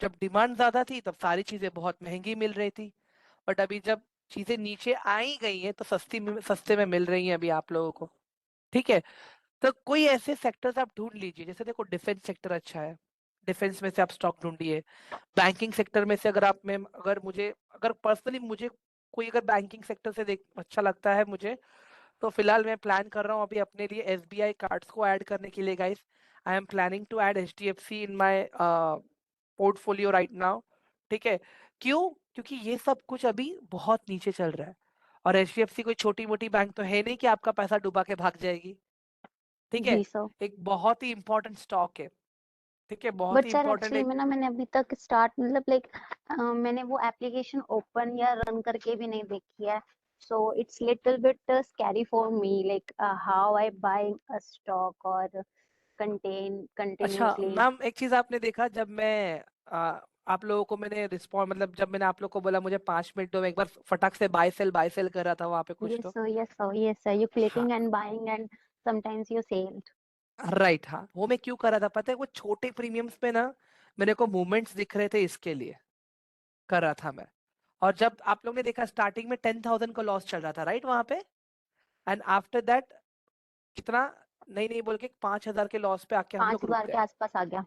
जब डिमांड ज्यादा थी तब सारी चीजें बहुत महंगी मिल रही थी, बट अभी जब चीजें नीचे आई गई हैं तो सस्ते में मिल रही हैं अभी आप लोगों को। ठीक है, तो कोई ऐसे सेक्टर्स आप ढूंढ लीजिए, जैसे देखो डिफेंस सेक्टर अच्छा है, डिफेंस में से आप स्टॉक ढूंढिए। बैंकिंग सेक्टर में से अगर आप में अगर मुझे अगर पर्सनली मुझे कोई अगर बैंकिंग सेक्टर से देख अच्छा लगता है मुझे, तो फिलहाल मैं प्लान कर रहा हूँ अभी अपने लिए एसबीआई कार्ड्स को ऐड करने के लिए guys. I am planning to add HDFC in my portfolio right now. ठीक है, क्यों? क्योंकि ये सब कुछ अभी बहुत नीचे चल रहा है, और एचडीएफसी कोई छोटी मोटी बैंक तो है नहीं कि आपका पैसा डुबा के भाग जाएगी। ठीक है, जी सर. एक बहुत ही इंपॉर्टेंट स्टॉक है। ठीक है, बहुत but he sir important actually एक, में ना मैंने अभी तक स्टार्ट मतलब लाइक मैंने वो एप्लीकेशन ओपन या रन करके भी नहीं देखी है. So it's little bit scary for me, like how I buy a stock और कंटेन अच्छा कंटिन्यूअसली. मैम एक चीज आपने देखा, जब मैं आप लोगों को मैंने रिस्पॉन्ड मतलब जब मैंने आप लोग को बोला मुझे 5 मिनट दो, मैं एक बार फटाक से बाय सेल कर रहा था वहां पे कुछ Yes तो। sir, yes sir, yes sir, you हाँ clicking and buying and sometimes you sell. Right, हाँ वो मैं क्यों कर रहा था पता है, वो छोटे प्रीमियम्स पे ना मेरे को मूवमेंट्स दिख रहे थे, इसके लिए कर रहा था मैं। और जब आप लोग ने देखा स्टार्टिंग में 10,000 का लॉस चल रहा था राइट वहां पे, एंड आफ्टर दैट कितना, नहीं नहीं बोल के 5,000 के लॉस पे आके हम लोग रुक 5,000 के गए। आसपास आ गया.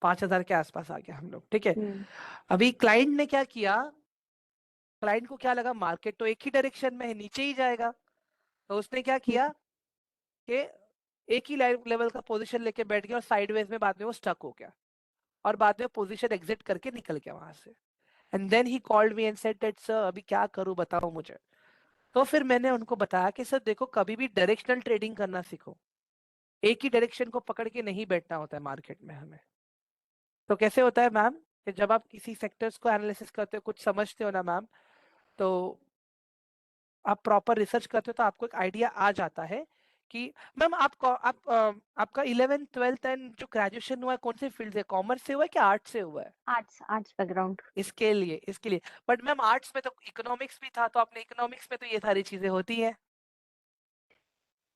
5,000 के आसपास आ गया हम लोग। ठीक है, हम्म. अभी क्लाइंट ने क्या किया, क्लाइंट को क्या लगा मार्केट तो एक ही डायरेक्शन में है, नीचे ही जाएगा, तो उसने क्या किया कि एक ही लेवल का पोजीशन लेके बैठ गया और साइडवेज में बाद में वो स्टक हो गया, और बाद में पोजीशन एग्जिट करके निकल गया वहां से। And then he called me and said that sir अभी क्या करूं बताओ मुझे। तो फिर मैंने उनको बताया कि सर देखो कभी भी डायरेक्शनल ट्रेडिंग करना सीखो। एक ही डायरेक्शन को पकड़ के नहीं बैठना होता है मार्केट में हमें। तो कैसे होता है मैम कि जब आप किसी सेक्टर्स को एनालिसिस करते हो, कुछ समझते हो ना मैम, तो आप प्रॉपर रिसर्च करते हो तो आपको एक आइडिया आ जाता है कि मैम आपका 11th 12th एंड जो ग्रेजुएशन हुआ है कौन से फील्ड से, कॉमर्स से हुआ है कि आर्ट्स से हुआ है? Arts background. इसके लिए बट मैम आर्ट्स में तो इकोनॉमिक्स भी था, तो आपने इकोनॉमिक्स में तो ये सारी चीजें होती है।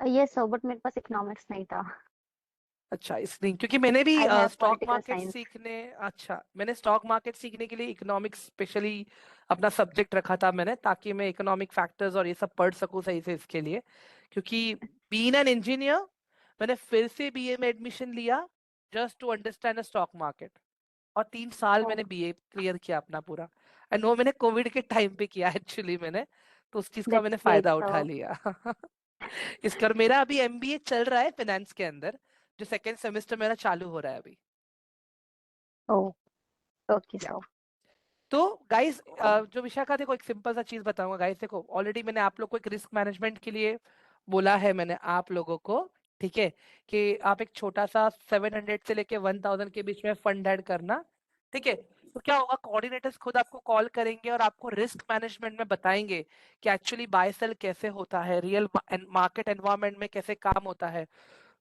ये सो बट मेरे पास इकोनॉमिक्स नहीं था। अच्छा, इसलिए क्योंकि मैंने भी I have stock political market science. सीखने, अच्छा मैंने स्टॉक मार्केट सीखने के लिए इकोनॉमिक्स स्पेशली अपना सब्जेक्ट रखा था मैंने, ताकि मैं इकोनॉमिक फैक्टर्स और ये सब पढ़ सकूं सही से इसके लिए। क्योंकि बीइंग एन इंजीनियर मैंने फिर से बीए में एडमिशन लिया just to understand the stock market, और 3 साल मैंने बीए क्लियर किया अपना पूरा। एंड वो मैंने कोविड के टाइम पे किया एक्चुअली मैंने, तो उस चीज का दैट्स मैंने ग्रेट। फायदा उठा लिया। इसका, और मेरा अभी एमबीए चल रहा है फाइनेंस के अंदर, जो सेकेंड सेमेस्टर मेरा चालू हो रहा है अभी। ओ ओके या सो। तो गाइस, जो विशाखा, देखो एक सिंपल सा चीज बताऊंगा गाइस। देखो ऑलरेडी मैंने आप लोग को एक रिस्क मैनेजमेंट के लिए बोला है मैंने आप लोगों को, ठीक है, कि आप एक छोटा सा 700 से लेके 1000 के बीच में फंड ऐड करना, ठीक है। तो क्या होगा, कोऑर्डिनेटर्स खुद आपको कॉल करेंगे और आपको रिस्क मैनेजमेंट में बताएंगे कि एक्चुअली बाय सेल कैसे होता है, रियल मार्केट एनवायरनमेंट में कैसे काम होता है।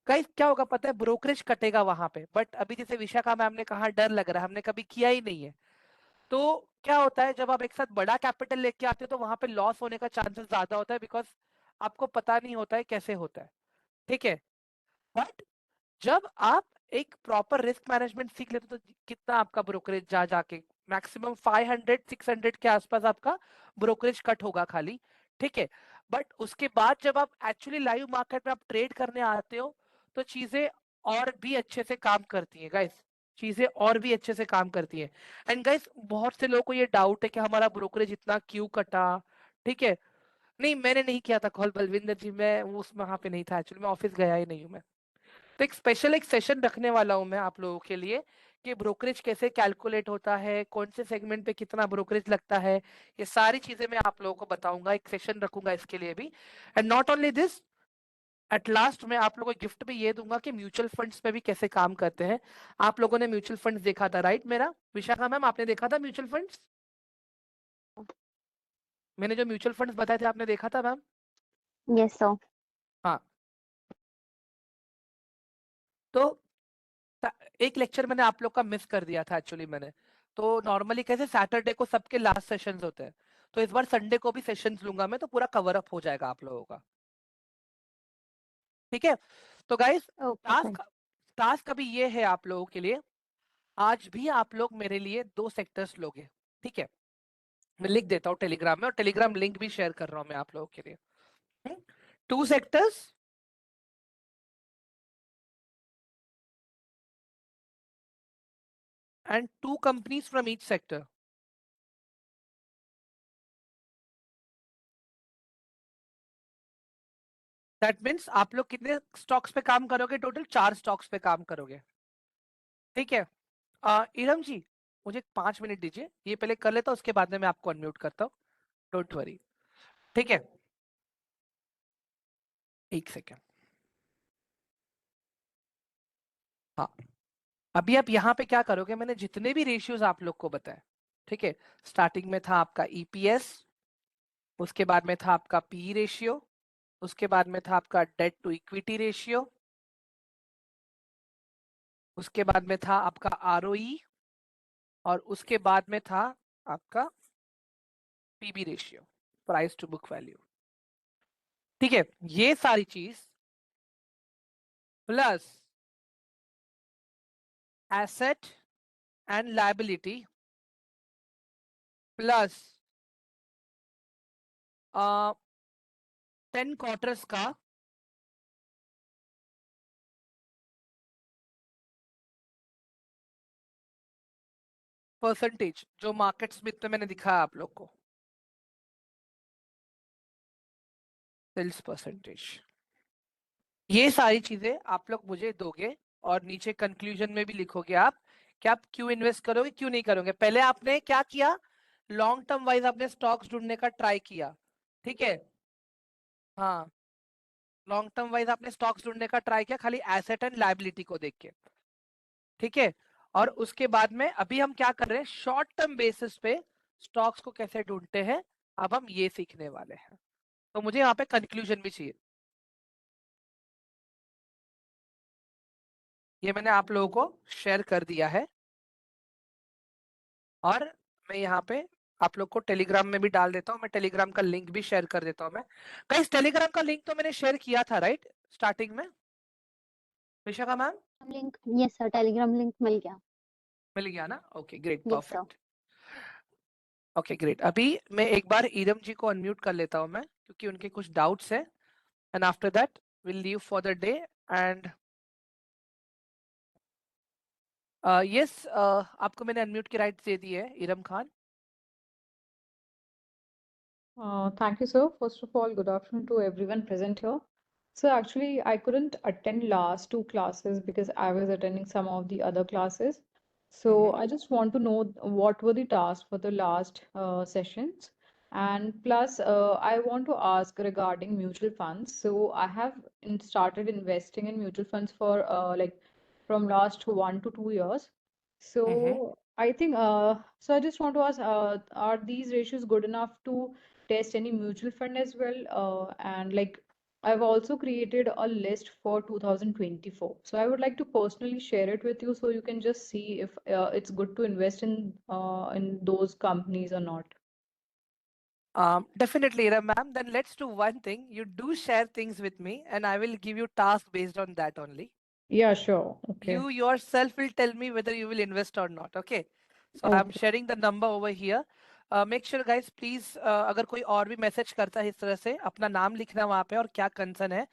गाइस क्या होगा पता है, ब्रोकरेज कटेगा वहां पे, बट अभी जैसे विशाखा मैम ने कहा डर लग रहा है, हमने कभी किया ही नहीं है। तो क्या होता है, जब आप एक साथ बड़ा कैपिटल लेके आते हो तो वहां पे लॉस होने का चांसेस ज्यादा होता है, बिकॉज आपको पता नहीं होता है कैसे होता है, ठीक है। बट जब आप एक प्रॉपर रिस्क मैनेजमेंट सीख लेते हो तो कितना आपका ब्रोकरेज जा जाके मैक्सिमम 500 600 के आसपास आपका ब्रोकरेज कट होगा खाली, ठीक है। बट उसके बाद जब आप एक्चुअली लाइव मार्केट में आप ट्रेड करने आते हो तो चीजें और भी अच्छे से काम करती हैं गाइस, चीजें और भी अच्छे से काम करती हैं। एंड गाइस बहुत से लोगों को ये डाउट है कि हमारा ब्रोकरेज इतना क्यों कटा, ठीक है। नहीं, मैंने नहीं किया था कॉल बलविंदर जी, मैं उस वहां पे नहीं था एक्चुअली, मैं ऑफिस गया ही नहीं हूँ मैं। तो एक स्पेशल एक सेशन रखने वाला हूं मैं आप लोगों के लिए कि ब्रोकरेज कैसे कैलकुलेट होता है, कौन से सेगमेंट पे कितना ब्रोकरेज लगता है, ये सारी चीजें मैं आप लोगों को बताऊंगा, एक सेशन रखूंगा इसके लिए भी। And not only this, at last मैं आप लोगों को गिफ्ट भी ये दूंगा कि म्यूचुअल फंड्स में भी कैसे काम करते हैं। आप लोगों ने म्यूचुअल फंड्स देखा था राइट मेरा, विशाखा मैम आपने देखा था म्यूचुअल फंड्स? मैंने जो म्यूचुअल फंड्स बताए थे आपने देखा था मैम? Yes so. हाँ। तो एक लेक्चर मैंने आप लोग का मिस कर दिया था एक्चुअली मैंने। तो नॉर्मली कैसे सैटरडे को सबके लास्ट सेशंस होते हैं, तो इस बार संडे को भी सेशंस लूंगा मैं, तो पूरा कवर अप हो जाएगा आप लोगों का, ठीक है। तो guys okay sir. Task task अभी ये है आप लोगों के लिए, आज भी आप लोग मेरे लिए 2 सेक्टर्स लोगे, ठीक है। मैं लिख देता हूँ टेलीग्राम में, और टेलीग्राम लिंक भी शेयर कर रहा हूँ मैं आप लोगों के लिए। 2 sectors and 2 companies from each sector. That means आप लोग कितने स्टॉक्स पे काम करोगे, टोटल 4 स्टॉक्स पे काम करोगे, ठीक है। इरम जी मुझे 5 मिनट दीजिए, ये पहले कर लेता हूँ, उसके बाद में मैं आपको अनम्यूट करता हूँ, डोंट वरी, ठीक है। 1 सेकेंड। हाँ, अभी आप यहाँ पे क्या करोगे, मैंने जितने भी रेशियोज आप लोग को बताए, ठीक है। स्टार्टिंग में था आपका ईपीएस, उसके बाद में था आपका पी रेशियो, उसके बाद में था आपका डेट टू इक्विटी रेशियो, उसके बाद में था आपका आरओई, और उसके बाद में था आपका PB ratio, price to book value, ठीक है। ये सारी चीज plus asset and liability plus 10 quarters का परसेंटेज जो मार्केट स्मिथ में मैंने दिखाया आप लोग को, सेल्स परसेंटेज, ये सारी चीजें आप लोग मुझे दोगे, और नीचे कंक्लूजन में भी लिखोगे आप कि आप क्यों इन्वेस्ट करोगे क्यों नहीं करोगे। पहले आपने क्या किया, लॉन्ग टर्म वाइज आपने स्टॉक्स ढूंढने का ट्राई किया, ठीक है। हाँ लॉन्ग टर्म वाइज आपने स्टॉक्स ढूंढने का ट्राई किया खाली एसेट एंड लायबिलिटी को देख के, ठीक है। और उसके बाद में अभी हम क्या कर रहे हैं, शॉर्ट टर्म बेसिस पे स्टॉक्स को कैसे ढूंढते हैं, अब हम ये सीखने वाले हैं। तो मुझे यहाँ पे कंक्लूजन भी चाहिए। ये मैंने आप लोगों को शेयर कर दिया है, और मैं यहाँ पे आप लोग को टेलीग्राम में भी डाल देता हूँ, मैं टेलीग्राम का लिंक भी शेयर कर देता हूँ। मैं गाइस टेलीग्राम का लिंक तो मैंने शेयर किया था राइट स्टार्टिंग में, Vishakha ma'am? Link, yes sir, Telegram link मिल गया। मिल गया ना, okay great yes sir. Perfect. Okay great, अभी मैं एक बार ईरम जी को अनम्यूट कर लेता हूँ मैं, क्योंकि उनके कुछ डाउट्स है, and after that will leave for the day. And yes, आपको मैंने अनम्यूट की राइट दे दी है Iram Khan. Thank you, sir. First of all, good afternoon to everyone present here. So actually, I couldn't attend last two classes because I was attending some of the other classes. So I just want to know what were the tasks for the last sessions. And plus, I want to ask regarding mutual funds. So I have started investing in mutual funds for like from last 1 to 2 years. So I think, so I just want to ask, are these ratios good enough to test any mutual fund as well? And like I've also created a list for 2024. So I would like to personally share it with you so you can just see if it's good to invest in those companies or not. Definitely, Ira ma'am. Then let's do one thing. You do share things with me, and I will give you task based on that only. Yeah, sure. Okay. You yourself will tell me whether you will invest or not. Okay. So I'm Okay. sharing the number over here. Make sure guys, please, अगर कोई और भी message करता है इस तरह से, अपना नाम लिखना वहाँ पे और क्या कंसर्न है,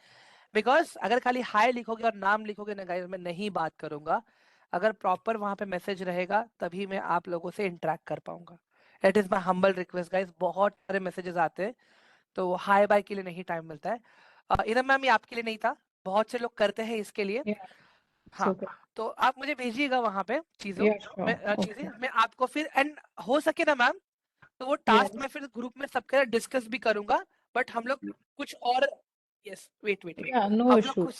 बिकॉज अगर खाली हाई लिखोगे और नाम लिखोगे ना गाइस, मैं नहीं बात करूंगा। अगर प्रॉपर वहां पे मैसेज रहेगा तभी मैं आप लोगों से इंटरेक्ट कर पाऊंगा। It is my humble request guys, बहुत सारे मैसेजेस आते हैं तो हाई बाय के लिए नहीं टाइम मिलता है। इधर मैम ये आपके लिए नहीं था, बहुत से लोग करते हैं इसके लिए। Yeah, it's हाँ, okay. तो आप मुझे भेजिएगा वहां पे चीजों Yeah, sure. में चीजें, Okay. मैं आपको फिर एंड हो सके ना मैम तो वो टास्क Yes. मैं फिर ग्रुप में सबके डिस्कस भी करूंगा। बट हम लोग कुछ और, yes wait wait wait, Yeah, no हम लोग issues. कुछ,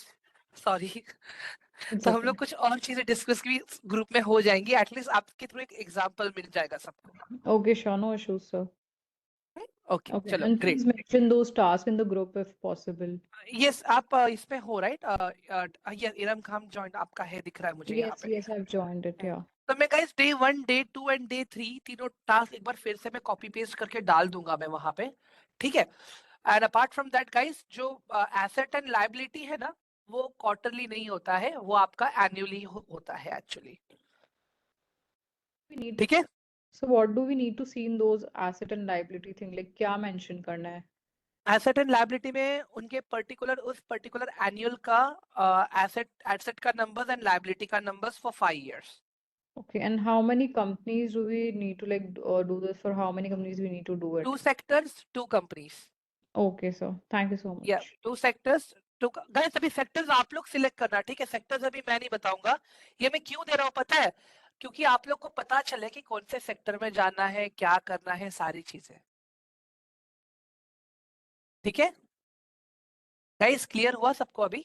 सॉरी, It's तो हम okay. लोग कुछ और चीजें डिस्कस भी ग्रुप में हो जाएंगी, एटलीस्ट आपके थ्रू एक एग्जांपल मिल जाएगा सबको। Okay, sure. No issues, sir. Okay Okay. चलो And great. please mention those tasks in the group if possible. Yes आप इसमें हो राइट, ये इरम खान जॉइंट आपका है दिख रहा है मुझे यहाँ Yes, पे। yes, I've joined it. Yeah. तो मैं guys day 1 day 2 and day 3 तीनों टास्क एक बार फिर से मैं कॉपी पेस्ट करके डाल दूंगा मैं वहां पे, ठीक है। And apart from that guys, जो एसेट एंड लायबिलिटी है ना, वो क्वार्टरली नहीं होता है, वो आपका एनुअली होता है एक्चुअली, We need, ठीक है। so what do we need to see in those asset and liability thing? Like क्या mention करना है? एसेट एंड लायबिलिटी में उनके पर्टिकुलर उस पर्टिकुलर एनुअल का एसेट एसेट का नंबर्स एंड लायबिलिटी का numbers for 5 years। Okay, and how many companies do we need to like do this for? How many companies we need to do it? 2 sectors 2 companies, Okay, sir. Thank you so या much. 2 sectors 2। Guys अभी sectors आप लोग select करना, ठीक है। Sectors अभी मैं नहीं बताऊंगा, ये मैं क्यों दे रहा हूँ पता है, क्योंकि आप लोग को पता चले कि कौन से सेक्टर में जाना है, क्या करना है, सारी चीजें, ठीक है। गाइस क्लियर हुआ सबको अभी,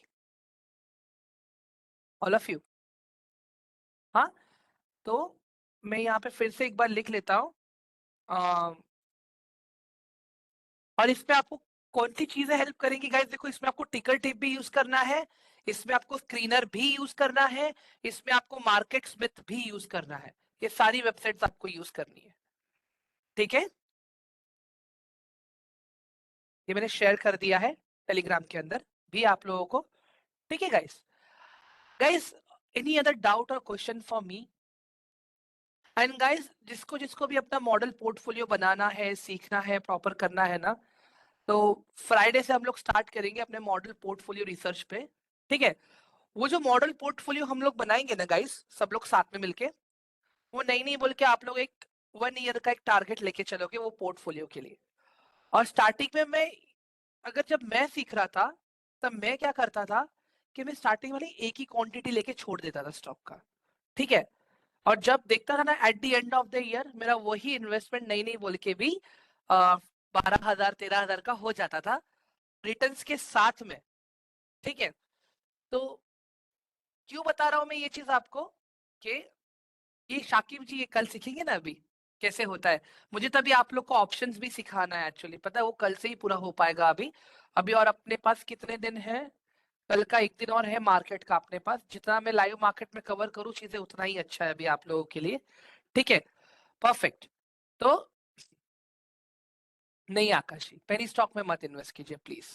ऑल ऑफ यू? हाँ, तो मैं यहाँ पे फिर से एक बार लिख लेता हूँ, और इसमें आपको कौन सी चीजें हेल्प करेंगी गाइस, देखो इसमें आपको टिकर टिप भी यूज करना है, इसमें आपको स्क्रीनर भी यूज करना है, इसमें आपको मार्केट स्मिथ भी यूज करना है, ये सारी वेबसाइट्स आपको यूज करनी है, ठीक है। ये मैंने शेयर कर दिया है टेलीग्राम के अंदर भी आप लोगों को, ठीक है guys. Guys any other doubt और question for me? And guys जिसको जिसको भी अपना मॉडल पोर्टफोलियो बनाना है, सीखना है, प्रॉपर करना है ना, तो फ्राइडे से हम लोग स्टार्ट करेंगे अपने मॉडल पोर्टफोलियो रिसर्च पे, ठीक है। वो जो मॉडल पोर्टफोलियो हम लोग बनाएंगे ना गाइस, सब लोग साथ में मिलके, वो नहीं बोल के आप लोग एक 1 ईयर का एक टारगेट लेके चलोगे वो पोर्टफोलियो के लिए। और स्टार्टिंग में जब मैं सीख रहा था तब मैं क्या करता था कि मैं स्टार्टिंग वाली एक ही क्वांटिटी लेके छोड़ देता था स्टॉक का, ठीक है। और जब देखता था ना eight the end of the year मेरा वही इन्वेस्टमेंट नहीं बोल के भी 12,000 13,000 का हो जाता था रिटर्न्स के साथ में, ठीक है, तो क्यों बता रहा हूं मैं ये चीज आपको कि ये शाकिब जी ये कल सीखेंगे ना अभी कैसे होता है। मुझे तभी आप लोग को ऑप्शंस भी सिखाना है एक्चुअली, पता है वो कल से ही पूरा हो पाएगा अभी। अभी और अपने पास कितने दिन है, कल का एक दिन और है मार्केट का अपने पास। जितना मैं लाइव मार्केट में कवर करूँ चीजें उतना ही अच्छा है अभी आप लोगों के लिए। ठीक है, परफेक्ट। तो नहीं आकाश जी, पेनी स्टॉक में मत इन्वेस्ट कीजिए प्लीज।